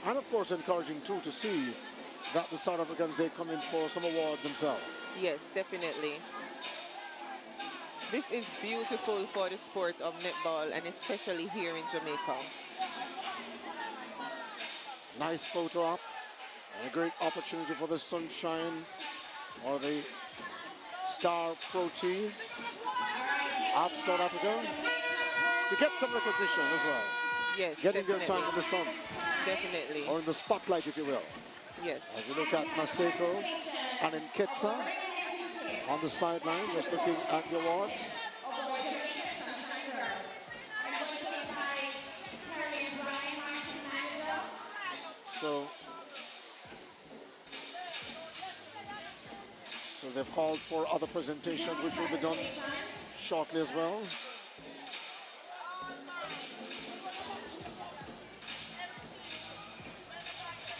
and of course encouraging too to see that the South Africans, they come in for some awards themselves. Yes, definitely. This is beautiful for the sport of netball, and especially here in Jamaica. Nice photo op, and a great opportunity for the Sunshine or the Star Pro Tees of South Africa to get some recognition as well. Yes, getting definitely. their time in the sun. Definitely. Or in the spotlight, if you will. Yes. As we look at Maseko and Nketsa on the sideline, just looking at the awards. So they've called for other presentations, which will be done shortly as well.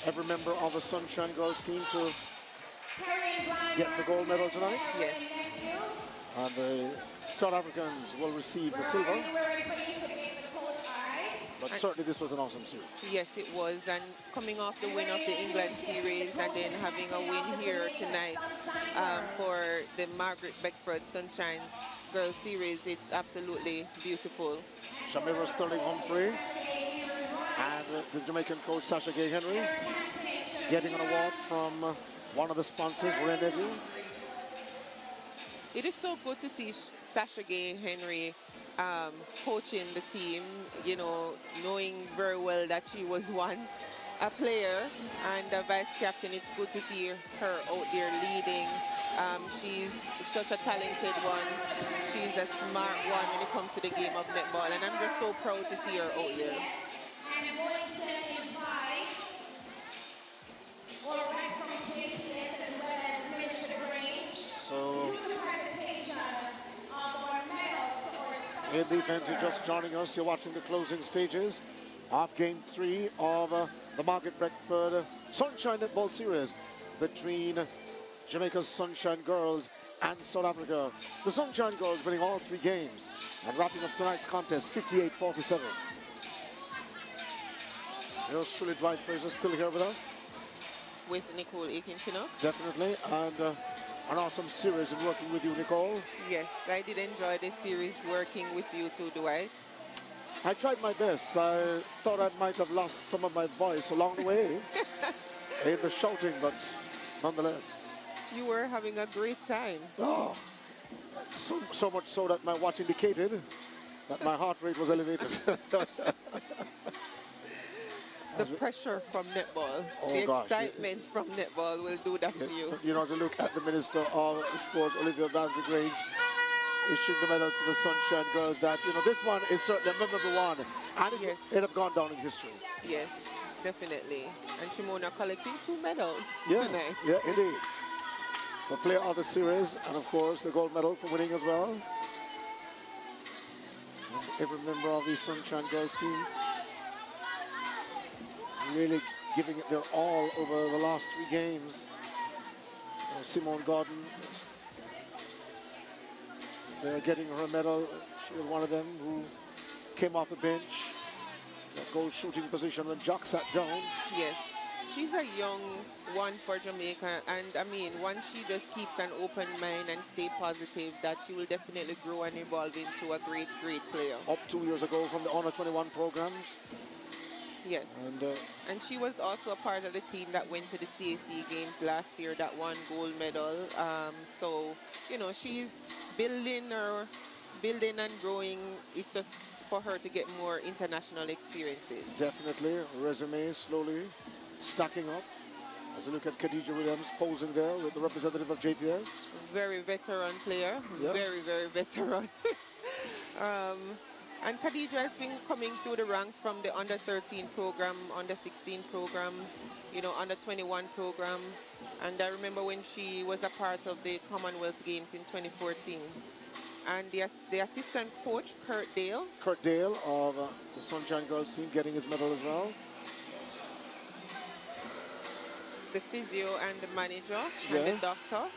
Every member of the Sunshine Girls team to get the gold medal tonight. Yes. And the South Africans will receive the silver. But certainly this was an awesome series. Yes, it was. And coming off the win of the England series and then having a win here tonight for the Margaret Beckford Sunshine Girls series, it's absolutely beautiful. Shamira Sterling Humphrey and the Jamaican coach Sasha Gay Henry getting an award from one of the sponsors, Reneview. It is so good to see Sasha Gay Henry coaching the team, you know, knowing very well that she was once a player and a vice captain. It's good to see her out there leading. She's such a talented one. She's a smart one when it comes to the game of netball, and I'm just so proud to see her out there. So, in the event you're just joining us, you're watching the closing stages of Game 3 of the Margaret Beckford Sunshine Netball Series between Jamaica's Sunshine Girls and South Africa. The Sunshine Girls winning all 3 games and wrapping up tonight's contest 58-47. Yours truly, Dwight Fraser, still here with us. With Nicole Aiken-Pinnock. Definitely, and an awesome series in working with you, Nicole. Yes, I did enjoy this series working with you too, Dwight. I tried my best. I thought I might have lost some of my voice along the way in the shouting, but nonetheless. You were having a great time. Oh, so much so that my watch indicated that my heart rate was elevated. The pressure from netball, the excitement from netball will do that to you. You know, to look at the Minister of Sports, Olivia Babs-Grange, issuing the medals to the Sunshine Girls, that, you know, this one is certainly a memorable one, and it have gone down in history. Yes, definitely. And Shimona collecting 2 medals tonight. Yeah, indeed. The player of the series, and of course, the gold medal for winning as well. And every member of the Sunshine Girls team really giving it their all over the last 3 games. Simone Gordon, they're getting her medal. She was one of them who came off the bench. That goal shooting position when Jock sat down. Yes. she's a young one for Jamaica, and I mean, once she just keeps an open mind and stay positive, that she will definitely grow and evolve into a great, great player. Up 2 years ago from the Honor 21 programs. Yes. And she was also a part of the team that went to the CAC games last year that won gold medal. So, you know, she's building and growing. It's just for her to get more international experiences. Definitely. Resume slowly stacking up. As you look at Khadija Williams posing there with the representative of JPS. Very veteran player. Yep. Very, very veteran. And Khadija has been coming through the ranks from the under 13 program, under 16 program, you know, under 21 program. And I remember when she was a part of the Commonwealth Games in 2014. And the assistant coach, Kurt Dale. Kurt Dale of the Sunshine Girls team getting his medal as well. The physio and the manager and the doctor.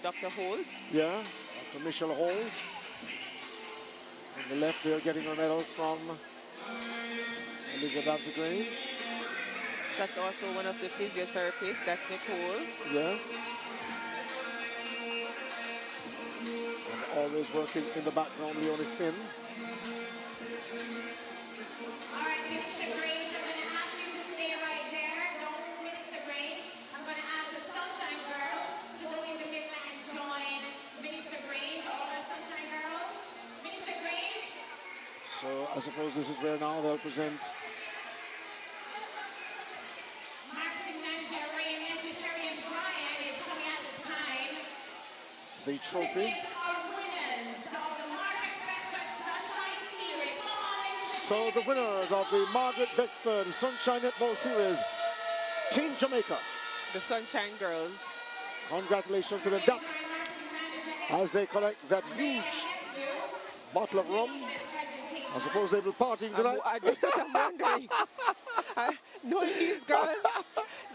Dr. Holt. Yeah, Dr. Michelle Holt. On the left there getting her medal from Elizabeth Grange. That's also one of the physiotherapists, that's Nicole. Yes. And always working in the background, Leonie Finn. All right, Mr. Grange, I'm going to ask you to stay right there. Don't move, Mr. Grange. I'm going to ask the Sunshine Girls to go in the middle and join Minister Grange, all the Sunshine Girls. Minister Grange. So I suppose this is where now they'll present Marketing Manager Ray and Nancy Perry and Brian is coming at this time. the trophy. So the winners of the Margaret Beckford Sunshine Netball Series, Team Jamaica. The Sunshine Girls. Congratulations to them. That's as they collect that huge bottle of rum. I suppose they will partying tonight. I'm wondering. Knowing these girls,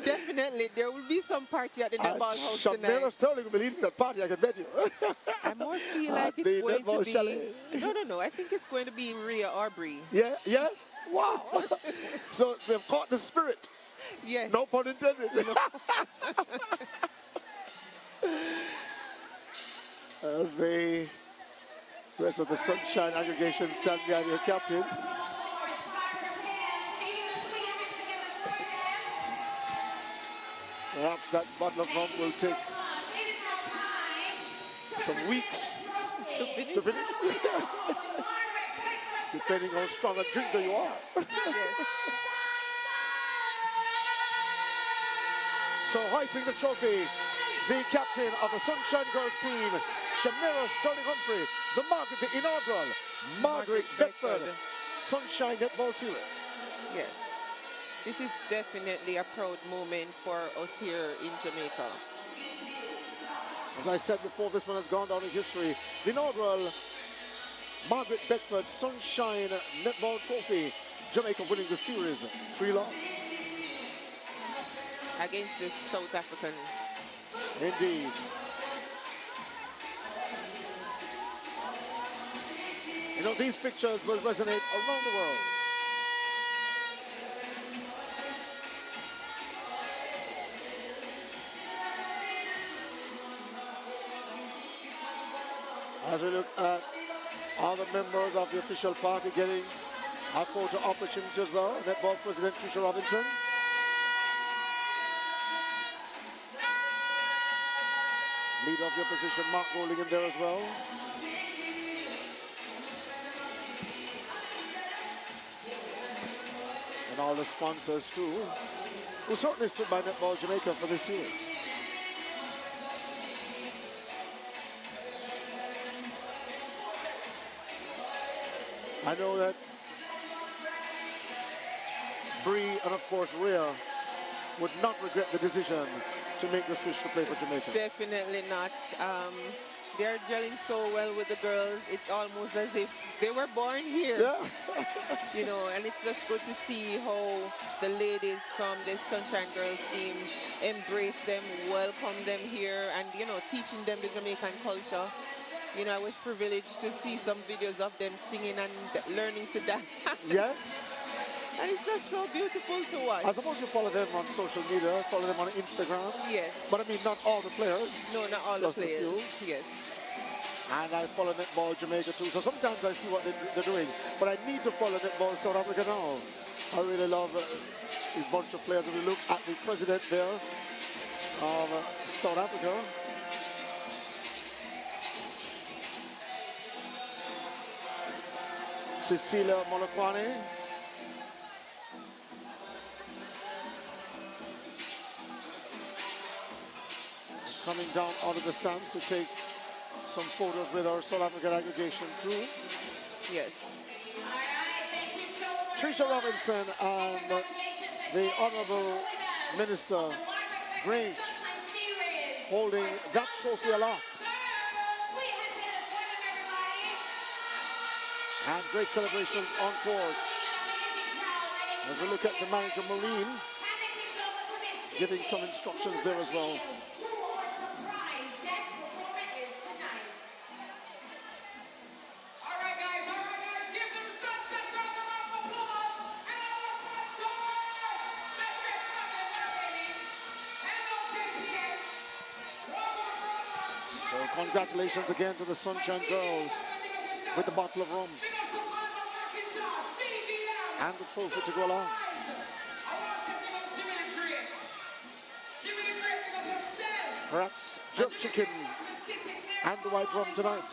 definitely there will be some party at the netball house tonight. Shamira Sterling will be leading that party, I can bet you. I more feel like it's going to be... No. I think it's going to be Rhea Aubrey. Yeah, yes? Wow. So they've caught the spirit. Yes. No pun intended. As the rest of the Sunshine aggregation stand behind your captain. Perhaps that bottle of rum will take some weeks to finish. Depending how strong a drinker you are. So hoisting the trophy, the captain of the Sunshine Girls team, Shamira Sterling Humphrey, the inaugural Margaret Beckford Sunshine Netball Series. Yes. This is definitely a proud moment for us here in Jamaica. As I said before, this one has gone down in history. The inaugural Margaret Beckford Sunshine Netball Trophy. Jamaica winning the series 3-0. Against the South African. Indeed. You know, these pictures will resonate around the world. As we look at other members of the official party getting a photo opportunity as well. Netball President Trisha Robinson. Leader of the opposition, Mark Rowling, in there as well. And all the sponsors too, who certainly stood by Netball Jamaica for this year. I know that Bree and of course Rhea would not regret the decision to make the switch to play for Jamaica. Definitely not. They're gelling so well with the girls. It's almost as if they were born here. Yeah. You know, and it's just good to see how the ladies from the Sunshine Girls team embrace them, welcome them here, and, you know, teaching them the Jamaican culture. You know, I was privileged to see some videos of them singing and learning to dance. Yes. And it's just so beautiful to watch. I suppose you follow them on social media, follow them on Instagram. Yes. But I mean, not all the players. No, not all the players. Yes. And I follow Netball Jamaica too. So sometimes I see what they're doing. But I need to follow Netball South Africa now. I really love this bunch of players. If we look at the president there of South Africa. Cecilia Molokwane. Coming down out of the stands to take some photos with our South African aggregation too. Yes. Tricia Robinson and the Honorable Minister Grange holding that trophy aloft. And great celebrations on court. As we look at the manager Marine, giving some instructions there as well. So congratulations again to the Sunshine Girls with the bottle of rum and the trophy to go along. Perhaps jerk chicken and the white rum tonight.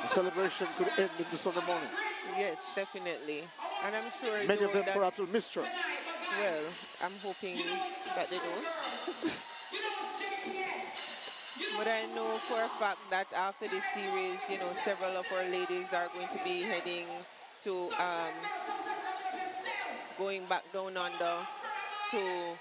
The celebration could end in the Sunday morning. Yes, definitely. And I'm sure many of them perhaps will miss church. Well, I'm hoping that they don't. But I know for a fact that after this series, you know, several of our ladies are going to be heading to going back down under to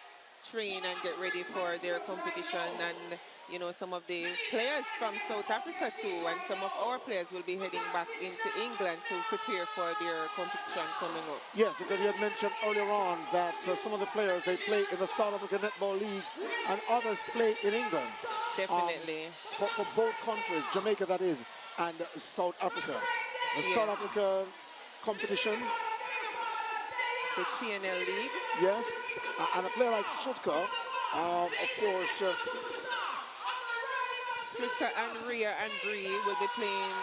train and get ready for their competition. And you know, some of the players from South Africa too, and some of our players will be heading back into England to prepare for their competition coming up. Yes, because you had mentioned earlier on that some of the players, they play in the South African Netball League and others play in England. Definitely. For both countries, Jamaica that is, and South Africa. The South Africa competition. The TNL League. Yes, and a player like Strutka, of course. Strutka and Ria and Bree will be playing